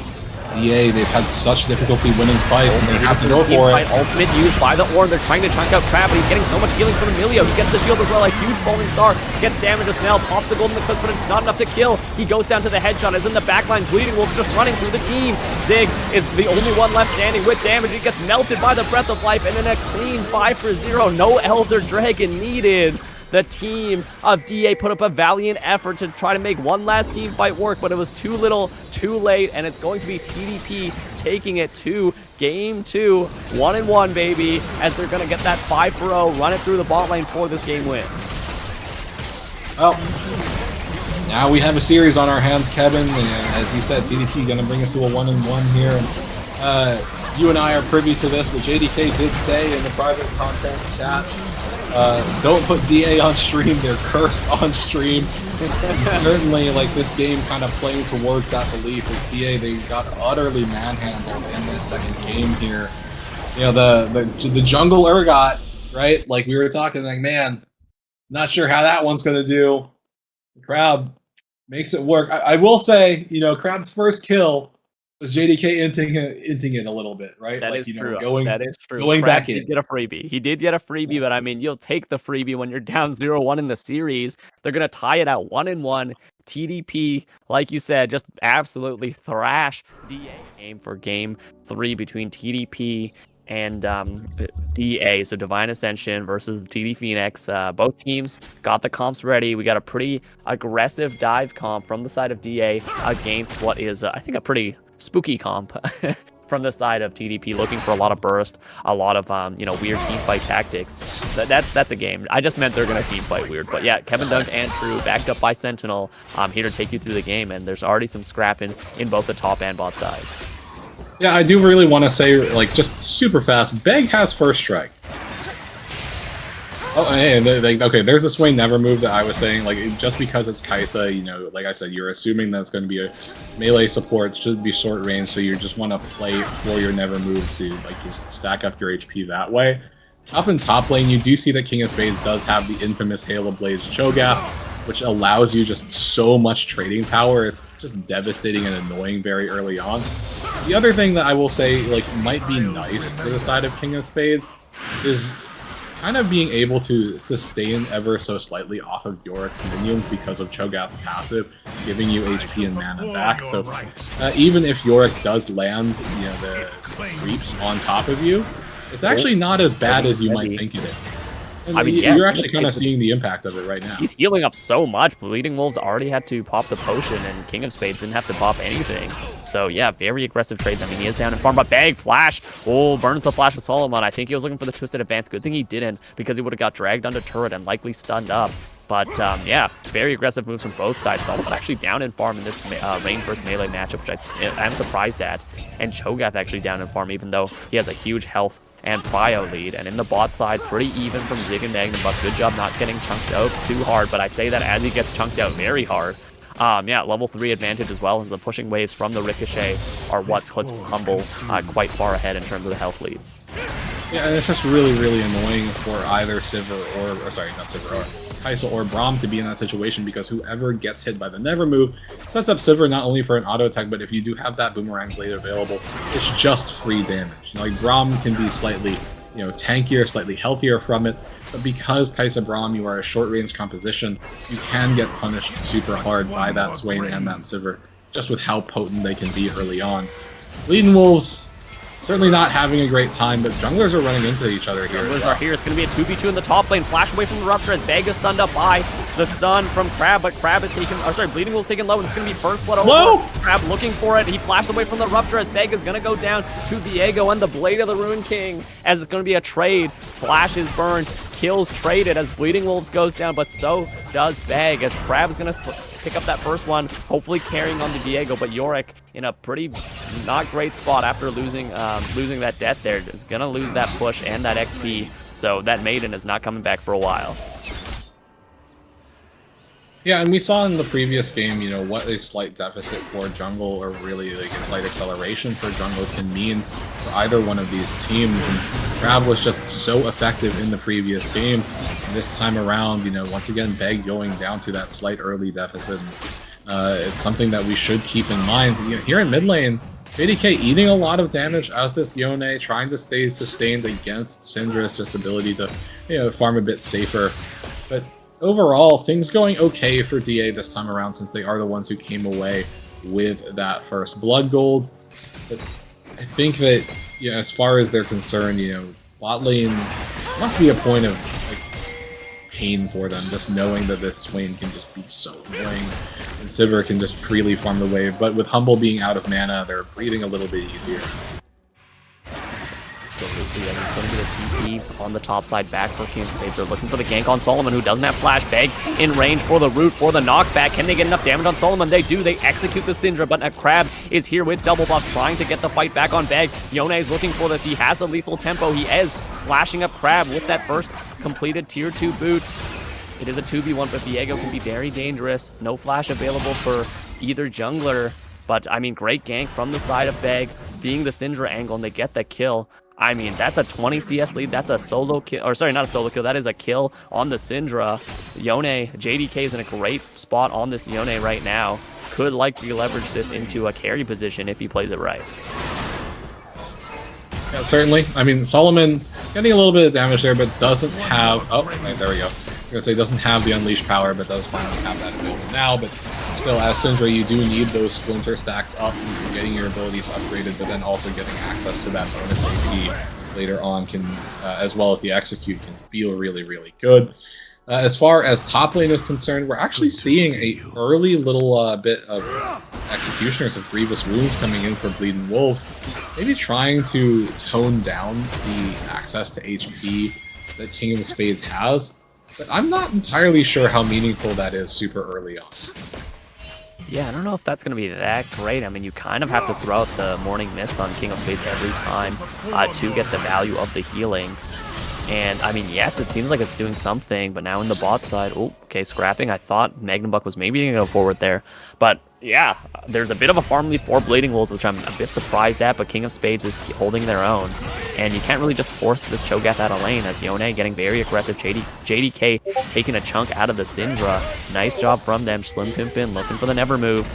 DA, they've had such difficulty winning fights, and they have to go for it. Ultimate used by the Ornn. They're trying to chunk out Crab, but he's getting so much healing from Emilio. He gets the shield as well. A huge falling star gets damage as now. Pops the golden clip, but it's not enough to kill. He goes down to the headshot. Is in the backline. Bleeding Wolf just running through the team. Zig is the only one left standing with damage. He gets melted by the Breath of Life, and then a clean 5-for-0. No Elder Dragon needed. The team of DA put up a valiant effort to try to make one last team fight work, but it was too little, too late, and it's going to be TDP taking it to game 2, 1-1, baby, as they're going to get that 5-0, run it through the bot lane for this game win. Well, now we have a series on our hands, Kevin. As you said, TDP going to bring us to a 1-1 here. You and I are privy to this, but JDK did say in the private content chat, don't put DA on stream, they're cursed on stream. And certainly, like, this game kind of playing towards that belief. As DA, they got utterly manhandled in this second game here. You know, the jungle Urgot, right? Like, we were talking, like, man, not sure how that one's going to do. The crowd makes it work. I will say, you know, Crab's first kill was JDK inting it a little bit, right? That like, is you know, true. That is true. Going Crab back in. did get a freebie. He did get a freebie, but I mean, you'll take the freebie when you're down 0-1 in the series. They're going to tie it at 1-1. TDP, like you said, just absolutely thrash DA. Game for game 3 between TDP and DA, so Divine Ascension versus the TD Phoenix. Both teams got the comps ready. We got a pretty aggressive dive comp from the side of DA against what is, I think, a pretty spooky comp from the side of TDP, looking for a lot of burst, a lot of weird team fight tactics. That's a game. I just meant they're gonna team fight weird, but yeah, Kevin Dunk and True backed up by Sentinel, here to take you through the game, and there's already some scrapping in both the top and bot side. Yeah, I do really want to say, like, just super fast, Beg has first strike. Oh, and okay, there's the swing never move that I was saying. Like, just because it's Kaisa, you know, like I said, you're assuming that it's going to be a melee support, should be short range, so you just want to play for your never moves to, like, just stack up your HP that way. Up in top lane, you do see that King of Spades does have the infamous Hail of Blaze Cho'Gath, which allows you just so much trading power. It's just devastating and annoying very early on. The other thing that I will say, like, might be nice for the side of King of Spades is kind of being able to sustain ever so slightly off of Yorick's minions because of Cho'Gath's passive, giving you HP and mana back. So even if Yorick does land, you know, the creeps on top of you, it's actually not as bad as you might think it is. And I mean, yeah, you're actually kind of seeing the impact of it right now. He's healing up so much. Bleeding Wolves already had to pop the potion, and King of Spades didn't have to pop anything. So yeah, very aggressive trades. I mean, he is down in farm, but Bag Flash. Oh, burns the Flash of Solomon. I think he was looking for the Twisted Advance. Good thing he didn't, because he would have got dragged onto turret and likely stunned up. But yeah, very aggressive moves from both sides. Solomon actually down in farm in this Rain vs Melee matchup, which I'm surprised at. And Cho'Gath actually down in farm, even though he has a huge health and bio lead. And in the bot side, pretty even from Zig and Magnum, but good job not getting chunked out too hard. But I say that as he gets chunked out very hard. Yeah, level 3 advantage as well. The pushing waves from the Ricochet are what puts Humble quite far ahead in terms of the health lead. Yeah, and it's just really, really annoying for either Sivir or sorry, not Sivir, or Kaisa or Braum to be in that situation, because whoever gets hit by the Never move sets up Sivir not only for an auto attack, but if you do have that Boomerang Blade available, it's just free damage. You know, like, Braum can be slightly, you know, tankier, slightly healthier from it, but because Kaisa Braum, you are a short-range composition, you can get punished super hard by that Swain and that Sivir, just with how potent they can be early on. Bleeding Wolves, certainly not having a great time, but junglers are running into each other here. Junglers are here. It's going to be a 2v2 in the top lane. Flash away from the Rupture as Beg is stunned up by the stun from Crab, but Crab is taken, or sorry, Bleeding Wolf's taken low, and it's going to be first blood over. Crab looking for it. He flashed away from the Rupture as Beg is going to go down to Diego and the Blade of the Ruin King, as it's going to be a trade. Flashes, burns, kills traded as Bleeding Wolves goes down, but so does Beg, as Crab is going to pick up that first one, hopefully carrying on to Diego, but Yorick in a pretty not great spot after losing that death there. Is going to lose that push and that XP, so that Maiden is not coming back for a while. Yeah, and we saw in the previous game, you know, what a slight deficit for jungle, or really like a slight acceleration for jungle, can mean for either one of these teams. And Crab was just so effective in the previous game. And this time around, you know, once again, Beg going down to that slight early deficit. It's something that we should keep in mind. You know, here in mid lane, JDK eating a lot of damage as this Yone, trying to stay sustained against Syndra's just ability to, you know, farm a bit safer. But overall, things going okay for DA this time around, since they are the ones who came away with that first blood gold. But I think that, you know, as far as they're concerned, you know, bot lane must be a point of, like, pain for them, just knowing that this Swain can just be so annoying, and Sivir can just freely farm the wave. But with Humble being out of mana, they're breathing a little bit easier. Absolutely, and he's going to get a TP on the top side back for King of Spades. They're looking for the gank on Solomon, who doesn't have flash. Beg in range for the root, for the knockback. Can they get enough damage on Solomon? They do. They execute the Syndra, but a Crab is here with double buff, trying to get the fight back on Beg. Yone is looking for this. He has the lethal tempo. He is slashing up Crab with that first completed tier 2 boot. It is a 2v1, but Viego can be very dangerous. No flash available for either jungler. But, I mean, great gank from the side of Beg, seeing the Syndra angle, and they get the kill. I mean, that's a 20 CS lead. That's a solo kill. Or, sorry, not a solo kill. That is a kill on the Syndra. Yone, JDK is in a great spot on this Yone right now. Could likely leverage this into a carry position if he plays it right. Yeah, certainly. I mean, Solomon getting a little bit of damage there, but doesn't have... Oh, right, there we go. I was going to say doesn't have the Unleash power, but does finally have that available now. But still, as Syndra, you do need those Splinter stacks up, getting your abilities upgraded, but then also getting access to that bonus AP later on can, as well as the Execute, can feel really, really good. As far as top lane is concerned, we're actually seeing a early little bit of Executioners of Grievous Wounds coming in for Bleeding Wolves, maybe trying to tone down the access to HP that King of Spades has, but I'm not entirely sure how meaningful that is super early on. Yeah, I don't know if that's going to be that great. I mean, you kind of have to throw out the Morning Mist on King of Spades every time to get the value of the healing. And, I mean, yes, it seems like it's doing something, but now in the bot side, oh, okay, scrapping. I thought Magnum Buck was maybe going to go forward there. But, yeah, there's a bit of a farm lead for Bleeding Wolves, which I'm a bit surprised at, but King of Spades is holding their own. And you can't really just force this Cho'Gath out of lane, as Yone getting very aggressive. JDK taking a chunk out of the Syndra. Nice job from them. Slim Pimpin looking for the Never Move.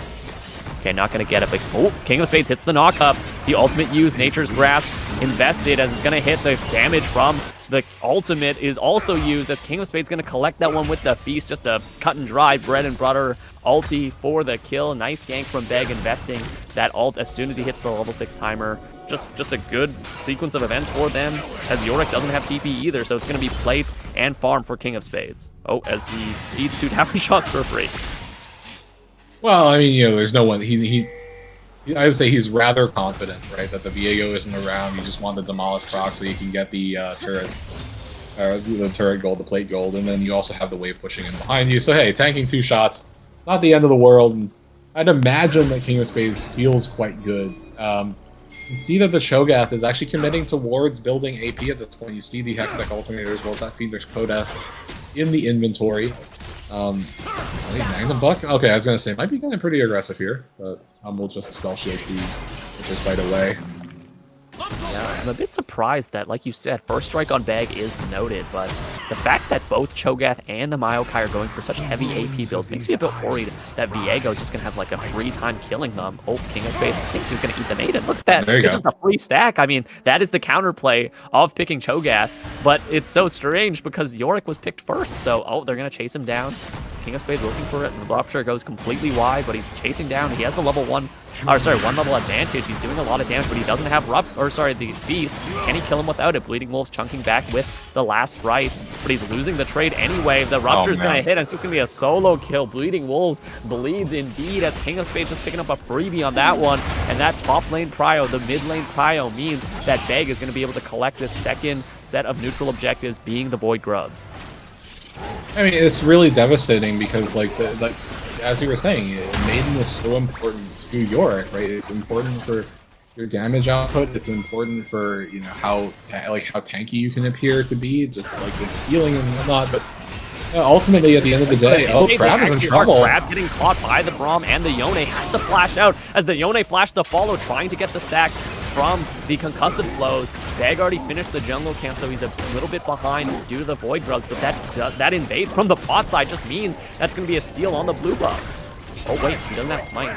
Okay, not going to get it, but oh, King of Spades hits the knock-up. The ultimate use, Nature's Grasp, invested as it's going to hit the damage from the ultimate is also used as King of Spades going to collect that one with the Feast, just a cut and dry bread and butter ulti for the kill. Nice gank from Beg, investing that ult as soon as he hits the level 6 timer. Just a good sequence of events for them, as Yorick doesn't have TP either, so it's going to be plates and farm for King of Spades. Oh, as he feeds 2 down shots for free. Well, I mean, you know, there's no one. I would say he's rather confident, right, that the Viego isn't around. You just want to demolish proc so you can get the turret gold, the plate gold, and then you also have the wave pushing in behind you. So hey, tanking 2 shots, not the end of the world. And I'd imagine that King of Spades feels quite good. You can see that the Cho'Gath is actually committing towards building AP at this point. You see the Hextech Alternators, well, that feed, there's Kodesk in the inventory. I think Magnum Buck? Okay, I was going to say, might be getting pretty aggressive here, but we'll just spell shield the just right away. Yeah, I'm a bit surprised that, like you said, first strike on Bag is noted, but the fact that both Cho'Gath and the Maokai are going for such heavy AP builds makes me a bit worried that Viego is just going to have like a free time killing them. Oh, King of Spades, I think she's going to eat the maiden. Look at that. It's just a free stack. I mean, that is the counterplay of picking Cho'Gath, but it's so strange because Yorick was picked first, so, oh, they're going to chase him down. King of Spades looking for it, and the Rupture goes completely wide, but he's chasing down. He has the level 1 level advantage. He's doing a lot of damage, but he doesn't have the Feast. Can he kill him without it? Bleeding Wolves chunking back with the last rites, but he's losing the trade anyway. The Rupture's going to hit, and it's just going to be a solo kill. Bleeding Wolves bleeds indeed, as King of Spades just picking up a freebie on that one, and that top lane prio, the mid lane prio, means that Beg is going to be able to collect this second set of neutral objectives, being the Void Grubs. I mean, it's really devastating because, like as you were saying, Maiden is so important to Yorick, right? It's important for your damage output. It's important for, you know, how tanky you can appear to be, just like the healing and whatnot. But ultimately, at the end of the day, Crab is in trouble. Crab getting caught by the Braum, and the Yone has to flash out as the Yone flashed the follow, trying to get the stacks from the concussive blows. Bag already finished the jungle camp, so he's a little bit behind due to the Void Grubs, but that invade from the bot side just means that's going to be a steal on the blue buff. Oh wait, he doesn't have smite.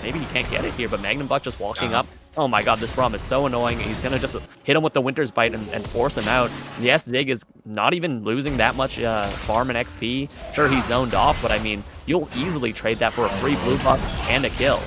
Maybe he can't get it here, but Magnum Buck just walking up. Oh my god, this Braum is so annoying. He's going to just hit him with the Winter's Bite and force him out. Yes, Zig is not even losing that much farm and XP. Sure, he's zoned off, but I mean, you'll easily trade that for a free blue buff and a kill.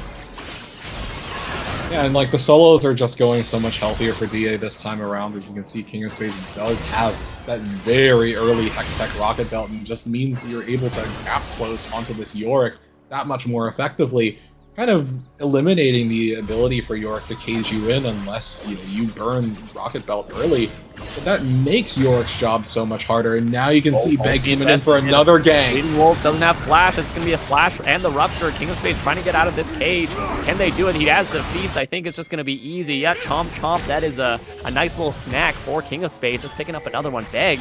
Yeah, and like the solos are just going so much healthier for DA this time around. As you can see, King of Spades does have that very early Hextech Rocket Belt and just means that you're able to gap close onto this Yorick that much more effectively, kind of eliminating the ability for Yorick to cage you in unless you burn Rocket Belt early. But that makes Yorick's job so much harder, and now you can see Beg coming in for another gang. Bleeding Wolves doesn't have Flash. It's going to be a Flash and the Rupture. King of Space trying to get out of this cage. Can they do it? He has the Feast. I think it's just going to be easy. Yeah, Chomp Chomp. That is a nice little snack for King of Spades. Just picking up another one. Beg.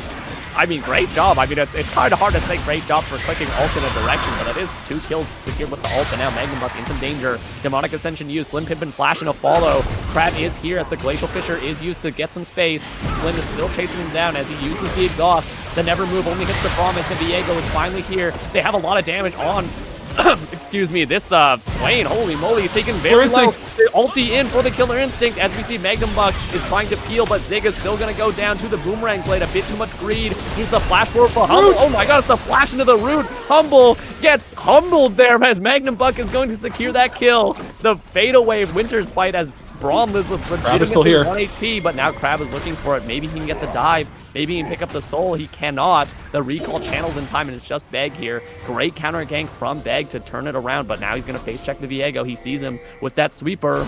I mean, great job. I mean, it's kind of hard to say great job for clicking ult in a direction, but it is 2 kills secured with the ult, and now Magnum Buck in some danger. Demonic Ascension used. Slim Pippin Flash and a follow. Crab is here as the Glacial Fisher is used to get some space. Slim is still chasing him down as he uses the exhaust. The Never Move only hits the promise, and Viego is finally here. They have a lot of damage on excuse me, this Swain, holy moly, he's taken very low. The ulti in for the Killer Instinct as we see Magnum Buck is trying to peel, but Zig is still going to go down to the Boomerang Blade. A bit too much greed. He's the flash forward for Humble. Oh my god, it's the flash into the root. Humble gets humbled there as Magnum Buck is going to secure that kill. The fadeaway Winter's Bite as Braum is legitimately 1 HP, but now Crab is looking for it. Maybe he can get the dive. Maybe he can pick up the soul. He cannot. The recall channels in time, and it's just Beg here. Great counter gank from Beg to turn it around, but now he's going to face check the Viego. He sees him with that sweeper.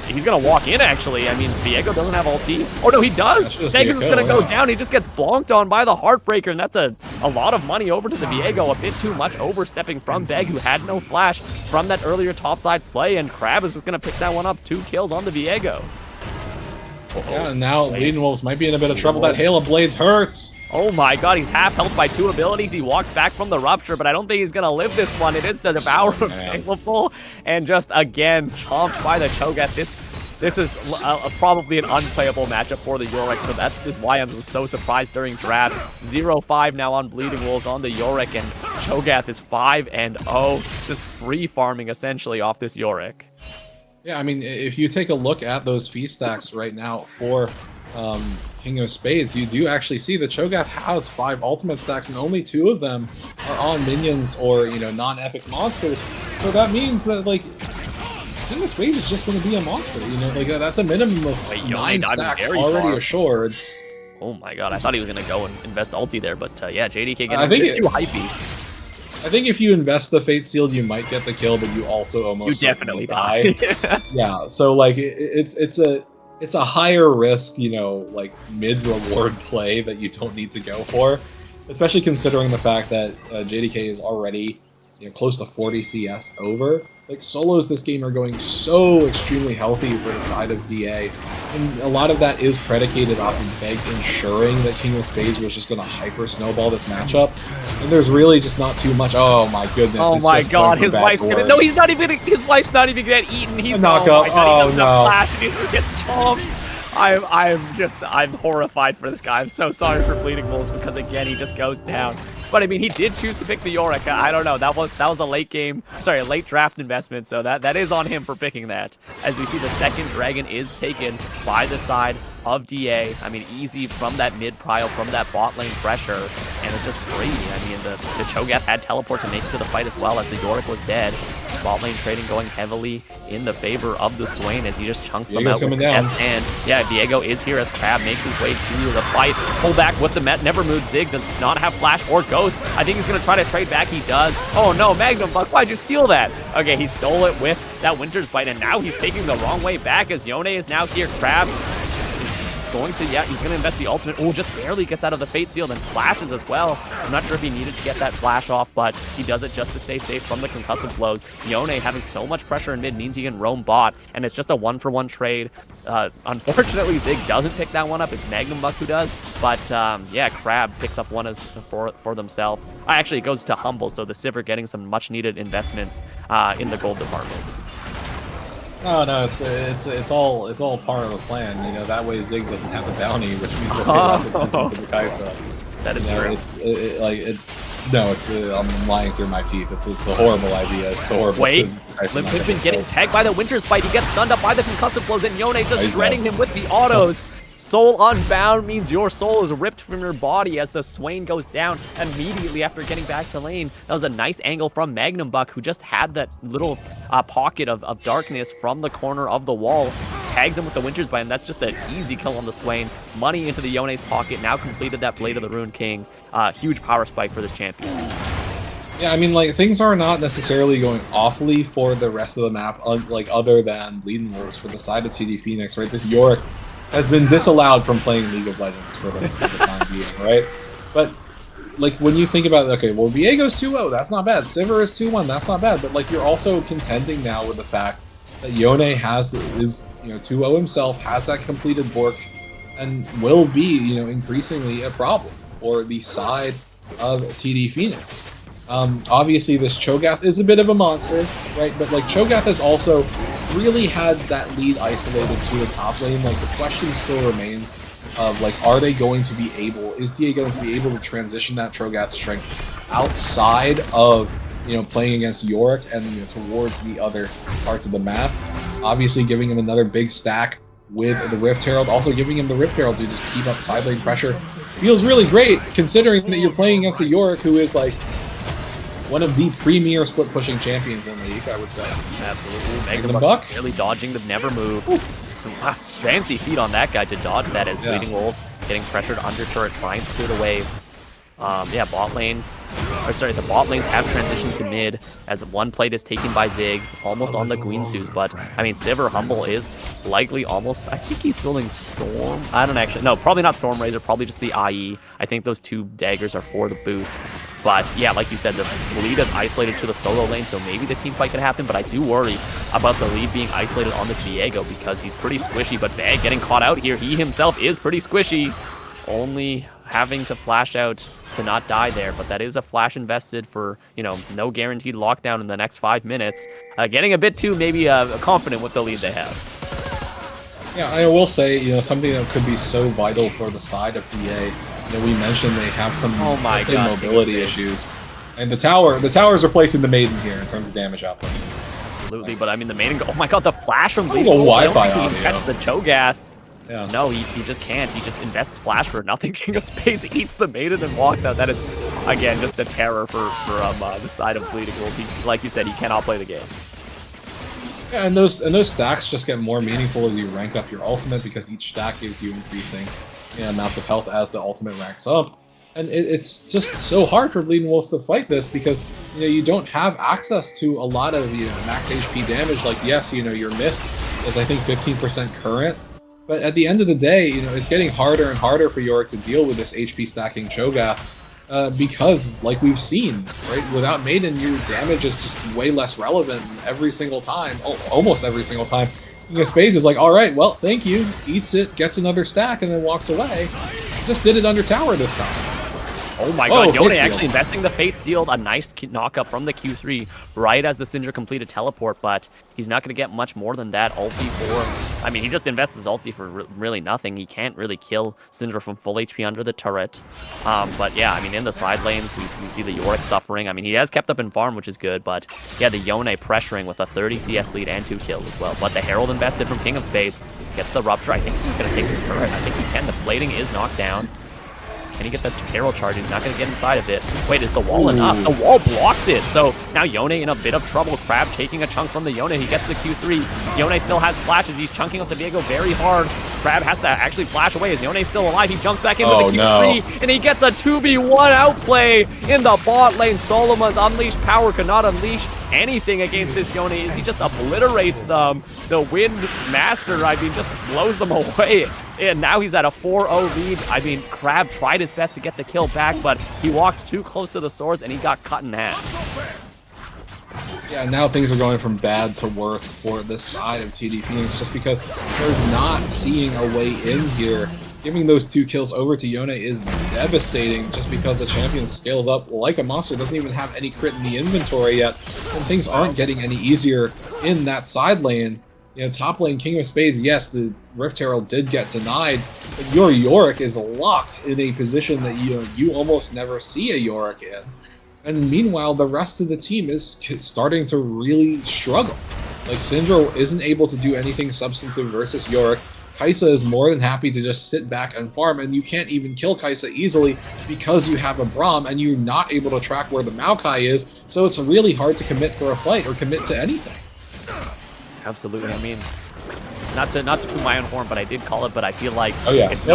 He's going to walk in, actually. I mean, Viego doesn't have ulti. Oh, no, he does. Vega's going to go down. He just gets bonked on by the Heartbreaker, and that's a lot of money over to the Viego. A bit too much overstepping from Beg, who had no flash from that earlier topside play, and Crab is just going to pick that one up. 2 kills on the Viego. Yeah, and now Bleeding Wolves might be in a bit of trouble. That Hail of Blades hurts. Oh my god, he's half health by 2 abilities. He walks back from the Rupture, but I don't think he's going to live this one. It is the Devourer available, and just again, chomped by the Cho'Gath. This is probably an unplayable matchup for the Yorick, so that is why I was so surprised during draft. 0-5 now on Bleeding Wolves on the Yorick, and Cho'Gath is 5-0, just free farming essentially off this Yorick. Yeah, I mean, if you take a look at those feast stacks right now for King of Spades, you do actually see that Cho'Gath has 5 ultimate stacks, and only 2 of them are on minions or, non-epic monsters. So that means that, like, King of Spades is just going to be a monster, like, that's a minimum of 9 stacks already assured. Oh my god, I thought he was going to go and invest ulti there, but yeah, JDK getting a bit too hypey. I think if you invest the Fate Sealed, you might get the kill, but you also almost definitely die. Yeah, so like it's a higher risk, like mid-reward play that you don't need to go for, especially considering the fact that JDK is already close to 40 CS over. Like, solos this game are going so extremely healthy for the side of DA, and a lot of that is predicated off of Beg ensuring that King of Spades was just going to hyper snowball this matchup, and there's really just not too much. Oh my goodness! Oh my god, his wife's gonna. No, he's not even. His wife's not even gonna get eaten. He's knock up. Oh no! Flash, and he just gets chomped. I'm horrified for this guy. I'm so sorry for Bleeding Wolves because again he just goes down. But I mean, he did choose to pick the Yorick. I don't know. That was a late draft investment. So that is on him for picking that. As we see, the second dragon is taken by the side of DA. I mean, easy from that mid prio, from that bot lane pressure, and it's just free. I mean, the Cho'Gath had teleport to make it to the fight as well as the Yorick was dead. Bot lane trading going heavily in the favor of the Swain as he just chunks them out with down. And yeah, Viego is here as Crab makes his way through the fight. Pull back with the Never Move. Zig does not have flash or ghost. I think he's going to try to trade back. He does. Oh no, Magnum Buck, why'd you steal that? Okay, he stole it with that Winter's Bite, and now he's taking the wrong way back as Yone is now here. Crab he's going to invest the ultimate. Oh, just barely gets out of the Fate Seal, then flashes as well. I'm not sure if he needed to get that flash off, but he does it just to stay safe from the concussive blows. Yone having so much pressure in mid means he can roam bot, and it's just a 1-for-1 trade. Unfortunately, Zig doesn't pick that one up. It's Magnum Buck who does, but yeah, Crab picks up one for themselves. Actually, it goes to Humble, so the Sivir getting some much-needed investments in the gold department. No, it's all part of the plan. That way Zig doesn't have a bounty, which means that less attention to the Kaisa. That is true. I'm lying through my teeth. It's a horrible idea. It's horrible. Wait, Slim Pippin getting tagged by the Winter's Bite. He gets stunned up by the concussive blows, and Yone just shredding him with the autos. Soul unbound means your soul is ripped from your body as the Swain goes down immediately after getting back to lane. That was a nice angle from Magnum Buck, who just had that little pocket of darkness from the corner of the wall tags him with the Winter's Bite, and that's just an easy kill on the Swain. Money into the Yone's pocket, now completed that Blade of the Rune King. Huge power spike for this champion. Yeah, I mean, like, things are not necessarily going awfully for the rest of the map, like, other than Bleeding Wolves for the side of TD Phoenix, right? This Yorick has been disallowed from playing League of Legends for the time being, right? But, like, when you think about it, okay, well, Viego's 2-0, that's not bad. Sivir is 2-1, that's not bad. But, like, you're also contending now with the fact that Yone is 2-0 himself, has that completed Bork, and will be, increasingly a problem for the side of TD Phoenix. Obviously, this Cho'Gath is a bit of a monster, right? But, like, Cho'Gath has also really had that lead isolated to the top lane. Like, the question still remains of, like, are they going to be able, is DA going to be able to transition that Cho'Gath strength outside of, playing against Yorick and, towards the other parts of the map? Obviously, giving him another big stack with the Rift Herald, also giving him the Rift Herald to just keep up side lane pressure feels really great, considering that you're playing against a Yorick who is, like, one of the premier split-pushing champions in the league, I would say. Absolutely. Making the buck. Really dodging the never move. Some fancy feet on that guy to dodge that as Bleeding Wolf getting pressured under turret, trying to clear the wave. Yeah, bot lane. The bot lanes have transitioned to mid as one plate is taken by Zig, almost on the Guinsus, but I mean, Sivir Humble is likely almost, I think he's building Storm. I don't actually, no, probably not Storm Razor, probably just the IE. I think those two daggers are for the boots. But yeah, like you said, the lead is isolated to the solo lane, so maybe the team fight could happen, but I do worry about the lead being isolated on this Viego because he's pretty squishy, but Bag getting caught out here. He himself is pretty squishy, only having to flash out to not die there, but that is a flash invested for, no guaranteed lockdown in the next 5 minutes. Getting a bit too maybe confident with the lead they have. Yeah, I will say, something that could be so vital for the side of DA. We mentioned they have some mobility issues, and the tower's replacing the Maiden here in terms of damage output. Absolutely, but I mean the Maiden. Oh my God, the flash from Bleeding Wolf. I don't think he can catch the Cho'Gath. Yeah. No, he just can't. He just invests flash for nothing. King of Spades eats the Maiden and walks out. That is, again, just a terror for the side of Bleeding Wolf. Like you said, he cannot play the game. Yeah, and those stacks just get more meaningful as you rank up your ultimate because each stack gives you increasing amount of health as the ultimate ranks up. And it's just so hard for Bleeding Wolves to fight this because you don't have access to a lot of max HP damage. Like, yes, your mist is I think 15% current. But at the end of the day, it's getting harder and harder for Yorick to deal with this HP stacking Cho'Gath because, like we've seen, right, without Maiden, your damage is just way less relevant every single time, almost every single time. King of Spades is like, all right, well, thank you, eats it, gets another stack, and then walks away. Just did it under tower this time. Oh my God, Yone actually investing the Fate Sealed, a nice knock-up from the Q3 right as the Syndra completed teleport, but he's not going to get much more than that ulti for... I mean, he just invests his ulti for really nothing. He can't really kill Syndra from full HP under the turret. But yeah, I mean, in the side lanes, we see the Yorick suffering. I mean, he has kept up in farm, which is good, but yeah, the Yone pressuring with a 30 CS lead and 2 kills as well. But the Herald invested from King of Spades gets the Rupture. I think he's just going to take this turret. I think he can. The plating is knocked down. Can he get the Herald charge? He's not going to get inside of it. Wait, is the wall enough? The wall blocks it. So now Yone in a bit of trouble. Crab taking a chunk from the Yone. He gets the Q3. Yone still has flashes. He's chunking up the Viego very hard. Crab has to actually flash away. Is Yone still alive? He jumps back into the Q3, and he gets a 2v1 outplay in the bot lane. Solomon's unleashed power cannot unleash anything against this Yone. He just obliterates them. The Wind Master, I mean, just blows them away. And now he's at a 4-0 lead. I mean, Crab tried his best to get the kill back, but he walked too close to the swords and he got cut in half. Yeah, now things are going from bad to worse for this side of TD Phoenix just because they're not seeing a way in here. Giving those 2 kills over to Yone is devastating just because the champion scales up like a monster, doesn't even have any crit in the inventory yet, and things aren't getting any easier in that side lane. Top lane, King of Spades, yes, the Rift Herald did get denied, but your Yorick is locked in a position that you almost never see a Yorick in. And meanwhile, the rest of the team is starting to really struggle. Like, Syndra isn't able to do anything substantive versus Yorick. Kai'Sa is more than happy to just sit back and farm, and you can't even kill Kai'Sa easily because you have a Braum, and you're not able to track where the Maokai is, so it's really hard to commit for a fight or commit to anything. Absolutely. I mean, not to toot my own horn, but I did call it. But I feel like it's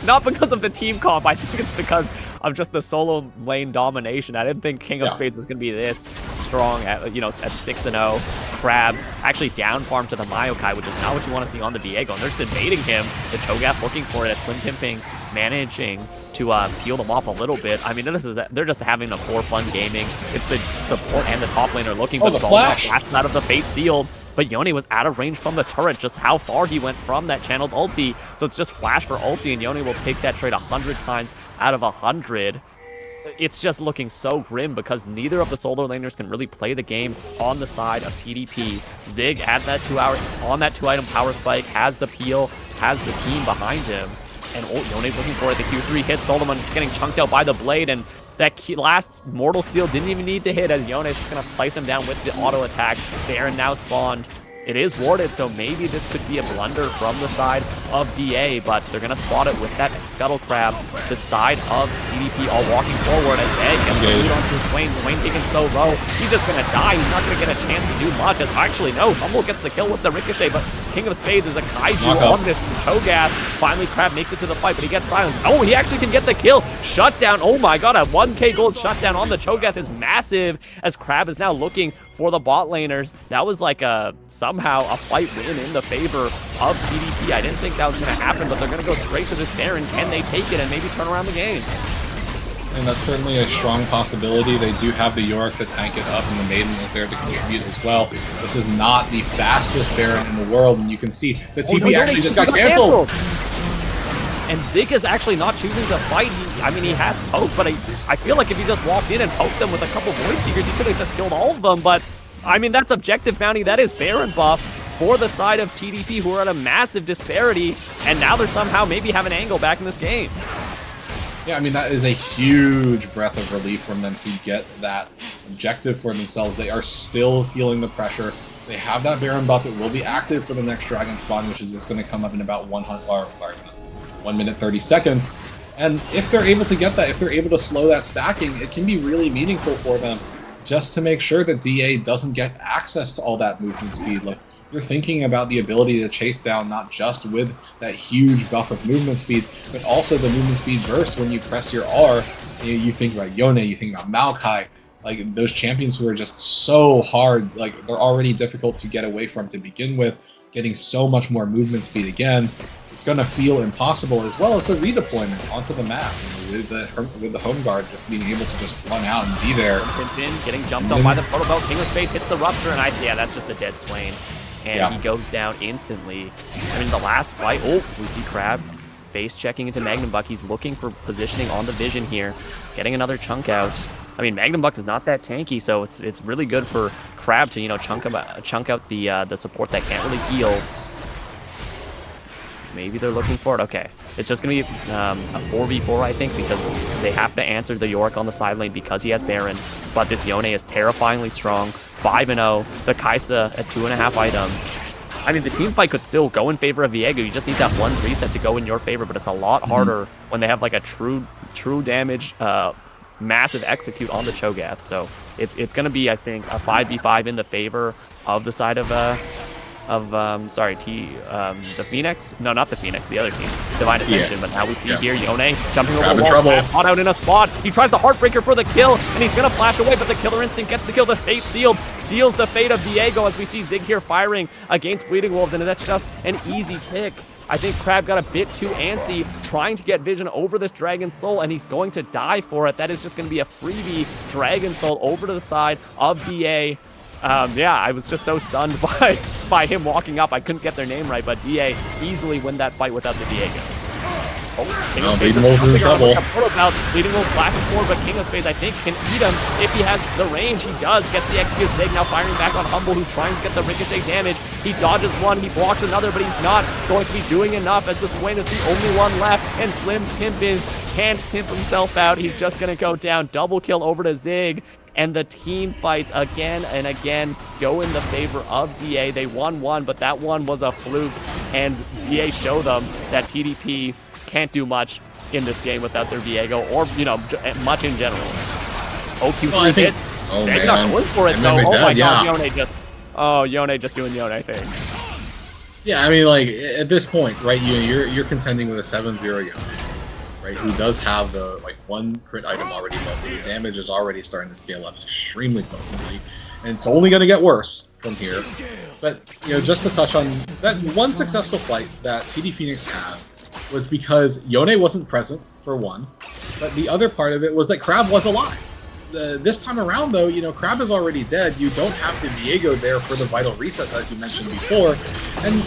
not because of the team comp. I think it's because of just the solo lane domination. I didn't think King of Spades was going to be this strong at at 6-0. Crab actually down farm to the Maokai, which is not what you want to see on the Diego. And they're just invading him. The Cho'Gath looking for it. Slim Pimping managing to peel them off a little bit. I mean, they're just having a for fun gaming. It's the support and the top laner looking, but the flash out of the Fate Sealed. But Yone was out of range from the turret, just how far he went from that channeled ulti. So it's just flash for ulti, and Yone will take that trade 100 times out of 100. It's just looking so grim because neither of the solo laners can really play the game on the side of TDP. Zig at that 2-item power spike, has the peel, has the team behind him. And Yone's looking for it. The Q3 hits. Solomon just getting chunked out by the blade, and that last Mortal Steel didn't even need to hit as Yone is just going to slice him down with the auto attack. Baron now spawned. It is warded, so maybe this could be a blunder from the side of DA, but they're going to spot it with that Scuttle Crab. The side of TDP all walking forward as Egg gets the lead onto Swain. Swain taken so low, he's just going to die. He's not going to get a chance to do much, as actually, no, Humble gets the kill with the Ricochet, but King of Spades is a Kaiju on this Cho'Gath. Finally, Crab makes it to the fight, but he gets silenced. Oh, he actually can get the kill. Shutdown. Oh my god, a 1k gold shutdown on the Cho'Gath is massive, as Crab is now looking for the bot laners. That was like somehow a fight win in the favor of TDP. I didn't think that was going to happen, but they're going to go straight to this Baron. Can they take it and maybe turn around the game? And that's certainly a strong possibility. They do have the Yorick to tank it up, and the Maiden is there to contribute as well. This is not the fastest Baron in the world, and you can see the TP actually just got canceled. And Zig is actually not choosing to fight. I mean, he has poke, but I feel like if he just walked in and poked them with a couple Void Seekers, he could have just killed all of them. But, I mean, that's objective bounty. That is Baron buff for the side of TDP, who are at a massive disparity, and now they're somehow maybe have an angle back in this game. Yeah, I mean, that is a huge breath of relief from them to get that objective for themselves. They are still feeling the pressure. They have that Baron buff. It will be active for the next Dragon spawn, which is just going to come up in about 1 minute 30 seconds. And if they're able to get that, if they're able to slow that stacking, it can be really meaningful for them just to make sure that DA doesn't get access to all that movement speed. Like, you're thinking about the ability to chase down not just with that huge buff of movement speed, but also the movement speed burst when you press your R. You think about Yone, you think about Maokai, like those champions who are just so hard, like they're already difficult to get away from to begin with, getting so much more movement speed again. It's going to feel impossible, as well as the redeployment onto the map with the home guard just being able to just run out and be there. Pimpin getting jumped on by the Proto Belt. King of Spades hits the Rupture, and yeah, that's just a dead Swain. And he goes down instantly. I mean, the last fight, we see Crab face checking into Magnum Buck. He's looking for positioning on the Vision here, getting another chunk out. I mean, Magnum Buck is not that tanky, so it's really good for Crab to chunk out the support that can't really heal. Maybe they're looking for it. Okay, it's just gonna be a 4v4, I think, because they have to answer the Yorick on the side lane because he has Baron. But this Yone is terrifyingly strong. 5-0. The Kaisa at 2.5 items. I mean, the team fight could still go in favor of Viego. You just need that one reset to go in your favor, but it's a lot harder when they have like a true damage, massive execute on the Cho'Gath. So it's gonna be, I think, a 5v5 in the favor of the side of the Phoenix? No, not the Phoenix, the other team, Divine Ascension. But now we see here Yone jumping over the wall, caught out in a spot. He tries the Heartbreaker for the kill, and he's gonna flash away, but the Killer Instinct gets the kill. The Fate Sealed seals the fate of Diego, as we see Zig here firing against Bleeding Wolves, and that's just an easy pick. I think Crab got a bit too antsy trying to get Vision over this Dragon Soul, and he's going to die for it. That is just going to be a freebie Dragon Soul over to the side of DA. Yeah, I was just so stunned by him walking up. I couldn't get their name right, but DA easily win that fight without the Diego. Bleeding Wolves is in trouble. Bleeding Wolves flashes forward, but King of Spades, I think, can eat him if he has the range. He does. Gets the execute. Zig now firing back on Humble, who's trying to get the ricochet damage. He dodges one, he blocks another, but he's not going to be doing enough, as the Swain is the only one left, and Slim Pimpin can't pimp himself out. He's just going to go down. Double kill over to Zig. And the team fights again and again go in the favor of DA. They won one, but that one was a fluke. And DA showed them that TDP can't do much in this game without their Viego, or, much in general. OQ3 hit. They're not going for it, though. Oh my god, Yone just doing Yone thing. Yeah, I mean, like, at this point, right, you're contending with a 7-0 Yone, right, who does have the, like, one crit item already built, so the damage is already starting to scale up extremely potently, and it's only going to get worse from here. But, you know, just to touch on that one successful fight that TD Phoenix had was because Yone wasn't present, for one, but the other part of it was that Crab was alive. This time around, though, you know, Crab is already dead. You don't have the Viego there for the vital resets, as you mentioned before. And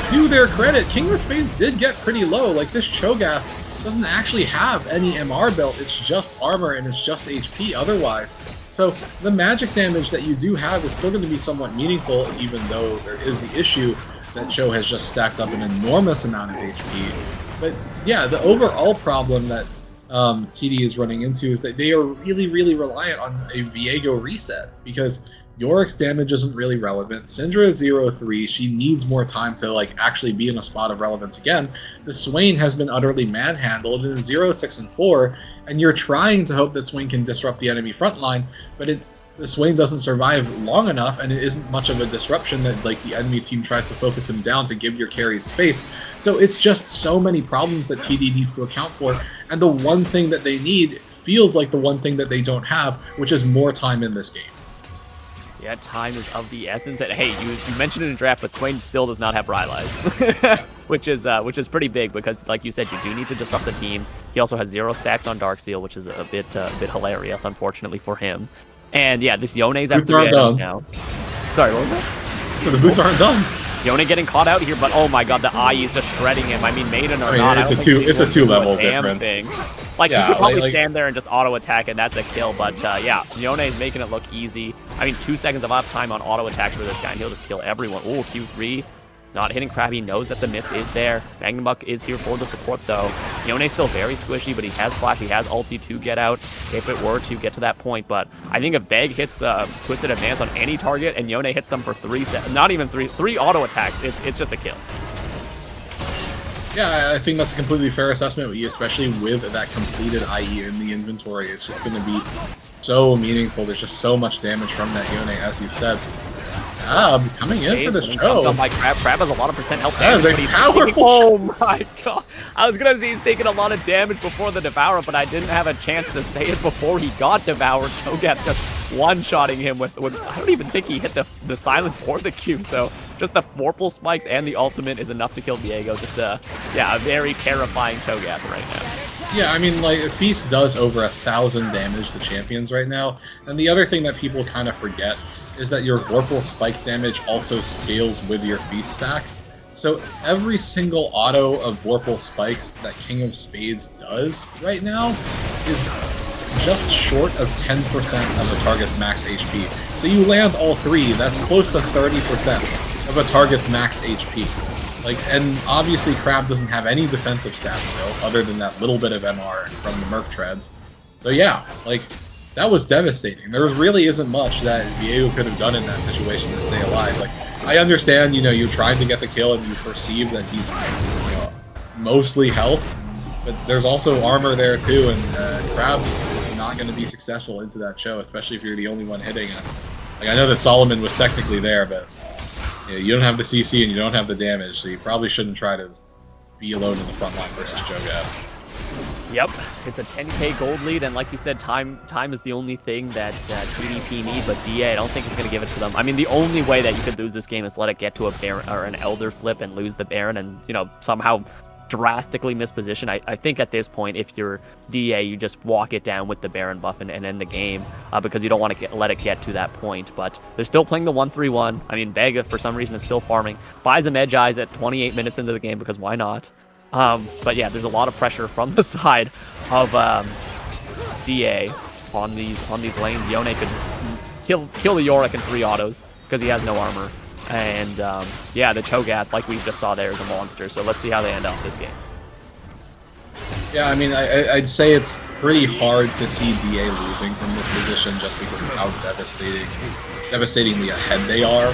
to their credit, King of Spades did get pretty low. Like, this Cho'Gath doesn't actually have any MR belt. It's just armor and it's just HP otherwise. So the magic damage that you do have is still going to be somewhat meaningful, even though there is the issue that Cho has just stacked up an enormous amount of HP. But yeah, the overall problem that TD is running into is that they are really, really reliant on a Viego reset, because Yorick's damage isn't really relevant. Syndra is 0-3. She needs more time to like actually be in a spot of relevance again. The Swain has been utterly manhandled and is 0-6-4, and you're trying to hope that Swain can disrupt the enemy front line, but the Swain doesn't survive long enough, and it isn't much of a disruption that like the enemy team tries to focus him down to give your carries space. So it's just so many problems that TD needs to account for, and the one thing that they need feels like the one thing that they don't have, which is more time in this game. Yeah, time is of the essence. And hey, you mentioned it in draft, but Swain still does not have Rylai's, which is pretty big because, like you said, you do need to disrupt the team. He also has 0 stacks on Darksteel, which is a bit hilarious, unfortunately for him. And yeah, this Yone's at 3 items now. Sorry, what was that? So the boots aren't done. Yone getting caught out here, but oh my god, the IE is just shredding him. I mean, Maiden or not, it's a two level difference. Like, yeah, you could probably stand there and just auto attack, and that's a kill. But yeah, Yone is making it look easy. I mean, 2 seconds of off time on auto attacks for this guy, and he'll just kill everyone. Ooh, Q3. Not hitting Crab. He knows that the mist is there. Magnum Buck is here for the support, though. Yone's still very squishy, but he has flash. He has ulti to get out if it were to get to that point. But I think if Beg hits Twisted Advance on any target and Yone hits them for 3 seconds, not even three auto attacks, it's just a kill. Yeah, I think that's a completely fair assessment, especially with that completed IE in the inventory. It's just going to be so meaningful. There's just so much damage from that Yone, as you've said. Coming in for this show. By Crab. Crab has a lot of percent health damage. That is a powerful Oh my god. I was going to say he's taking a lot of damage before the Devourer, but I didn't have a chance to say it before he got Devoured. Cho'Gath just one-shotting him with I don't even think he hit the silence or the Q, so just the Vorpal spikes and the ultimate is enough to kill Viego. Just a very terrifying Cho'Gath right now. Yeah, I mean, like, Feast does over 1,000 damage to champions right now, and the other thing that people kind of forget is that your Vorpal spike damage also scales with your Feast stacks. So every single auto of Vorpal spikes that King of Spades does right now is just short of 10% of a target's max HP. So you land all 3, that's close to 30% of a target's max HP. Like, and obviously Crab doesn't have any defensive stats though, other than that little bit of MR from the Merc Treads. So yeah, like, that was devastating. There really isn't much that Viego could have done in that situation to stay alive. Like, I understand, you know, you tried to get the kill and you perceive that he's, you know, mostly health, but there's also armor there too, and Crab is not going to be successful into that show, especially if you're the only one hitting it. Like, I know that Solomon was technically there, but you know, you don't have the CC and you don't have the damage, so you probably shouldn't try to be alone in the front line versus Cho'Gath. Yep, it's a 10k gold lead, and like you said, time is the only thing that TDP need, but DA, I don't think is going to give it to them. I mean, the only way that you could lose this game is let it get to a Baron or an Elder flip and lose the Baron and, you know, somehow drastically misposition. I think at this point, if you're DA, you just walk it down with the Baron buff and end the game because you don't want to let it get to that point. But they're still playing the 1-3-1. I mean, Bega, for some reason, is still farming. Buys him Edge Eyes at 28 minutes into the game because why not? But yeah, there's a lot of pressure from the side of DA on these lanes. Yone could kill the Yorick in 3 autos because he has no armor. And yeah, the Cho'Gath, like we just saw there, is a monster. So let's see how they end up this game. Yeah, I mean, I'd say it's pretty hard to see DA losing from this position just because of how devastatingly ahead they are.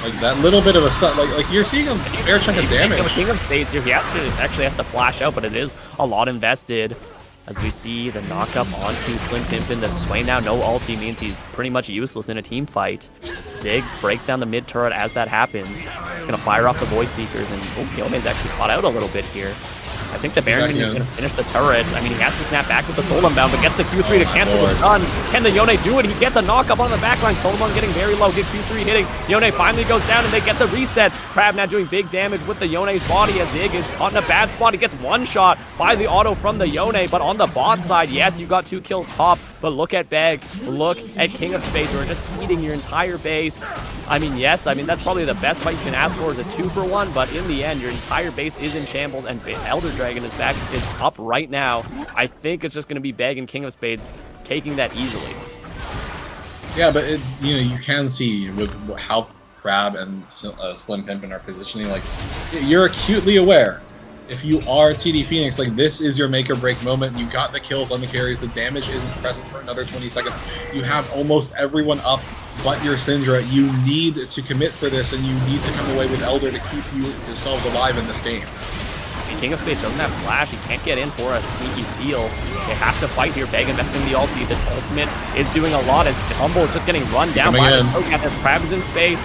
Like, that little bit of a stun, like you're seeing a fair chunk of damage. King of Spades here, he actually has to flash out, but it is a lot invested. As we see the knockup onto Slim Pimpin, the Swain now no ulti means he's pretty much useless in a team fight. Zig breaks down the mid turret as that happens. going to fire off the Void Seekers, and Yone's actually caught out a little bit here. I think the Baron is going to finish the turret. I mean, he has to snap back with the Soul Unbound, but gets the Q3 to cancel the stun. Can the Yone do it? He gets a knock-up on the backline. Solomon getting very low, get Q3 hitting. Yone finally goes down, and they get the reset. Crab now doing big damage with the Yone's body as Zig is caught in a bad spot. He gets one shot by the auto from the Yone, but on the bot side, yes, you got 2 kills top, but look at Beg. Look at King of Spades, who are just eating your entire base. I mean, yes, I mean, that's probably the best fight you can ask for is a 2-for-1, but in the end, your entire base is in shambles, and Elder Dragon, in fact, is up right now. I think it's just going to be Beg and King of Spades taking that easily. Yeah, but you can see with how Crab and Slim Pimpin are positioning, like, you're acutely aware. If you are TD Phoenix, like, this is your make or break moment. You got the kills on the carries. The damage isn't present for another 20 seconds. You have almost everyone up but your Syndra. You need to commit for this, and you need to come away with Elder to keep yourselves alive in this game. King of Spades doesn't have flash. He can't get in for a sneaky steal. They have to fight here. Beg investing the ulti. This ultimate is doing a lot as Humble is just getting run down by the Cho'Gath as Crab is in space.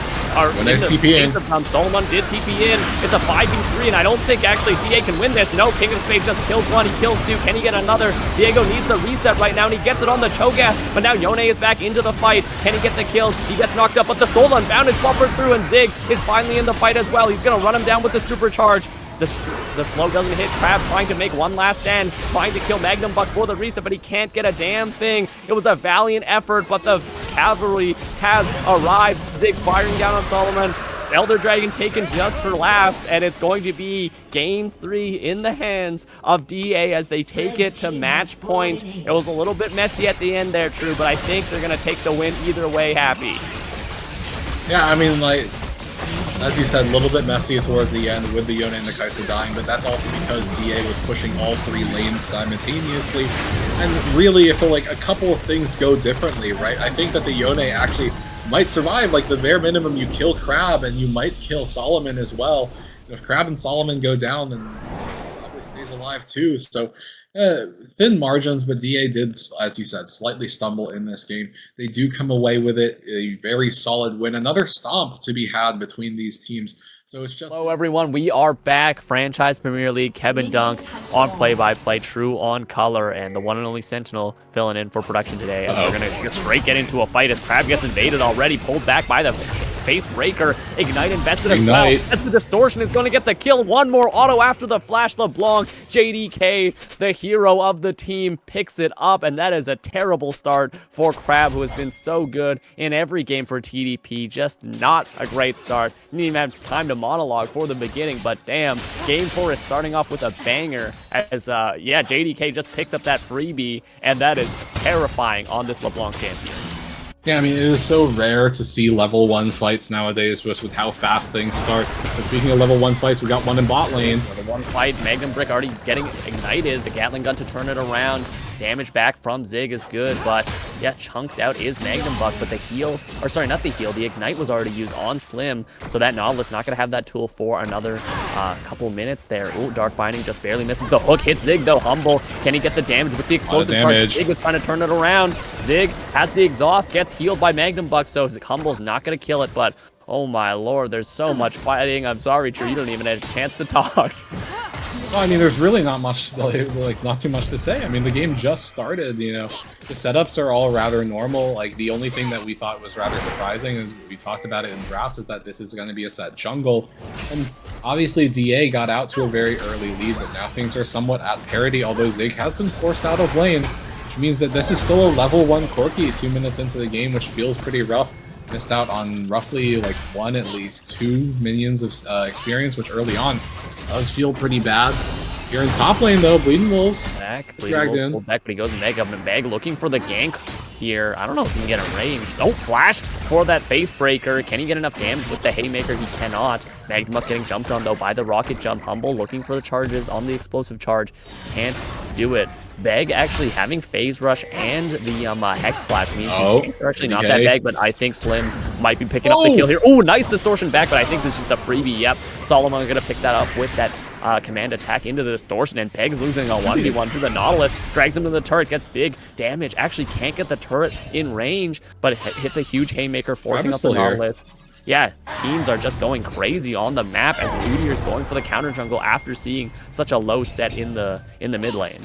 Nice TP in. Solomon did TP in. It's a 5v3, and I don't think actually DA can win this. No, King of Spades just kills one. He kills 2. Can he get another? Diego needs the reset right now, and he gets it on the Cho'Gath. But now Yone is back into the fight. Can he get the kills? He gets knocked up, but the Soul Unbound is buffered through, and Zig is finally in the fight as well. He's going to run him down with the supercharge. The slow doesn't hit. Crab trying to make one last stand, trying to kill Magnum Buck for the reset, but he can't get a damn thing. It was a valiant effort, but the cavalry has arrived. Zig firing down on Solomon. Elder Dragon taken just for laughs, and it's going to be game 3 in the hands of DA as they take it to match point. It was a little bit messy at the end there, True, but I think they're going to take the win either way happy. Yeah, I mean, like, as you said, a little bit messy towards the end with the Yone and the Kai'Sa dying, but that's also because DA was pushing all 3 lanes simultaneously. And really, if like a couple of things go differently, right? I think that the Yone actually might survive. Like, the bare minimum, you kill Crab and you might kill Solomon as well. If Crab and Solomon go down, then probably stays alive too. So thin margins, but DA did, as you said, slightly stumble in this game. They do come away with it, a very solid win. Another stomp to be had between these teams. So it's just... Hello everyone, we are back. Franchise Premier League, Kebin Dunk on play-by-play, True on color, and the one and only Sentinel filling in for production today. As we're going to straight get into a fight as Crab gets invaded already, pulled back by the face breaker. Ignite invested as well. As the distortion is going to get the kill. One more auto after the flash. LeBlanc, JDK, the hero of the team, picks it up, and that is a terrible start for Crab, who has been so good in every game for TDP. Just not a great start. Didn't even have time to monologue for the beginning, but damn, game 4 is starting off with a banger as yeah, JDK just picks up that freebie, and that is terrifying on this LeBlanc champion. Yeah, I mean, it is so rare to see level 1 fights nowadays, just with how fast things start. But speaking of level 1 fights, we got one in bot lane. The one fight, Magnum Brick already getting ignited. The Gatling gun to turn it around. Damage back from Zig is good, but yeah, chunked out is Magnum Buck, but the heal, or sorry, not the heal, the Ignite was already used on Slim, so that Nautilus not going to have that tool for another couple minutes there. Ooh, Dark Binding just barely misses the hook, hits Zig though, Humble. Can he get the damage with the explosive charge? Zig is trying to turn it around. Zig has the exhaust, gets healed by Magnum Buck, so Humble's not going to kill it, but oh my lord, there's so much fighting. I'm sorry, True, you don't even have a chance to talk. Well, I mean, there's really not much, like, not too much to say. I mean, the game just started, you know. The setups are all rather normal. Like, the only thing that we thought was rather surprising, is we talked about it in draft, is that this is going to be a set jungle. And obviously, DA got out to a very early lead, but now things are somewhat at parity, although Zig has been forced out of lane, which means that this is still a level 1 Corki 2 minutes into the game, which feels pretty rough. Missed out on roughly, like, at least 2 minions of experience, which early on does feel pretty bad. Here in top lane, though, Bleeding Wolves dragged in. Back, but he goes in Bag up and Bag looking for the gank here. I don't know if he can get a range. Don't flash for that face breaker. Can he get enough damage with the Haymaker? He cannot. Magnum Up getting jumped on, though, by the rocket jump. Humble looking for the charges on the explosive charge. Can't do it. Beg actually having phase rush and the hex flash means his ganks are actually not that big, but I think Slim might be picking up the kill here. Oh, nice distortion back, but I think this is just a freebie. Yep, Solomon gonna pick that up with that command attack into the distortion, and Peg's losing a 1v1 to the Nautilus, drags him to the turret, gets big damage, actually can't get the turret in range, but it hits a huge Haymaker, forcing up the Nautilus. yeah, teams are just going crazy on the map as Udyr is going for the counter jungle after seeing such a low set in the mid lane.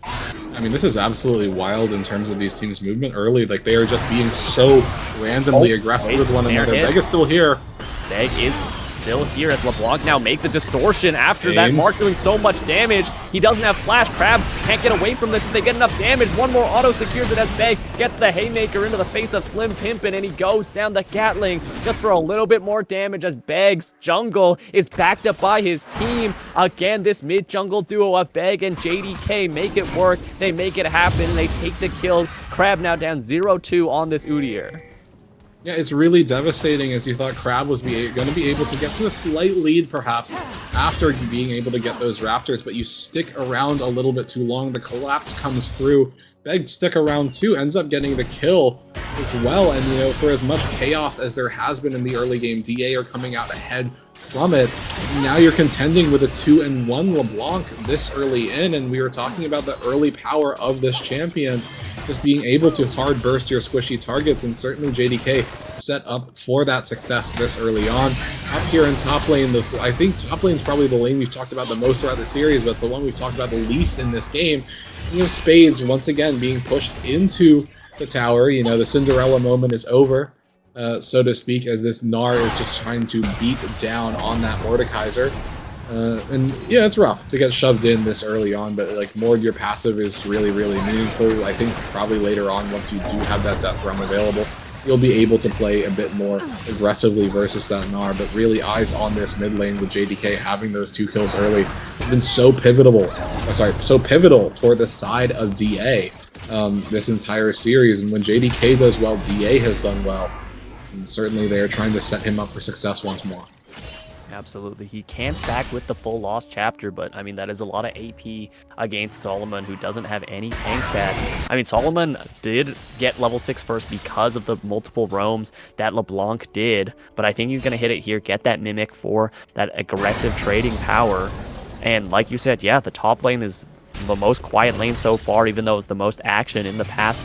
I mean, this is absolutely wild in terms of these teams' movement early. Like, they are just being so randomly aggressive with one another. Beg is still here. Beg is still here as LeBlanc now makes a distortion after that Mark doing so much damage. He doesn't have flash. Crab can't get away from this if they get enough damage. One more auto secures it as Beg gets the haymaker into the face of Slim Pimpin, and he goes down the Gatling just for a little bit more damage as Beg's jungle is backed up by his team. Again, this mid jungle duo of Beg and JDK make it work. They make it happen and they take the kills. Crab now down 0-2 on this Udyr. Yeah, it's really devastating as you thought Crab was going to be able to get to a slight lead, perhaps, after being able to get those Raptors, but you stick around a little bit too long. The collapse comes through. Beg stick around too, ends up getting the kill as well, and you know, for as much chaos as there has been in the early game, DA are coming out ahead from it. Now you're contending with a 2-1 LeBlanc this early in, and we were talking about the early power of this champion. Just being able to hard burst your squishy targets, and certainly JDK set up for that success this early on. Up here in top lane, I think top lane is probably the lane we've talked about the most throughout the series, but it's the one we've talked about the least in this game. King of Spades once again being pushed into the tower. You know, the Cinderella moment is over, so to speak, as this Gnar is just trying to beat down on that Mordekaiser. And yeah, it's rough to get shoved in this early on, but like more your passive is really, really meaningful. I think probably later on, once you do have that Death Realm available, you'll be able to play a bit more aggressively versus that Gnar. But really, eyes on this mid lane with JDK having those 2 kills early has been so pivotal. So pivotal for the side of DA this entire series. And when JDK does well, DA has done well. And certainly they are trying to set him up for success once more. Absolutely. He can't back with the full lost chapter, but I mean, that is a lot of AP against Solomon, who doesn't have any tank stats. I mean, Solomon did get level 6 first because of the multiple roams that LeBlanc did, but I think he's going to hit it here, get that Mimic for that aggressive trading power. And like you said, yeah, the top lane is the most quiet lane so far, even though it's the most action in the past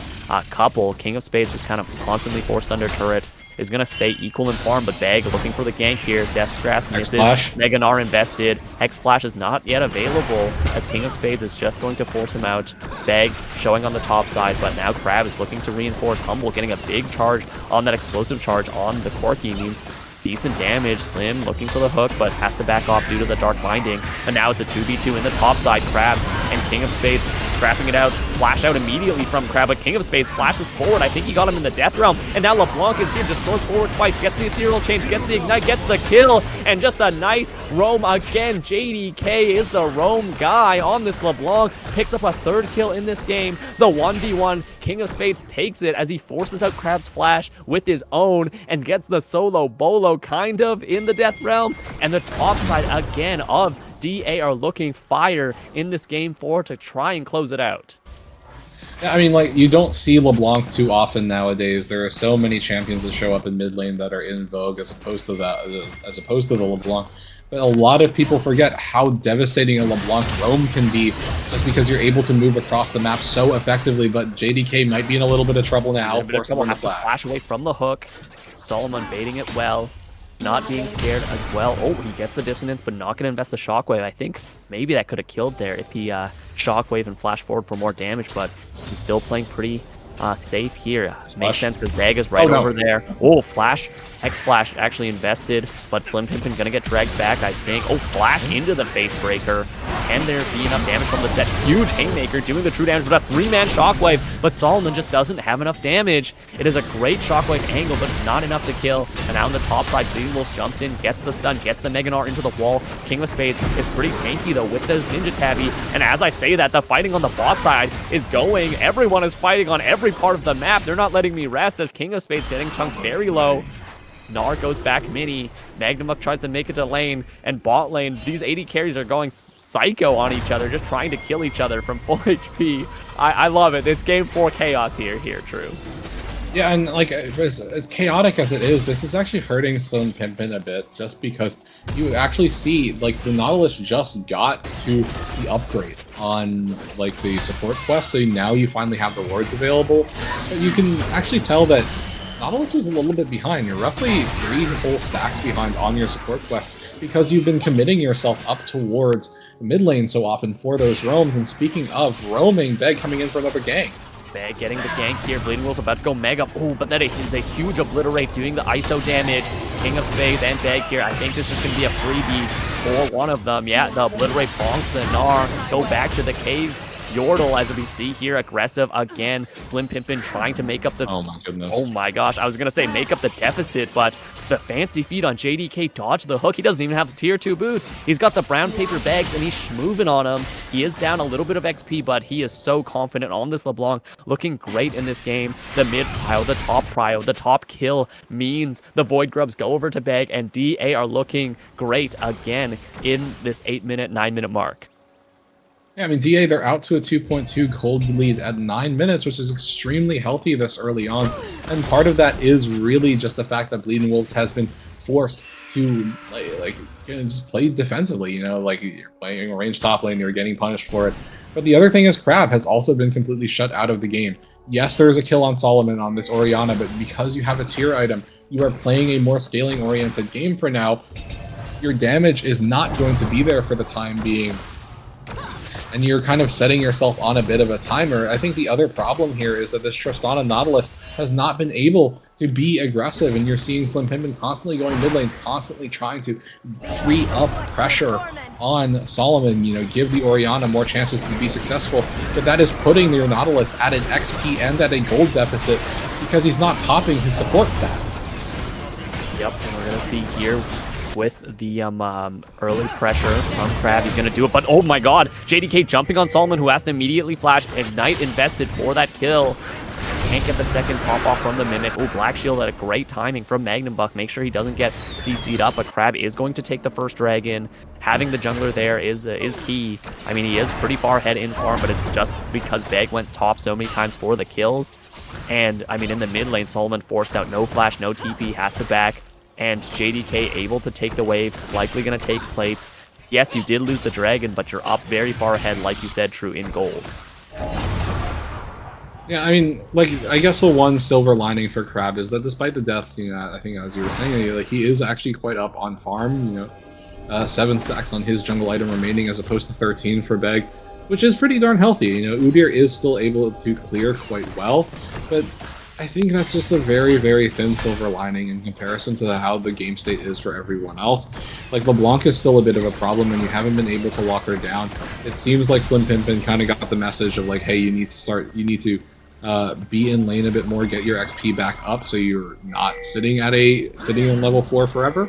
couple. King of Spades just kind of constantly forced under turret. Is going to stay equal in farm, but Beg looking for the gank here. Death's Grasp misses. Mega Gnar invested. Hex Flash is not yet available as King of Spades is just going to force him out. Beg showing on the top side, but now Crab is looking to reinforce. Humble getting a big charge on that explosive charge on the Corki means decent damage. Slim looking for the hook, but has to back off due to the Dark Binding. And now it's a 2v2 in the top side. Crab and King of Spades scrapping it out. Flash out immediately from Crab, but King of Spades flashes forward. I think he got him in the Death Realm. And now LeBlanc is here, just storms forward twice, gets the Ethereal Change, gets the Ignite, gets the kill, and just a nice roam again. JDK is the roam guy on this LeBlanc. Picks up a 3rd kill in this game. The 1v1. King of Spades takes it as he forces out Crab's Flash with his own and gets the solo bolo kind of in the Death Realm. And the top side again of DA are looking fire in this game 4 to try and close it out. Yeah, I mean, like, you don't see LeBlanc too often nowadays. There are so many champions that show up in mid lane that are in vogue as opposed to the LeBlanc. But a lot of people forget how devastating a LeBlanc roam can be just because you're able to move across the map so effectively. But JDK might be in a little bit of trouble now. Has to flash away from the hook. Solomon baiting it well. Not being scared as well. Oh, he gets the dissonance, but not going to invest the shockwave. I think maybe that could have killed there if he shockwave and flash forward for more damage, but he's still playing pretty safe here. Makes sense because Beg is right over there. Oh, Flash. Hex Flash actually invested, but Slim Pimpin gonna get dragged back, I think. Oh, Flash into the Face Breaker. Can there be enough damage from the set? Huge Haymaker doing the true damage, but a 3-man Shockwave. But Solomon just doesn't have enough damage. It is a great Shockwave angle, but it's not enough to kill. And now on the top side, Bleeding Wolves jumps in, gets the stun, gets the Mega Gnar into the wall. King of Spades is pretty tanky though with those Ninja Tabby. And as I say that, the fighting on the bot side is going. Everyone is fighting on every part of the map. They're not letting me rest as King of Spades hitting Chunk very low. Gnar goes back mini. Magnumuk tries to make it to lane. And bot lane, these 80 carries are going psycho on each other, just trying to kill each other from full HP. I love it. It's game 4 chaos here, True. Yeah, and like as chaotic as it is, this is actually hurting Slim Pimpin a bit, just because you actually see like the Nautilus just got to the upgrade on like the support quest, so now you finally have the wards available. But you can actually tell that Nautilus is a little bit behind. You're roughly 3 whole stacks behind on your support quest because you've been committing yourself up towards the mid lane so often for those roams. And speaking of roaming, Beg coming in for another gank. Beg getting the gank here. Bleeding Wolf's about to go mega. Oh, but that is a huge obliterate doing the ISO damage. King of Spades and Beg here. I think this is going to be a freebie for one of them. Yeah, the obliterate bongs the Gnar. Go back to the cave. Yordle, as we see here, aggressive again. Slim Pimpin trying to make up the... Oh my goodness. Oh my gosh, I was going to say make up the deficit, but the fancy feet on JDK dodged the hook. He doesn't even have tier 2 boots. He's got the brown paper bags, and he's schmooving on him. He is down a little bit of XP, but he is so confident on this LeBlanc. Looking great in this game. The mid prio, the top prio, the top kill means the Void Grubs go over to Beg, and DA are looking great again in this 8-minute, 9-minute mark. Yeah, I mean, DA, they're out to a 2.2 gold lead at 9 minutes, which is extremely healthy this early on. And part of that is really just the fact that Bleeding Wolves has been forced to just play defensively. You know, like you're playing a ranged top lane, you're getting punished for it. But the other thing is Crab has also been completely shut out of the game. Yes, there's a kill on Solomon on this Orianna, but because you have a tier item, you are playing a more scaling-oriented game for now. Your damage is not going to be there for the time being. And you're kind of setting yourself on a bit of a timer. I think the other problem here is that this Tristana Nautilus has not been able to be aggressive, and you're seeing Slim Pimpin constantly going mid lane, constantly trying to free up pressure on Solomon, you know, give the Orianna more chances to be successful, but that is putting your Nautilus at an XP and at a gold deficit because he's not popping his support stats. Yep, and we're going to see here with the early pressure from Crab. He's going to do it, but oh my god, JDK jumping on Solomon, who has to immediately flash. Ignite invested for that kill. Can't get the second pop off from the Mimic. Oh, Black Shield at a great timing from Magnum Buck. Make sure he doesn't get CC'd up, but Crab is going to take the first dragon. Having the jungler there is key. I mean, he is pretty far ahead in farm, but it's just because Beg went top so many times for the kills. And, I mean, in the mid lane, Solomon forced out no flash, no TP, has to back. And JDK able to take the wave, likely going to take plates. Yes, you did lose the dragon, but you're up very far ahead, like you said, True, in gold. Yeah, I mean, like, I guess the one silver lining for Crab is that despite the deaths, you know, I think as you were saying, like, he is actually quite up on farm, you know, 7 stacks on his jungle item remaining as opposed to 13 for Beg, which is pretty darn healthy. You know, Udyr is still able to clear quite well, but I think that's just a very, very thin silver lining in comparison to how the game state is for everyone else. Like, LeBlanc is still a bit of a problem, and you haven't been able to lock her down. It seems like Slim Pimpin kind of got the message of, like, hey, you need to be in lane a bit more, get your XP back up, so you're not sitting in level 4 forever.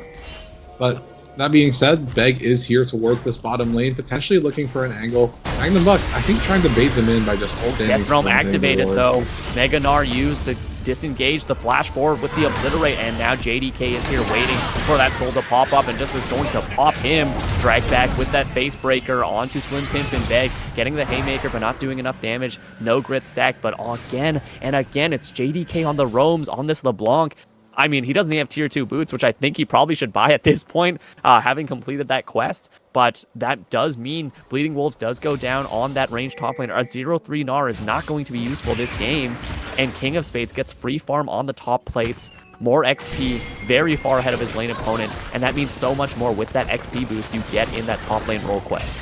But that being said, Beg is here towards this bottom lane, potentially looking for an angle. Magnum Buck, I think, trying to bait them in by just standing. Death Realm activated though. Mega Gnar used to disengage the flash forward with the obliterate, and now JDK is here waiting for that soul to pop up, and just is going to pop him. Drag back with that face breaker onto Slim Pimpin. Beg getting the haymaker but not doing enough damage. No grit stack, but again and again it's JDK on the roams on this LeBlanc. I mean, he doesn't have tier 2 boots, which I think he probably should buy at this point, having completed that quest. But that does mean Bleeding Wolves does go down on that range top laner. A 0-3 Gnar is not going to be useful this game. And King of Spades gets free farm on the top plates. More XP, very far ahead of his lane opponent. And that means so much more with that XP boost you get in that top lane role quest.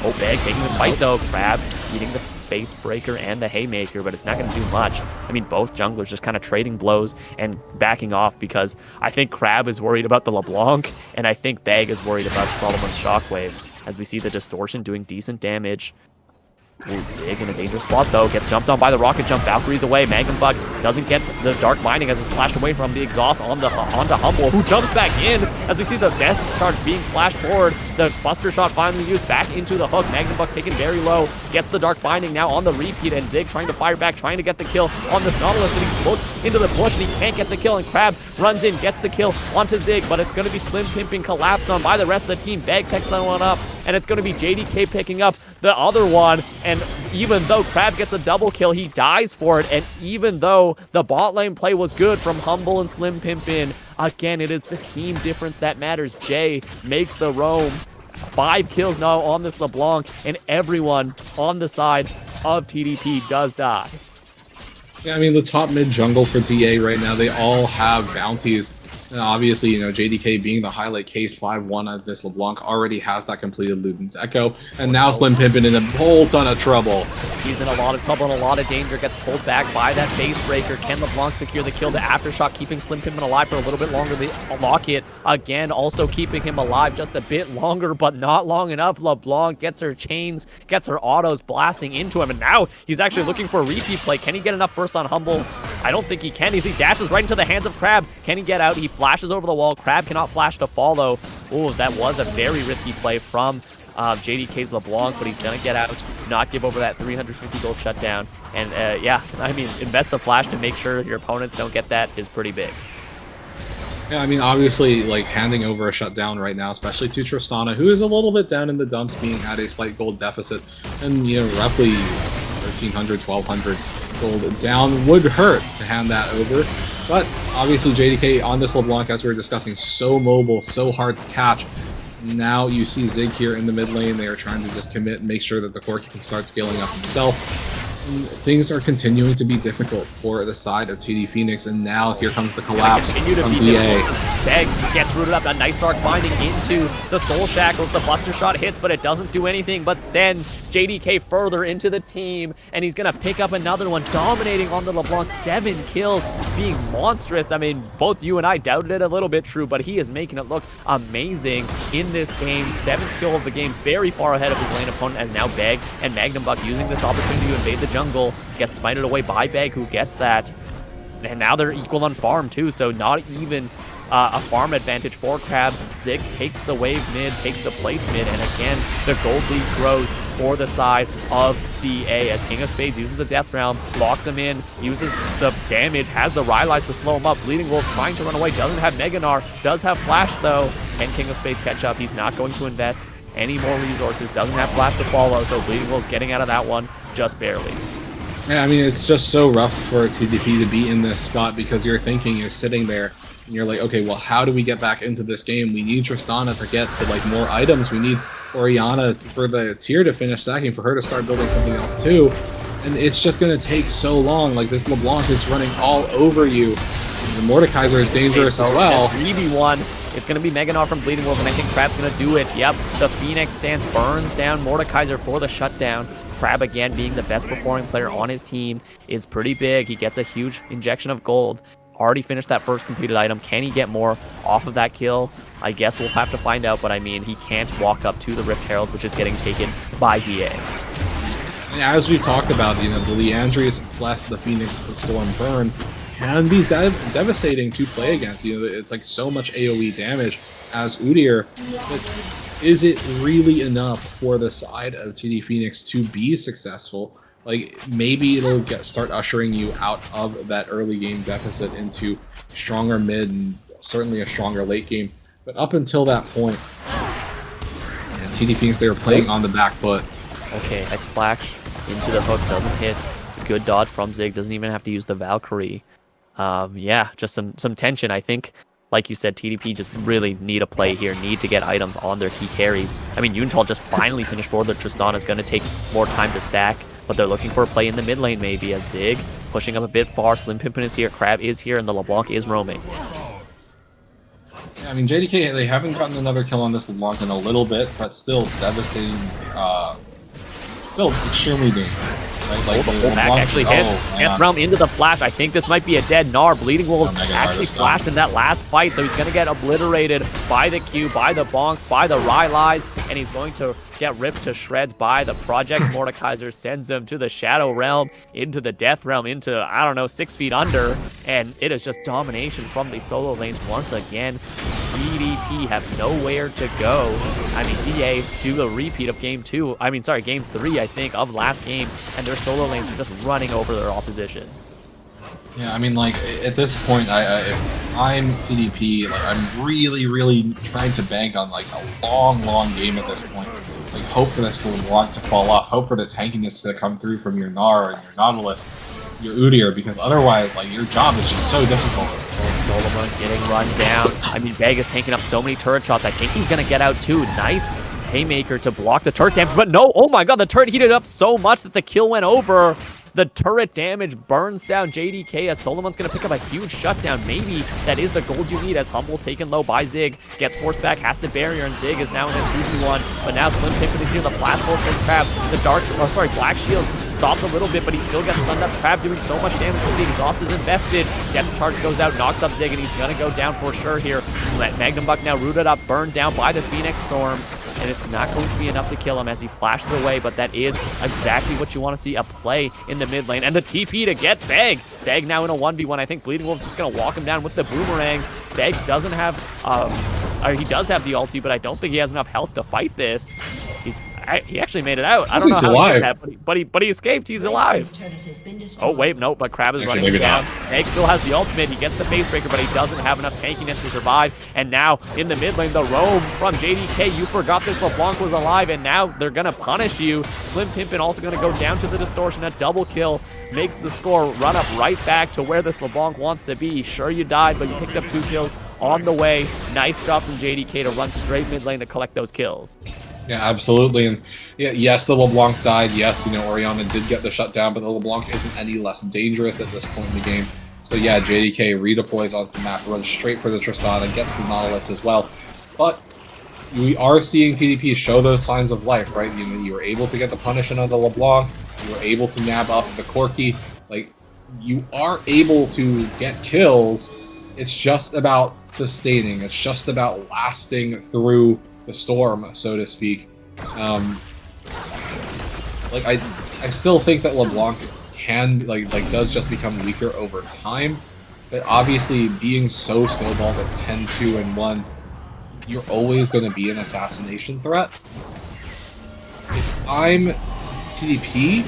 Oh, Beg taking this fight though. Crab eating the face breaker and the haymaker, but it's not going to do much. I mean, both junglers just kind of trading blows and backing off because I think Crab is worried about the LeBlanc, and I think Beg is worried about Solomon's Shockwave, as we see the distortion doing decent damage. Ooh, Zig in a dangerous spot though, gets jumped on by the rocket jump. Valkyrie's away. Magnum Buck doesn't get the dark mining as it's flashed away from the exhaust onto Humble, who jumps back in as we see the death charge being flashed forward. The buster shot finally used back into the hook. Magnum Buck taken very low, gets the dark binding now on the repeat, and Zig trying to fire back, trying to get the kill on this Nautilus, and he looks into the bush and he can't get the kill, and Crab runs in, gets the kill onto Zig, but it's going to be Slim Pimpin collapsed on by the rest of the team. Beg picks that one up, and it's going to be JDK picking up the other one, and even though Crab gets a double kill, he dies for it, and even though the bot lane play was good from Humble and Slim Pimpin, again, it is the team difference that matters. Jay makes the roam. 5 kills now on this LeBlanc, and everyone on the side of TDP does die. Yeah, I mean, the top mid jungle for DA right now, they all have bounties. And obviously, you know, JDK being the highlight case 5-1 of this LeBlanc already has that completed Luden's Echo. And now Slim Pimpin in a whole ton of trouble. He's in a lot of trouble and a lot of danger, gets pulled back by that base breaker. Can LeBlanc secure the kill? The aftershock keeping Slim Pimpin alive for a little bit longer. The locket, again, also keeping him alive just a bit longer, but not long enough. LeBlanc gets her chains, gets her autos blasting into him, and now he's actually looking for a repeat play. Can he get enough burst on Humble? I don't think he can. He dashes right into the hands of Crab. Can he get out? He flashes over the wall. Crab cannot flash to follow. Oh, that was a very risky play from JDK's LeBlanc, but he's going to get out, not give over that 350 gold shutdown. And yeah, I mean, invest the flash to make sure your opponents don't get that is pretty big. Yeah, I mean, obviously, like, handing over a shutdown right now, especially to Tristana, who is a little bit down in the dumps, being at a slight gold deficit, and, you know, roughly 1,300, 1,200 gold down would hurt to hand that over. But obviously JDK on this LeBlanc, as we were discussing, so mobile, so hard to catch. Now you see Zig here in the mid lane. They are trying to just commit and make sure that the Corki can start scaling up himself. And things are continuing to be difficult for the side of TD Phoenix, and now here comes the collapse from DA. Beg gets rooted up, a nice dark binding into the Soul Shackles. The Buster Shot hits, but it doesn't do anything but send JDK further into the team, and he's going to pick up another one, dominating on the LeBlanc. 7 kills, being monstrous. I mean, both you and I doubted it a little bit, True, but he is making it look amazing in this game. 7th kill of the game, very far ahead of his lane opponent, as now Beg and Magnum Buck using this opportunity to invade the jungle. Gets smited away by Beg, who gets that. And now they're equal on farm, too, so not even a farm advantage for Crab. Zig takes the wave mid, takes the plates mid, and again, the gold lead grows for the side of DA as King of Spades uses the Death Realm, locks him in, uses the damage, has the Rylai's to slow him up. Bleeding Wolf trying to run away, doesn't have Meganar, does have Flash though. Can King of Spades catch up? He's not going to invest any more resources, doesn't have Flash to follow, so Bleeding Wolf's getting out of that one just barely. Yeah, I mean, it's just so rough for TDP to be in this spot because you're thinking, you're sitting there, and you're like, okay, well, how do we get back into this game? We need Tristana to get to, like, more items. We need Orianna for the tier to finish stacking, for her to start building something else, too. And it's just going to take so long. Like, this LeBlanc is running all over you. And the Mordekaiser is dangerous as well. 3v1. It's going to be Meganar from Bleeding Wolf, and I think Crab's going to do it. Yep, the Phoenix stance burns down Mordekaiser for the shutdown. Crab, again, being the best performing player on his team, is pretty big. He gets a huge injection of gold. Already finished that first completed item. Can he get more off of that kill? I guess we'll have to find out, but I mean, he can't walk up to the Rift Herald, which is getting taken by DA. As we've talked about, you know, the Leandrius plus the Phoenix Storm Burn can be devastating to play against. You know, it's like so much AoE damage as Udyr. But is it really enough for the side of TD Phoenix to be successful? Like, maybe it'll start ushering you out of that early game deficit into stronger mid and certainly a stronger late game. But up until that point, and TD Phoenix, they were playing on the back foot. Okay, X-Flash into the hook, doesn't hit. Good dodge from Zig, doesn't even have to use the Valkyrie. Yeah, just some tension. I think, like you said, TDP just really need a play here, need to get items on their key carries. I mean, Yuntal just finally finished forward. The Tristana is going to take more time to stack, but they're looking for a play in the mid lane maybe, as Zig pushing up a bit far. Slim Pimpin is here, Crab is here, and the LeBlanc is roaming. Yeah, I mean, JDK, they haven't gotten another kill on this LeBlanc in a little bit, but still devastating, still extremely dangerous. Right? Like, the back actually hits. Death Realm into the flash. I think this might be a dead Gnar. Bleeding Wolves actually flashed in that last fight, so he's going to get obliterated by the Q, by the Bonks, by the Rylai's, and he's going to get ripped to shreds by the Project. Mordekaiser sends him to the Shadow Realm, into the Death Realm, into, I don't know, 6 feet under, and it is just domination from the solo lanes once again. TDP have nowhere to go. I mean, DA do a repeat of game 3, I think, of last game, and their solo lanes are just running over their opposition. Yeah, I mean, like, at this point, if I'm TDP, like, I'm really trying to bank on, like, a long game at this point. Like, hope for this LeBlanc to fall off, hope for this tankiness to come through from your Gnar and your Nautilus, your Udyr, because otherwise, like, your job is just so difficult. Solomon getting run down. I mean, Vegas taking up so many turret shots. I think he's going to get out too. Nice haymaker to block the turret damage, but no, oh my god, the turret heated up so much that the kill went over. The turret damage burns down JDK as Solomon's going to pick up a huge shutdown. Maybe that is the gold you need as Humble's taken low by Zig. Gets forced back, has the barrier, and Zig is now in a 2v1. But now Slim Pimpin is here on the platform from Crab. The Black Shield stops a little bit, but he still gets stunned up. Crab doing so much damage with the exhaust is invested. Death charge goes out, knocks up Zig, and he's going to go down for sure here. Magnum Buck now rooted up, burned down by the Phoenix Storm. And it's not going to be enough to kill him as he flashes away, but that is exactly what you want to see, a play in the mid lane. And the TP to get Beg. Beg now in a 1v1. I think Bleeding Wolf's just going to walk him down with the boomerangs. Beg doesn't have, he does have the ulti, but I don't think he has enough health to fight this. He actually made it out. I don't know how he did that, but he escaped. He's alive. Oh, wait, no, but Crab is running down. Egg still has the ultimate. He gets the face breaker, but he doesn't have enough tankiness to survive. And now, in the mid lane, the roam from JDK. You forgot this LeBlanc was alive, and now they're going to punish you. Slim Pimpin also going to go down to the distortion. A double kill makes the score run up right back to where this LeBlanc wants to be. Sure, you died, but you picked up 2 kills on the way. Nice job from JDK to run straight mid lane to collect those kills. Yeah, absolutely. And yeah, yes, the LeBlanc died. Yes, Orianna did get the shutdown, but the LeBlanc isn't any less dangerous at this point in the game. So yeah, JDK redeploys onto the map, runs straight for the Tristana, gets the Nautilus as well. But we are seeing TDP show those signs of life, right? You were able to get the punish on the LeBlanc. You were able to nab up the Corki. Like, you are able to get kills. It's just about sustaining. It's just about lasting through the storm, so to speak. Like I still think that LeBlanc can does just become weaker over time, but obviously being so snowballed at 10-2 and 1, you're always going to be an assassination threat. If I'm TDP,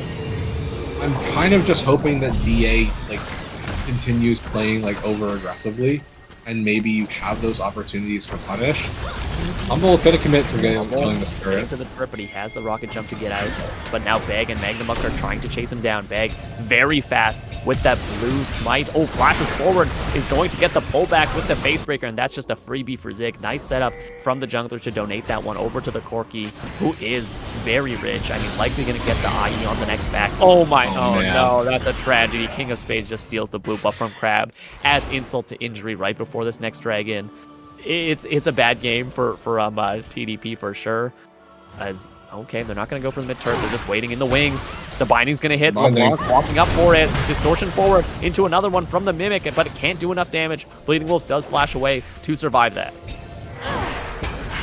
I'm kind of just hoping that DA continues playing over aggressively, and maybe you have those opportunities for punish. Humble gonna commit for killing this turret. To the turret, but he has the rocket jump to get out. But now Beg and Magnum Buck are trying to chase him down. Beg very fast with that blue smite. Oh, flashes forward, is going to get the pullback with the face breaker, and that's just a freebie for Zig. Nice setup from the jungler to donate that one over to the Corki, who is very rich. I mean, likely gonna get the IE on the next back. Oh no, that's a tragedy. King of Spades just steals the blue buff from Crab, adds insult to injury right before this next dragon. It's a bad game for TDP for sure. As okay, they're not gonna go for the mid turret. They're just waiting in the wings. The binding's gonna hit. LeBlanc walking up for it. Distortion forward into another one from the Mimic, but it can't do enough damage. Bleeding Wolves does flash away to survive that.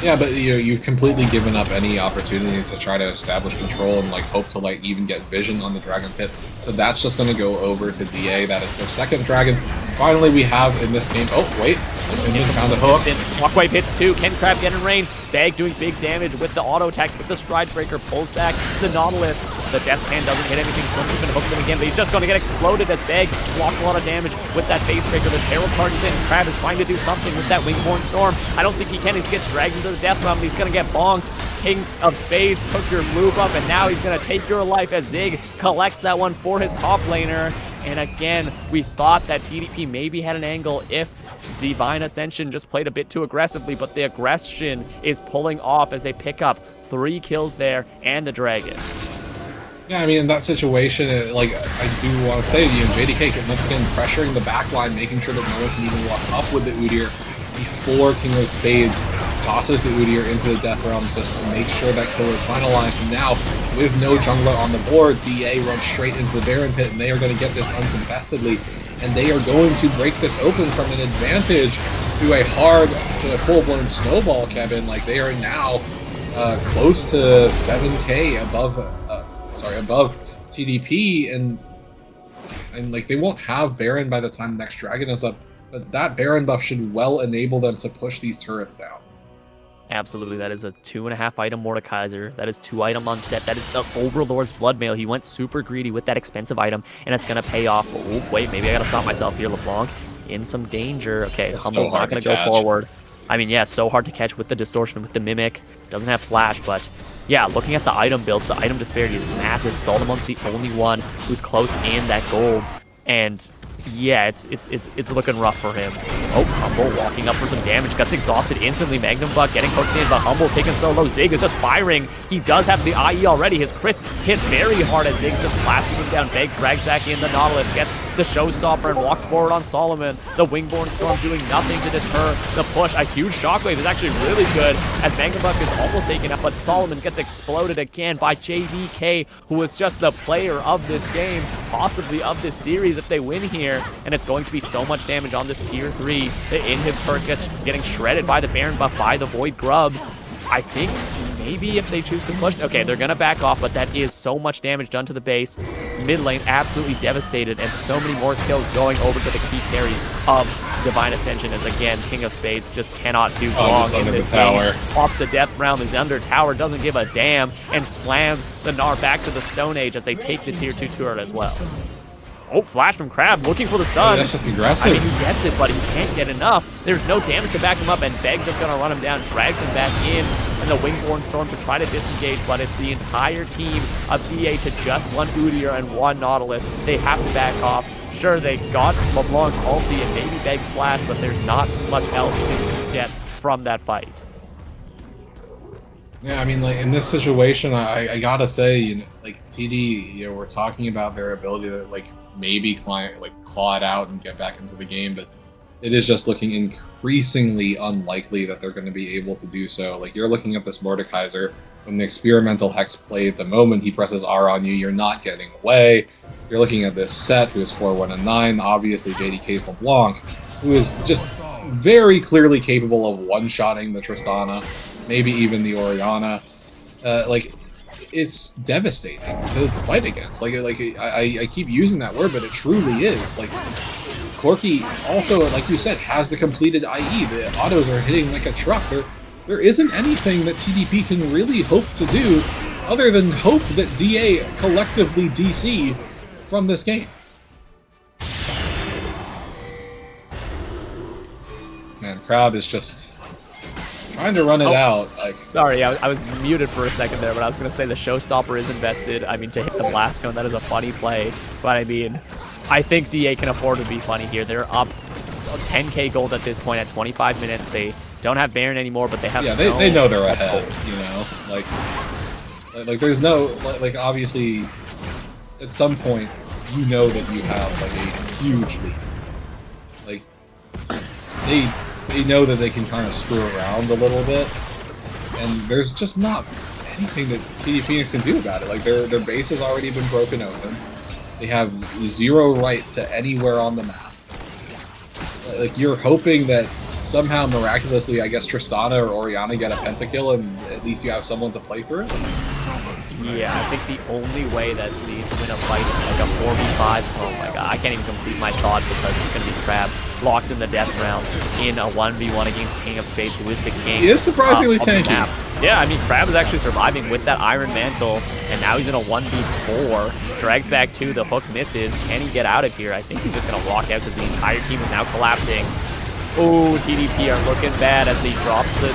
Yeah, but you've completely given up any opportunity to try to establish control and hope to even get vision on the Dragon Pit. So that's just going to go over to DA. That is their second dragon. Finally, we have in this game. Oh wait, Opinion found the hook. Shockwave hits too. Can Crab get in range? Bag doing big damage with the auto attacks, with the Stride Breaker, pulls back the Nautilus. The Death Hand doesn't hit anything, so Slim hooks him again, but he's just going to get exploded as Bag blocks a lot of damage with that Face Breaker. The Terror charges in. Crab is trying to do something with that Wingborn Storm. I don't think he can. He gets dragged into the Death Realm, and he's going to get bonked. King of Spades took your blue buff, and now he's going to take your life as Zig collects that one for his top laner. And again, we thought that TDP maybe had an angle if Divine Ascension just played a bit too aggressively, but the aggression is pulling off as they pick up 3 kills there and the dragon. Yeah, I mean, in that situation, I do want to say, JDK once again pressuring the backline, making sure that no one can even walk up with the Udyr before King of Spades tosses the Udyr into the Death Realm just to make sure that kill is finalized. And now, with no jungler on the board, DA runs straight into the Baron Pit, and they are going to get this uncontestedly. And they are going to break this open from an advantage to a full-blown snowball, Kevin. They are now close to 7k above TDP, and they won't have Baron by the time the next dragon is up. But that Baron buff should well enable them to push these turrets down. Absolutely, that is a 2.5 item Mordekaiser. That is 2 item on set. That is the Overlord's Bloodmail. He went super greedy with that expensive item, and it's going to pay off. Oh, wait, maybe I got to stop myself here. LeBlanc in some danger. Okay, Humble's not going to go forward. I mean, yeah, so hard to catch with the Distortion, with the Mimic. Doesn't have Flash, but yeah, looking at the item builds, the item disparity is massive. Solomon's the only one who's close in that gold, and Yeah, it's looking rough for him. Oh, Humble walking up for some damage. Gets exhausted instantly. Magnum Buck getting hooked in, but Humble's taking so low. Zig is just firing. He does have the IE already. His crits hit very hard, and Zig's just blasting him down. Beg drags back in. The Nautilus gets the Showstopper and walks forward on Solomon. The Wingborne Storm doing nothing to deter the push. A huge Shockwave is actually really good, as Magnum Buck is almost taken up, but Solomon gets exploded again by JDK, who is just the player of this game, possibly of this series if they win here. And it's going to be so much damage on this tier 3. The inhib turret gets getting shredded by the Baron buff by the Void Grubs. I think maybe if they choose to push, okay, they're gonna back off, but that is so much damage done to the base. Mid lane absolutely devastated, and so many more kills going over to the key carry of Divine Ascension, as again, King of Spades just cannot do wrong in this game. Pops the death round, is under tower, doesn't give a damn, and slams the Gnar back to the Stone Age as they take the tier 2 turret as well. Oh, flash from Crab, looking for the stun. Oh, that's just aggressive. I mean, he gets it, but he can't get enough. There's no damage to back him up, and Beg's just going to run him down, drags him back in, and the Wingborne Storm to try to disengage, but it's the entire team of DA to just one Udyr and one Nautilus. They have to back off. Sure, they got LeBlanc's ulti and maybe Beg's flash, but there's not much else you can get from that fight. Yeah, I mean, like, in this situation, I gotta say, you know, like, TD, you know, we're talking about their ability to, like, maybe claw it out and get back into the game, but it is just looking increasingly unlikely that they're going to be able to do so. Like, you're looking at this Mordekaiser, when the experimental hex play, the moment he presses R on you, you're not getting away. You're looking at this Set, who is 4-1 and 9, obviously JDK's LeBlanc, who is just very clearly capable of one-shotting the Tristana, maybe even the Orianna. Like, it's devastating to fight against. I keep using that word, but it truly is. Like, Corki also, like you said, has the completed IE. The autos are hitting like a truck. There isn't anything that TDP can really hope to do other than hope that DA collectively DC from this game. Man, crowd is just trying to run it out. Like, sorry, I was muted for a second there, but I was going to say the Showstopper is invested. I mean, to hit the blast cone, that is a funny play. But I mean, I think DA can afford to be funny here. They're up 10k gold at this point at 25 minutes. They don't have Baron anymore, but they have they know they're ahead, you know? Like there's no, like, obviously, at some point, you know that you have, like, a huge lead. Like, they know that they can kind of screw around a little bit, and there's just not anything that TD Phoenix can do about it. Like, their base has already been broken open. They have zero right to anywhere on the map. Like, you're hoping that somehow, miraculously, I guess Tristana or Orianna get a pentakill, and at least you have someone to play for it. Yeah, I think the only way that these win a fight is like a 4v5. Oh my god, I can't even complete my thought because it's going to be Crab locked in the death round in a 1v1 against King of Spades, who is the king. He is surprisingly tanky. Yeah, I mean, Crab is actually surviving with that Iron Mantle, and now he's in a 1v4. Drags back 2, the hook misses. Can he get out of here? I think he's just going to walk out because the entire team is now collapsing. Oh, TDP are looking bad as he drops the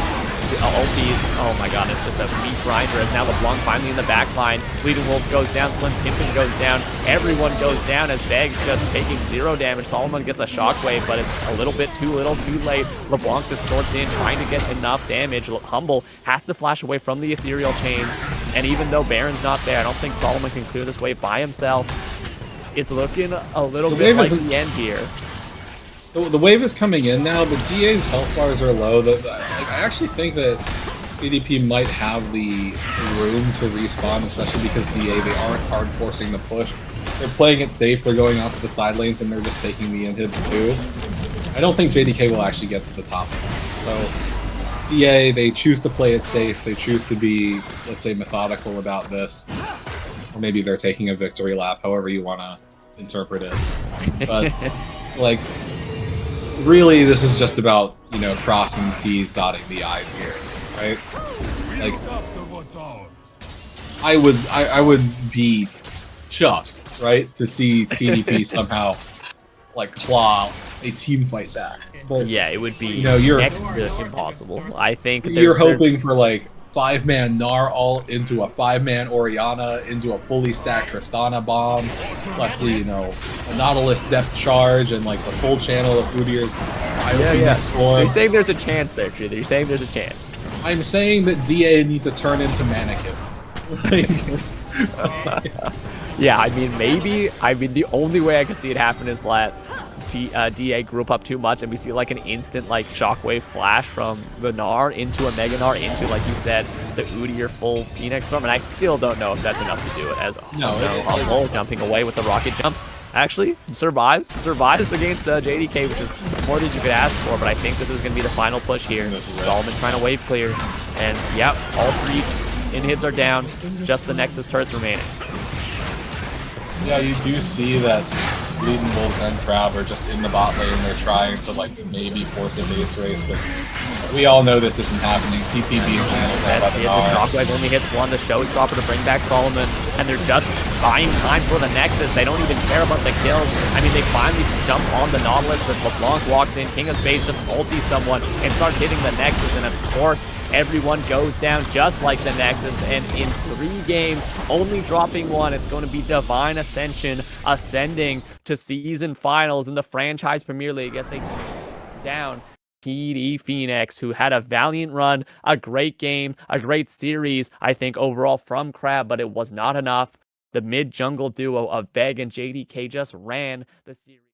ulti. Oh my god, it's just a meat grinder as now LeBlanc finally in the back line. Fleeting Wolves goes down, Slim Pimpin goes down, everyone goes down as Beg's just taking 0 damage. Solomon gets a shockwave, but it's a little bit too little, too late. LeBlanc distorts in, trying to get enough damage. Humble has to flash away from the ethereal chains, and even though Baron's not there, I don't think Solomon can clear this wave by himself. It's looking a little bit like the end here. The wave is coming in now, but DA's health bars are low. I actually think that TDP might have the room to respawn, especially because DA, they aren't hard forcing the push. They're playing it safe, they're going out to the side lanes, and they're just taking the inhibs too. I don't think JDK will actually get to the top. So, DA, they choose to play it safe, they choose to be, let's say, methodical about this. Or maybe they're taking a victory lap, however you want to interpret it. But, like, really, this is just about, you know, crossing the T's, dotting the I's here, right? Like, I would be chuffed, right, to see TDP somehow, like, claw a team fight back. But, yeah, it would be, you know, next to impossible. I think you're hoping for, like, 5-man Gnar ult into a 5-man Orianna into a fully stacked Tristana bomb, plus the, you know, a Nautilus depth charge and like the full channel of Udyr's So you're saying there's a chance there, Tree. You're saying there's a chance. I'm saying that DA need to turn into mannequins. Yeah, I mean, maybe. I mean, the only way I can see it happen is that DA group up too much, and we see like an instant like shockwave flash from the Gnar into a Mega Gnar into, like you said, the Udyr full Phoenix Storm, and I still don't know if that's enough to do it. As Humble jumping away with the rocket jump. Actually, survives against JDK, which is more than you could ask for, but I think this is going to be the final push here. Solomon trying to wave clear, and yep, all 3 inhibs are down, just the Nexus turrets remaining. Yeah, you do see that Bleeding Bulls and Crab are just in the bot lane. They're trying to like maybe force a base race, but we all know this isn't happening. TP being handled The Shockwave only hits 1, the Showstopper to bring back Solomon, and they're just buying time for the Nexus. They don't even care about the kills. I mean, they finally jump on the Nautilus, but LeBlanc walks in, King of Spades just ultis someone and starts hitting the Nexus, and of course, everyone goes down just like the Nexus, and in 3 games, only dropping 1, it's going to be Divine Ascension ascending to season finals in the franchise Premier League as they down PD Phoenix, who had a valiant run, a great game, a great series, I think, overall from Crab, but it was not enough. The mid-jungle duo of Beg and JDK just ran the series.